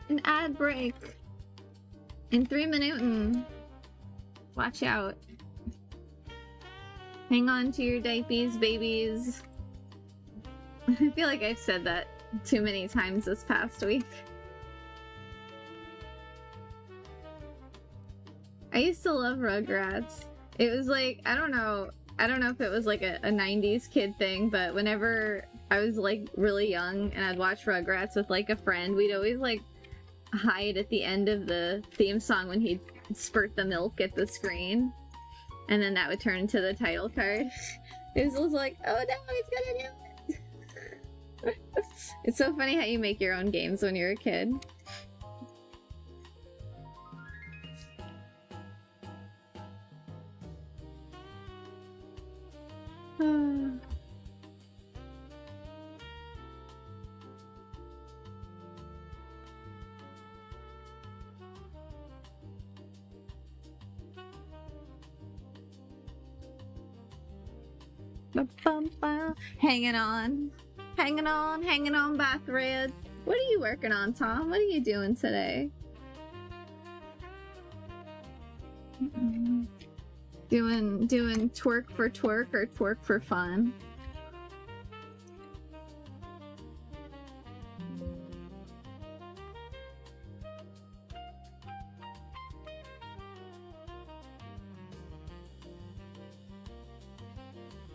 An ad break in 3 minutes. Watch out. Hang on to your diapers, babies. I feel like I've said that too many times this past week. I used to love Rugrats. It was like, I don't know if it was like a 90s kid thing, but whenever I was like really young and I'd watch Rugrats with like a friend, we'd always like hide at the end of the theme song when he'd spurt the milk at the screen. And then that would turn into the title card. It was like, oh no, he's gonna do it! It's so funny how you make your own games when you're a kid. Hanging on by thread. What are you working on, Tom? What are you doing today? Doing twerk for twerk or twerk for fun?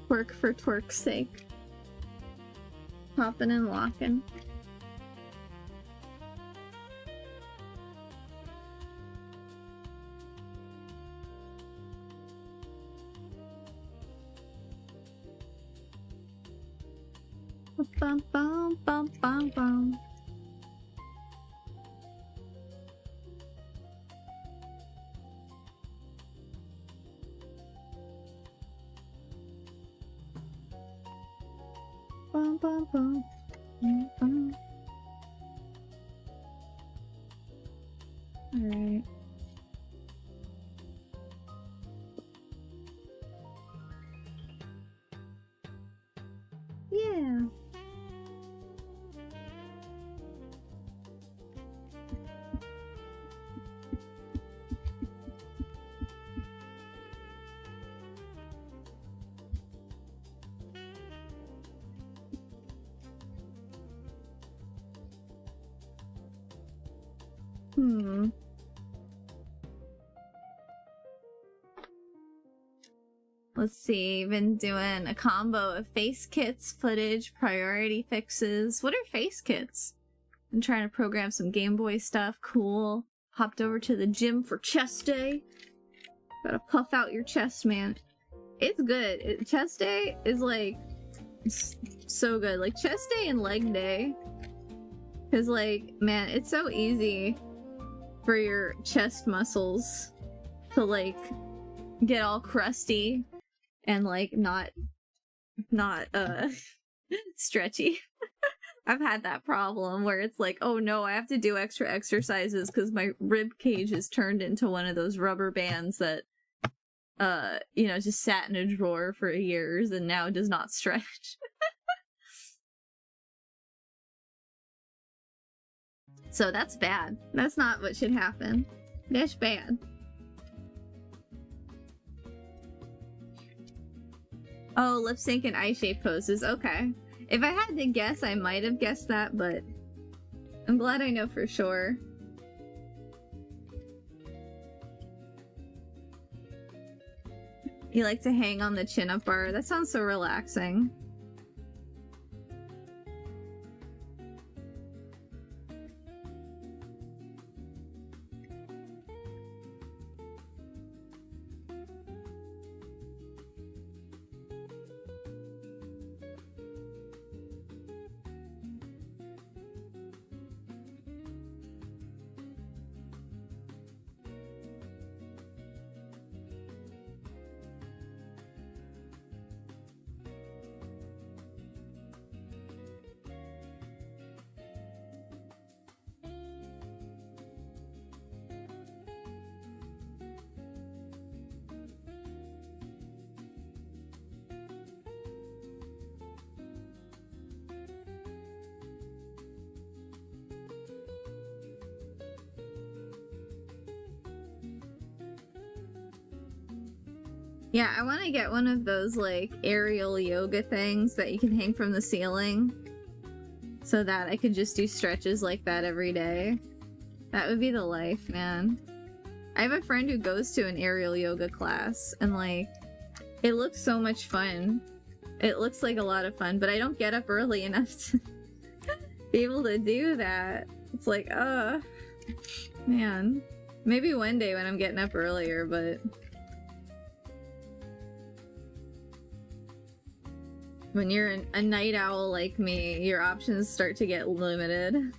Twerk for twerk's sake. Popping and locking. Bum bum bum bum bum. Bum bum bum bum bum. All right. Yeah. Let's see, been doing a combo of face kits, footage, priority fixes. What are face kits? I'm trying to program some Game Boy stuff. Cool. Hopped over to the gym for chest day. Gotta puff out your chest, man. It's good. Chest day is like so good. Like chest day and leg day. Cause like, man, it's so easy for your chest muscles to like get all crusty and like not stretchy. I've had that problem where it's like, oh no, I have to do extra exercises because my rib cage is turned into one of those rubber bands that you know, just sat in a drawer for years and now does not stretch. So that's bad. That's not what should happen. That's bad. Oh, lip sync and eye shape poses. Okay. If I had to guess, I might have guessed that, but I'm glad I know for sure. You like to hang on the chin-up bar? That sounds so relaxing. Yeah, I want to get one of those, like, aerial yoga things that you can hang from the ceiling so that I could just do stretches like that every day. That would be the life, man. I have a friend who goes to an aerial yoga class, and, like, it looks so much fun. It looks like a lot of fun, but I don't get up early enough to be able to do that. It's like, man. Maybe one day when I'm getting up earlier, but... when you're a night owl like me, your options start to get limited.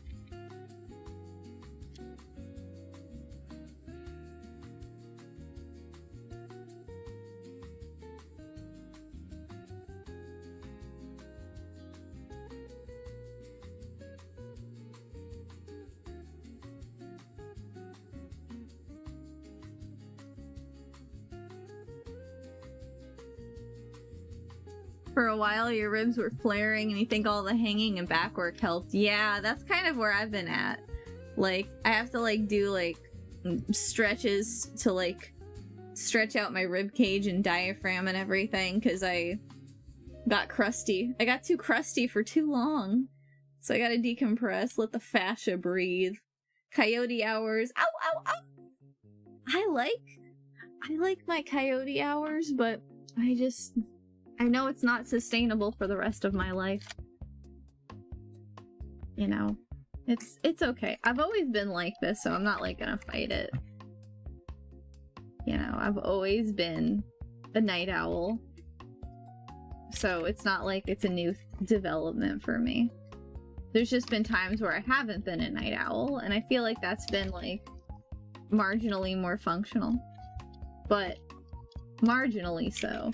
For a while, your ribs were flaring and you think all the hanging and back work helped. Yeah, that's kind of where I've been at. Like, I have to, like, do, like, stretches to, like, stretch out my rib cage and diaphragm and everything, because I got crusty. I got too crusty for too long. So I gotta decompress, let the fascia breathe. Coyote hours. Ow, ow, ow! I like my coyote hours, but I know it's not sustainable for the rest of my life. You know, it's okay. I've always been like this, so I'm not, like, gonna fight it. You know, I've always been a night owl. So it's not like it's a new development for me. There's just been times where I haven't been a night owl, and I feel like that's been, like, marginally more functional. But marginally so.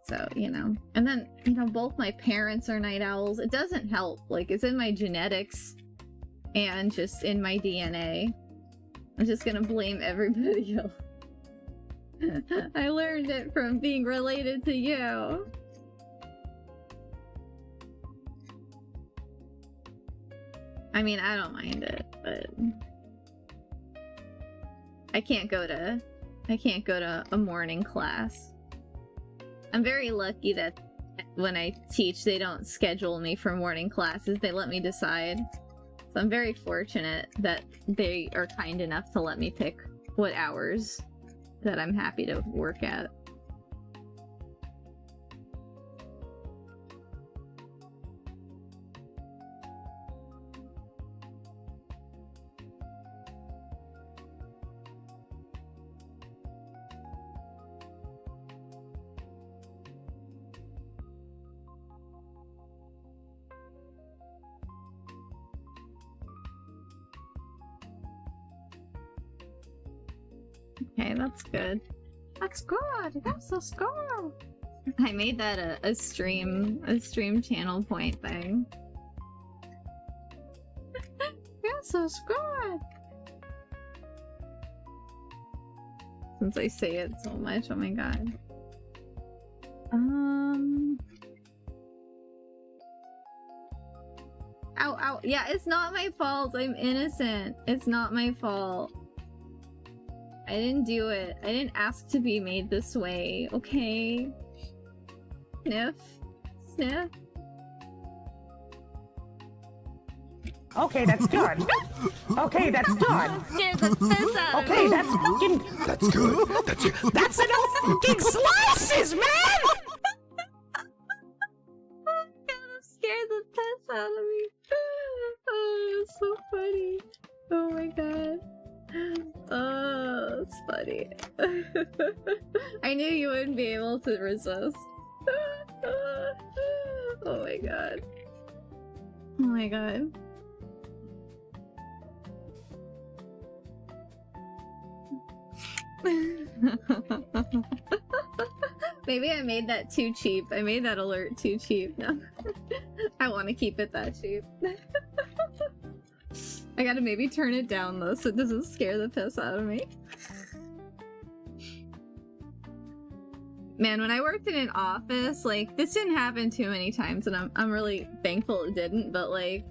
So, you know. And then, you know, both my parents are night owls. It doesn't help. Like, it's in my genetics and just in my DNA. I'm just gonna blame everybody else. I learned it from being related to you. I mean, I don't mind it, but I can't go to a morning class. I'm very lucky that when I teach, they don't schedule me for morning classes. They let me decide. So I'm very fortunate that they are kind enough to let me pick what hours that I'm happy to work at. Okay, that's good. That's good. That's so good. I made that a stream channel point thing. That's so good. Since I say it so much, oh my god. Ow, ow. Yeah, it's not my fault. I'm innocent. It's not my fault. I didn't do it. I didn't ask to be made this way, okay? Sniff. Sniff. Okay, that's good. Okay, that's good. Scared the piss out of Okay, me. that's fucking... That's good. That's it. That's enough fucking slices, man! That scared the piss out of me. Oh, it's so funny. Oh my god. Oh, it's funny. I knew you wouldn't be able to resist. Oh my god. Oh my god. Maybe I made that too cheap. I made that alert too cheap. No. I want to keep it that cheap. I gotta maybe turn it down though so it doesn't scare the piss out of me. Man, when I worked in an office, like, this didn't happen too many times, and I'm really thankful it didn't, but like,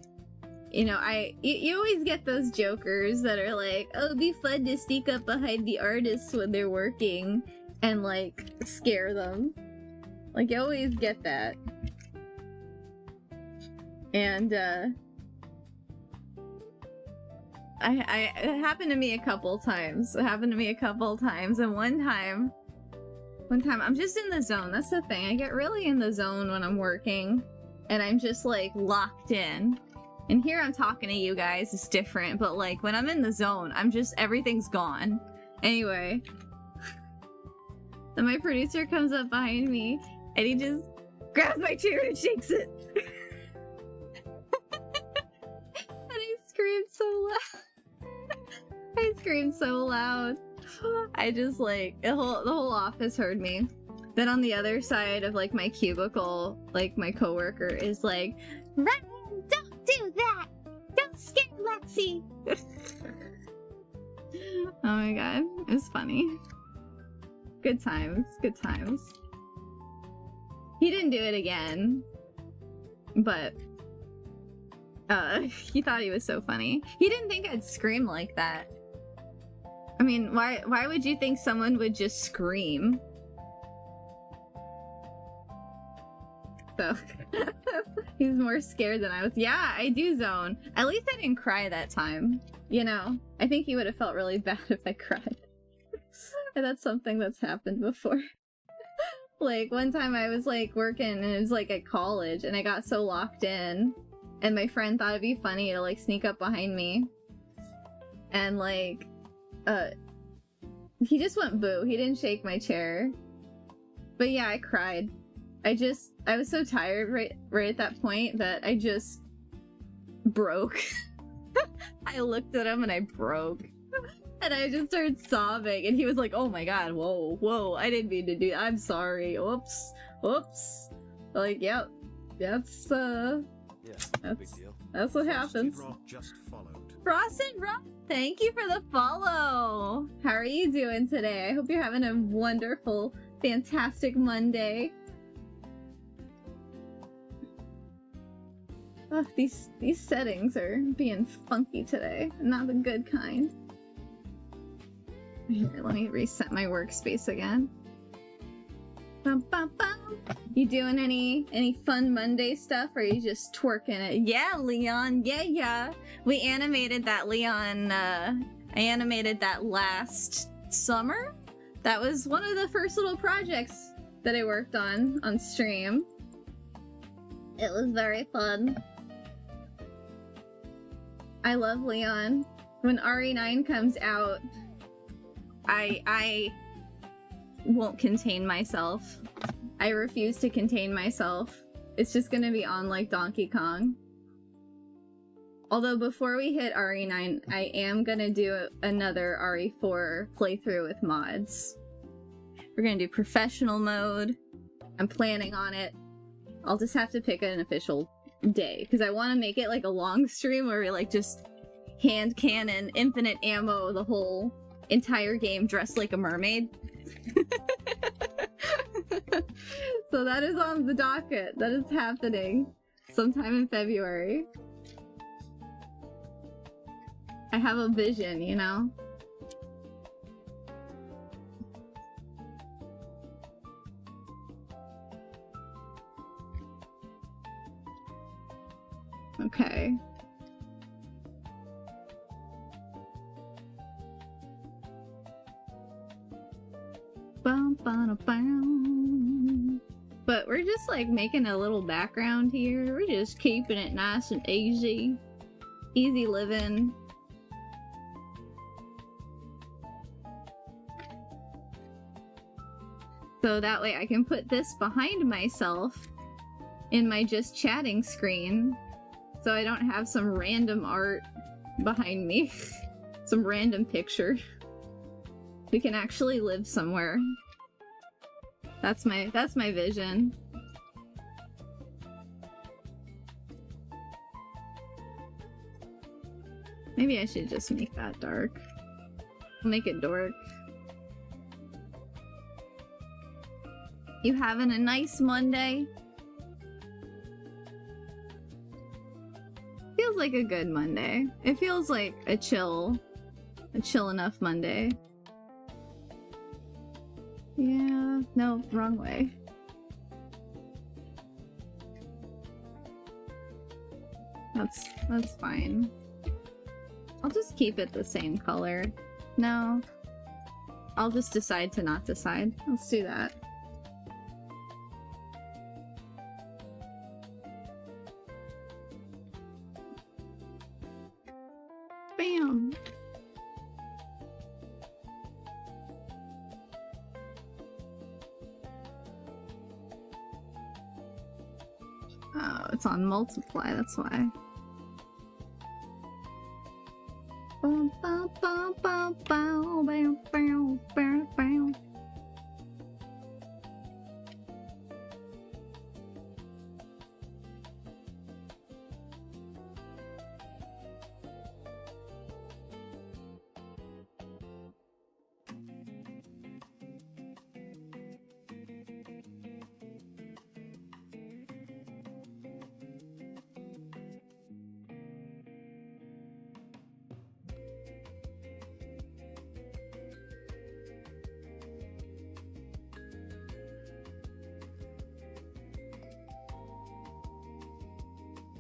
you know, you always get those jokers that are like, oh, it'd be fun to sneak up behind the artists when they're working and like scare them. Like, you always get that. And it happened to me a couple times. And one time I'm just in the zone. That's the thing. I get really in the zone when I'm working, and I'm just like locked in. And here I'm talking to you guys, it's different, but like when I'm in the zone, I'm just, everything's gone. Anyway. Then my producer comes up behind me and he just grabs my chair and shakes it. And I screamed so loud. I just like, the whole office heard me. Then on the other side of like my cubicle, like my coworker is like, Ryan, don't do that! Don't scare Lexi! Oh my god, it was funny. Good times, good times. He didn't do it again, but he thought he was so funny. He didn't think I'd scream like that. I mean, why would you think someone would just scream? So, he's more scared than I was. Yeah, I do zone. At least I didn't cry that time. You know, I think he would have felt really bad if I cried. And that's something that's happened before. Like, one time I was, like, working, and it was, like, at college, and I got so locked in, and my friend thought it'd be funny to, like, sneak up behind me. And, like, he just went boo. He didn't shake my chair. But yeah, I cried. I was so tired right at that point that I just broke. I looked at him and I broke. And I just started sobbing, and he was like, oh my god, whoa, I didn't mean to do that. I'm sorry. Whoops. Like, yep. That's big deal. That's what happens. Frosted Rock just followed. Frosted Rock, thank you for the follow. How are you doing today? I hope you're having a wonderful, fantastic Monday. Ugh, these settings are being funky today. Not the good kind. Here, let me reset my workspace again. Bum, bum, bum. You doing any fun Monday stuff, or are you just twerking it? Yeah, Leon. Yeah. We animated that, Leon. I animated that last summer. That was one of the first little projects that I worked on stream. It was very fun. I love Leon. When RE9 comes out, I won't contain myself. I refuse to contain myself. It's just gonna be on like Donkey Kong. Although before we hit RE9, I am gonna do another RE4 playthrough with mods. We're gonna do professional mode. I'm planning on it. I'll just have to pick an official day, because I want to make it like a long stream where we like just hand cannon, infinite ammo the whole entire game dressed like a mermaid. So that is on the docket. That is happening sometime in February. I have a vision, you know? Okay. Bum, bum, bum. But we're just like making a little background here. We're just keeping it nice and easy. Easy living. So that way I can put this behind myself in my just chatting screen. So I don't have some random art behind me. Some random picture. We can actually live somewhere. That's my vision. Maybe I should just make that dark. I'll make it dark. You having a nice Monday? Feels like a good Monday. It feels like a chill enough Monday. Yeah, no, wrong way. That's fine. I'll just keep it the same color. No. I'll just decide to not decide. Let's do that. Bam! Oh, it's on multiply, that's why. Bum, bum, bum, bum, bum, bam, bam, bam, bam.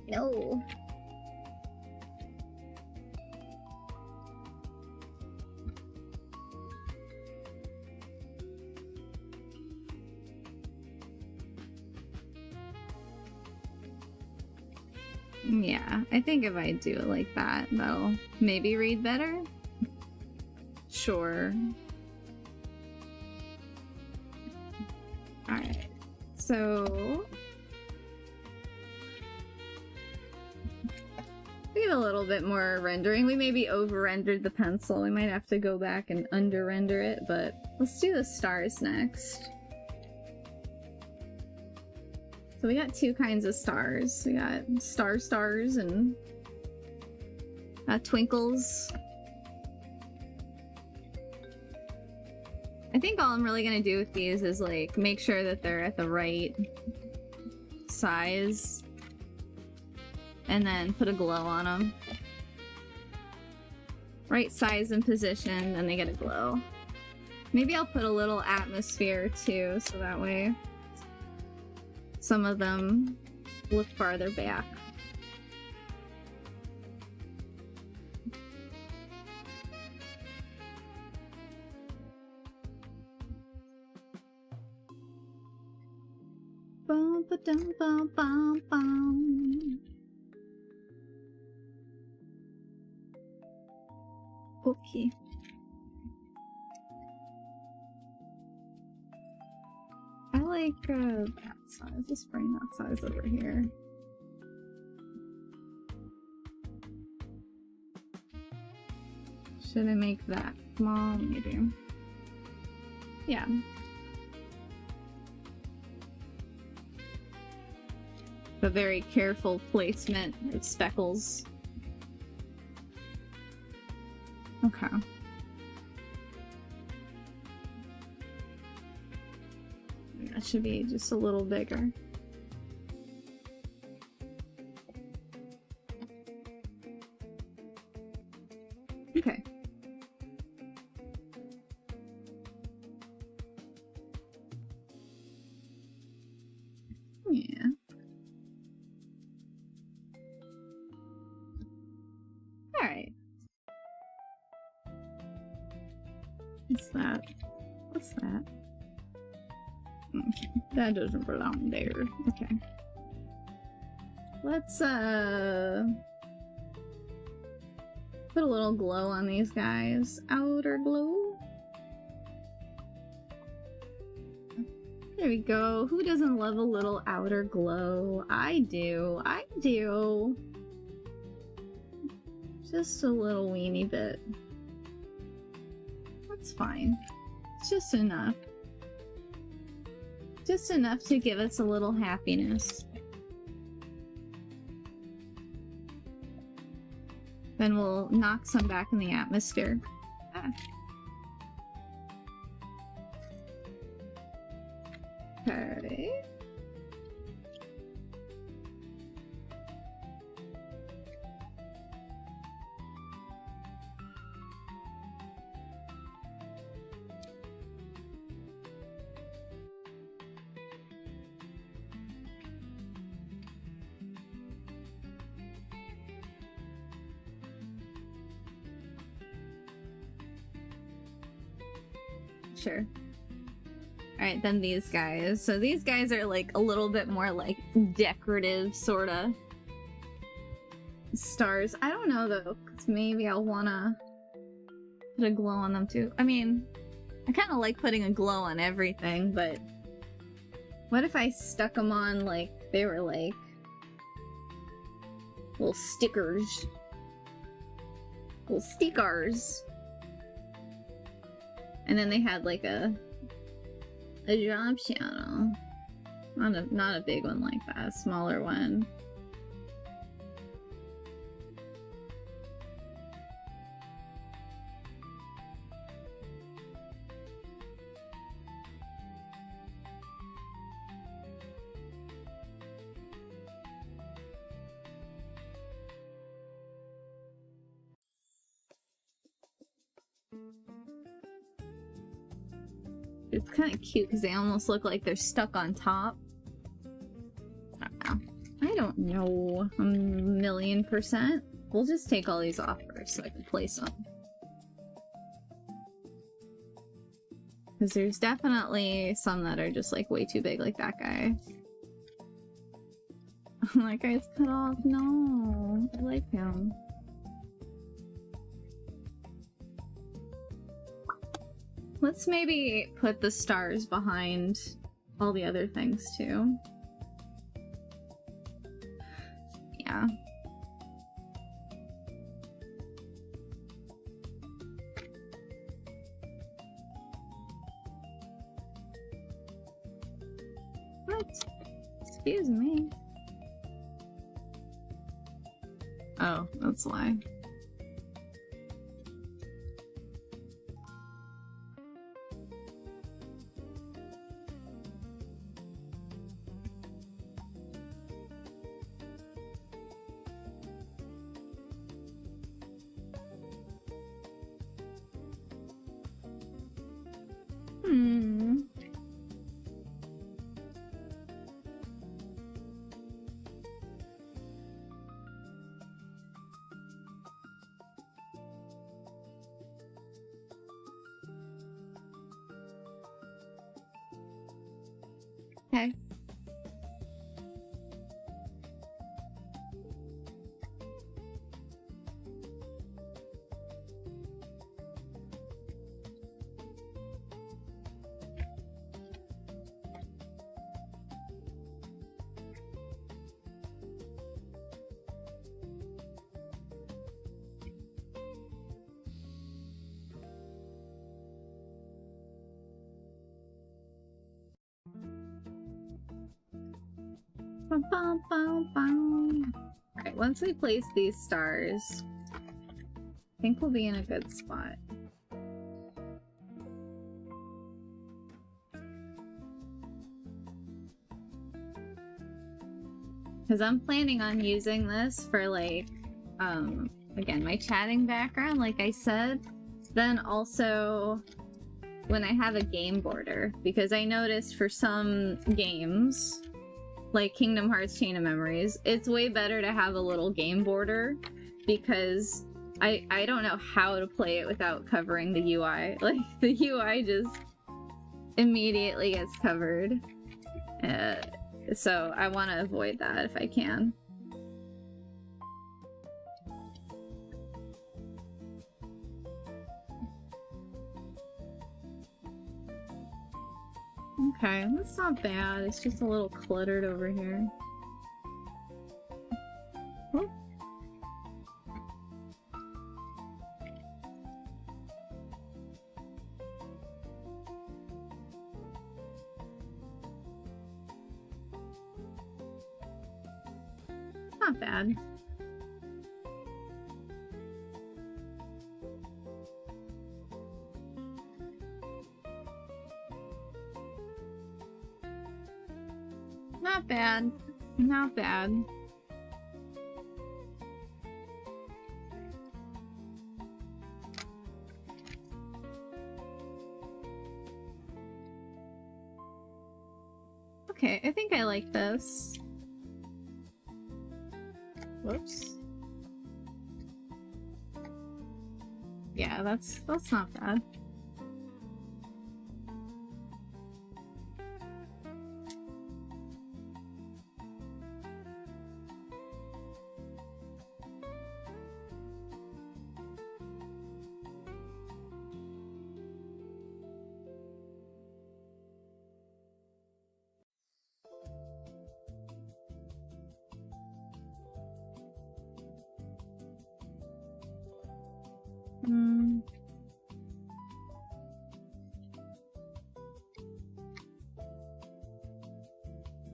No. Yeah, I think if I do it like that, that'll maybe read better. Sure. Alright, so we get a little bit more rendering. We maybe over-rendered the pencil. We might have to go back and under-render it, but let's do the stars next. So we got two kinds of stars. We got stars and twinkles. I think all I'm really gonna do with these is like make sure that they're at the right size and then put a glow on them. Right size and position, and they get a glow. Maybe I'll put a little atmosphere too, so that way some of them look farther back. Bum, ba-dum, bum, bum, bum. Okay. I like that size. Just bring that size over here. Should I make that small? Maybe. Yeah. A very careful placement of speckles. Okay. That should be just a little bigger. Okay. Yeah. All right. What's that? What's that? Okay, that doesn't belong there. Okay. Let's, put a little glow on these guys. Outer glow. There we go. Who doesn't love a little outer glow? I do. I do. Just a little weeny bit. That's fine. It's just enough. Just enough to give us a little happiness. Then we'll knock some back in the atmosphere. Ah. Okay. Sure. Alright, then these guys. So these guys are like a little bit more like decorative, sorta. Stars. I don't know though, because maybe I'll wanna put a glow on them too. I mean, I kind of like putting a glow on everything, but what if I stuck them on like they were like little stickers? Little stickers. And then they had like a drop channel. Not a big one like that, a smaller one. It's kind of cute because they almost look like they're stuck on top. I don't know. 1,000,000%. We'll just take all these off first so I can place them. Because there's definitely some that are just like way too big, like that guy. That guy's cut off. No, I like him. Let's maybe put the stars behind all the other things too. Yeah. What? Excuse me. Oh, that's why. Okay. Alright, once we place these stars, I think we'll be in a good spot. Because I'm planning on using this for like, again, my chatting background, like I said. Then also when I have a game border, because I noticed for some games, like Kingdom Hearts Chain of Memories, it's way better to have a little game border because I don't know how to play it without covering the UI. Like, the UI just immediately gets covered. So I want to avoid that if I can. Okay, that's not bad. It's just a little cluttered over here. Oh. Not bad. Not bad. Not bad. Okay, I think I like this. Whoops. Yeah, that's not bad.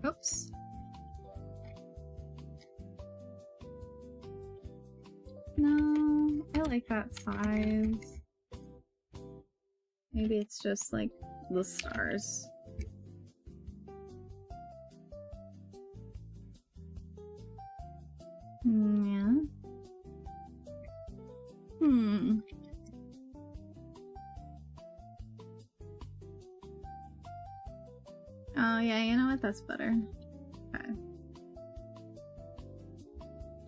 Oops. No, I like that size. Maybe it's just like the stars. Yeah. Oh yeah, you know what? That's better. Okay.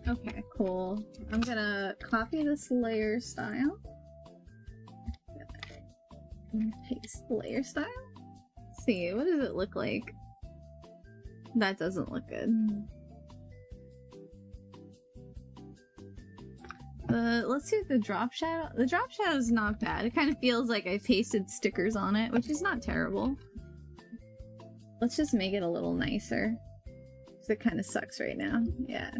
Okay, cool. I'm gonna copy this layer style. Paste the layer style. Let's see, what does it look like? That doesn't look good. Let's see the drop shadow. The drop shadow is not bad. It kind of feels like I pasted stickers on it, which is not terrible. Let's just make it a little nicer. Because it kind of sucks right now. Yeah.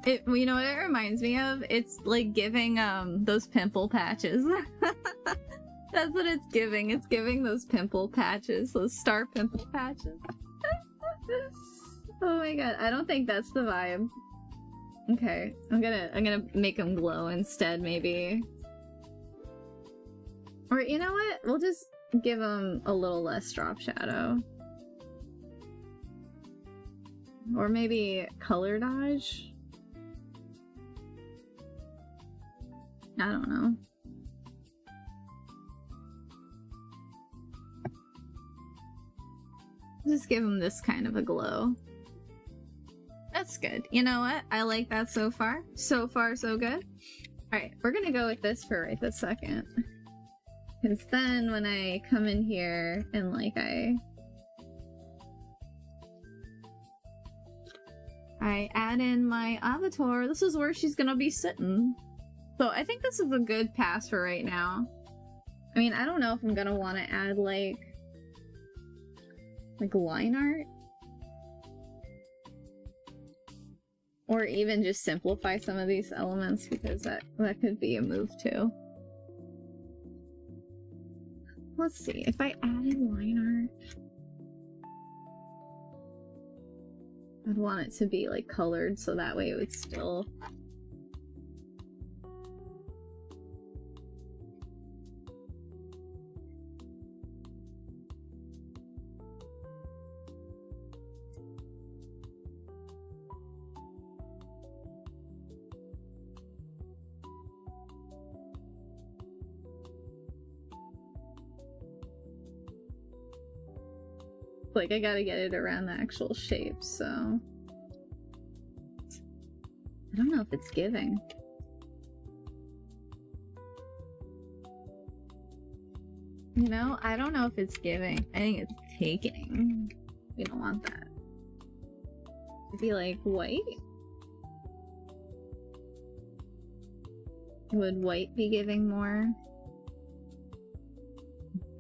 You know what it reminds me of? It's like giving those pimple patches. That's what it's giving. It's giving those pimple patches, those star pimple patches. Oh my god, I don't think that's the vibe. Okay, I'm gonna make them glow instead, maybe. Or you know what? We'll just give them a little less drop shadow. Or maybe color dodge? I don't know. Just give them this kind of a glow. That's good. You know what? I like that so far. So far, so good. Alright, we're gonna go with this for right this second. Because then when I come in here and like I add in my avatar, this is where she's gonna be sitting. So I think this is a good pass for right now. I mean, I don't know if I'm gonna want to add like line art. Or even just simplify some of these elements, because that could be a move too. Let's see, if I added line art, I'd want it to be like colored so that way it would still... Like, I gotta get it around the actual shape, so... I don't know if it's giving. You know, I don't know if it's giving. I think it's taking. We don't want that. It'd be like white? Would white be giving more?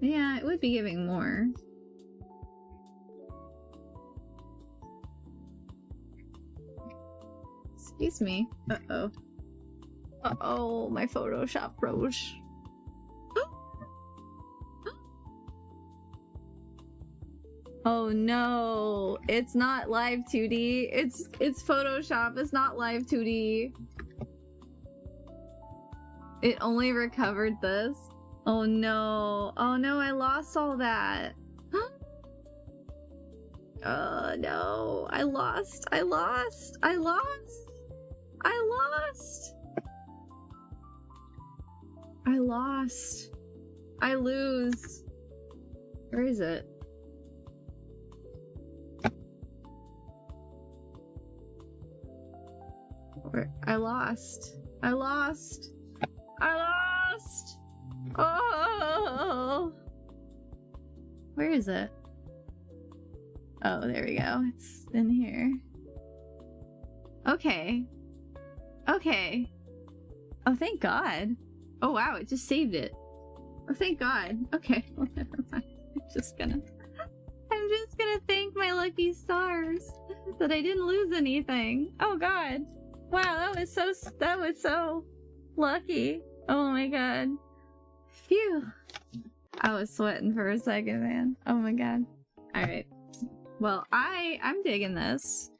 Yeah, it would be giving more. Excuse me. Uh-oh. Uh-oh, my Photoshop froze. Oh no, it's not live 2D. It's Photoshop. It's not live 2D. It only recovered this. Oh no. Oh no, I lost all that. Oh no. I lost. I lost. I lost. I lost. I lost. I lose. Where is it? I lost. I lost. I lost. Oh. Where is it? Oh, there we go. It's in here. Okay. Okay. Oh, thank God. Oh, wow. It just saved it. Oh, thank God. Okay. Well, never mind. I'm just gonna thank my lucky stars that I didn't lose anything. Oh, God. Wow, that was so lucky. Oh my God. Phew. I was sweating for a second, man. Oh my God. Alright. Well, I'm digging this.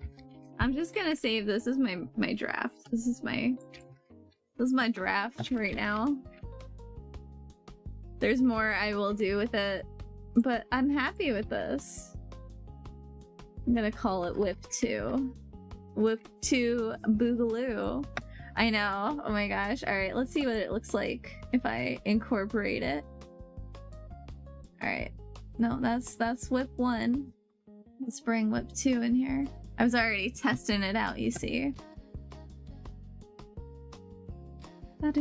I'm just gonna save this as my draft. This is my draft right now. There's more I will do with it, but I'm happy with this. I'm gonna call it Whip 2. Whip 2 Boogaloo. I know. Oh my gosh. Alright, let's see what it looks like if I incorporate it. Alright. No, that's Whip 1. Let's bring Whip 2 in here. I was already testing it out, you see. There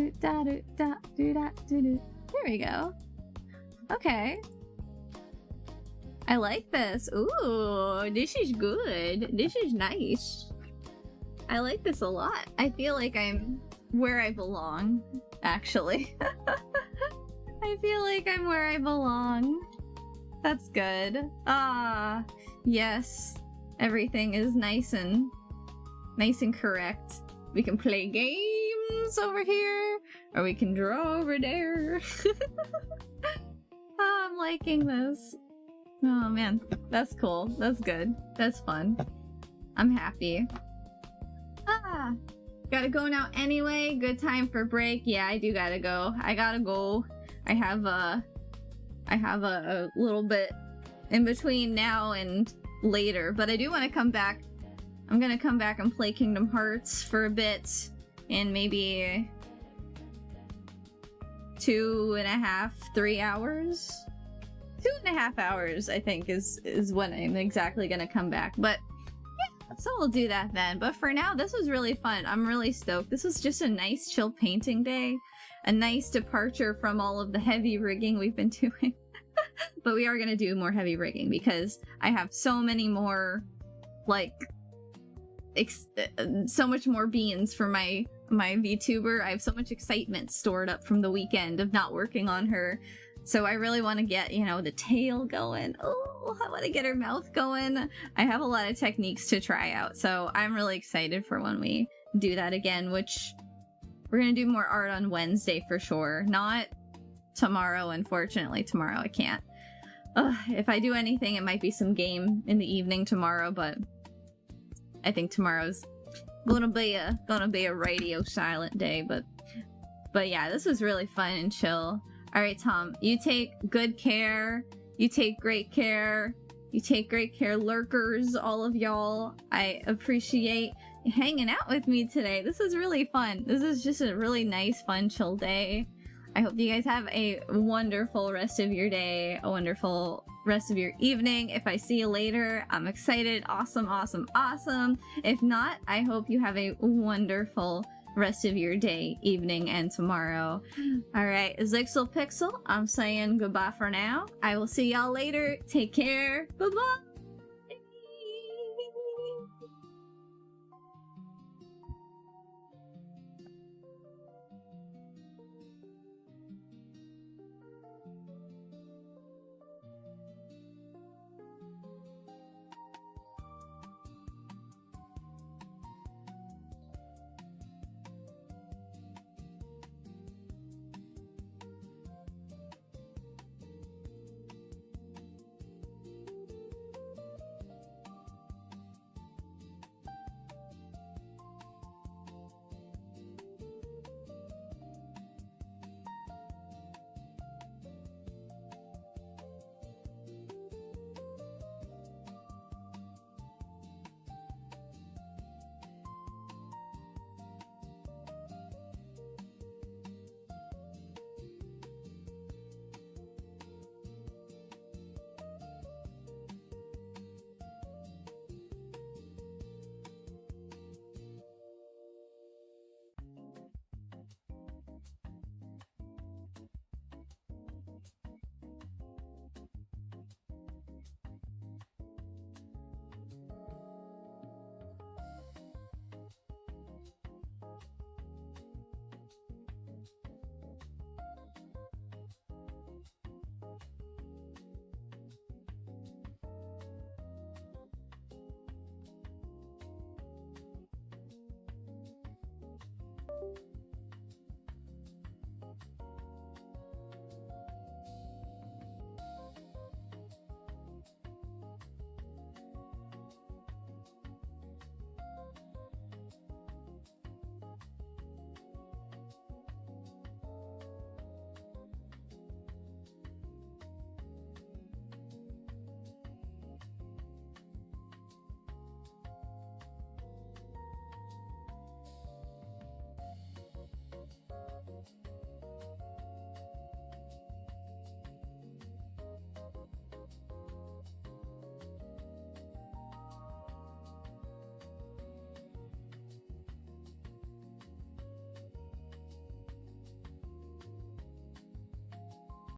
we go. Okay. I like this. Ooh, this is good. This is nice. I like this a lot. I feel like I'm where I belong, actually. I feel like I'm where I belong. That's good. Ah, yes. Everything is nice and correct. We can play games over here, or we can draw over there. Oh, I'm liking this. Oh man, that's cool. That's good. That's fun. I'm happy. Ah, gotta go now anyway. Good time for break. Yeah, I do gotta go. I gotta go. I have a little bit in between now and later, but I do want to come back. I'm gonna come back and play Kingdom Hearts for a bit, in maybe 2.5, 3 hours. 2.5 hours, I think, is when I'm exactly gonna come back. But yeah, so we'll do that then. But for now, this was really fun. I'm really stoked. This was just a nice chill painting day. A nice departure from all of the heavy rigging we've been doing. But we are gonna do more heavy rigging because I have so many more, like, so much more beans for my VTuber. I have so much excitement stored up from the weekend of not working on her. So I really want to get, you know, the tail going. Oh, I want to get her mouth going. I have a lot of techniques to try out. So I'm really excited for when we do that again, which we're going to do more art on Wednesday for sure. Not tomorrow, unfortunately. Tomorrow I can't. If I do anything, it might be some game in the evening tomorrow, but I think tomorrow's gonna be a radio silent day. But yeah, this was really fun and chill. Alright, Tom, you take good care. You take great care. You take great care, lurkers, all of y'all. I appreciate hanging out with me today. This is really fun. This is just a really nice, fun, chill day. I hope you guys have a wonderful rest of your day, a wonderful rest of your evening. If I see you later, I'm excited. Awesome, awesome, awesome. If not, I hope you have a wonderful rest of your day, evening, and tomorrow. Alright, Zixel Pixel, I'm saying goodbye for now. I will see y'all later. Take care. Bye-bye.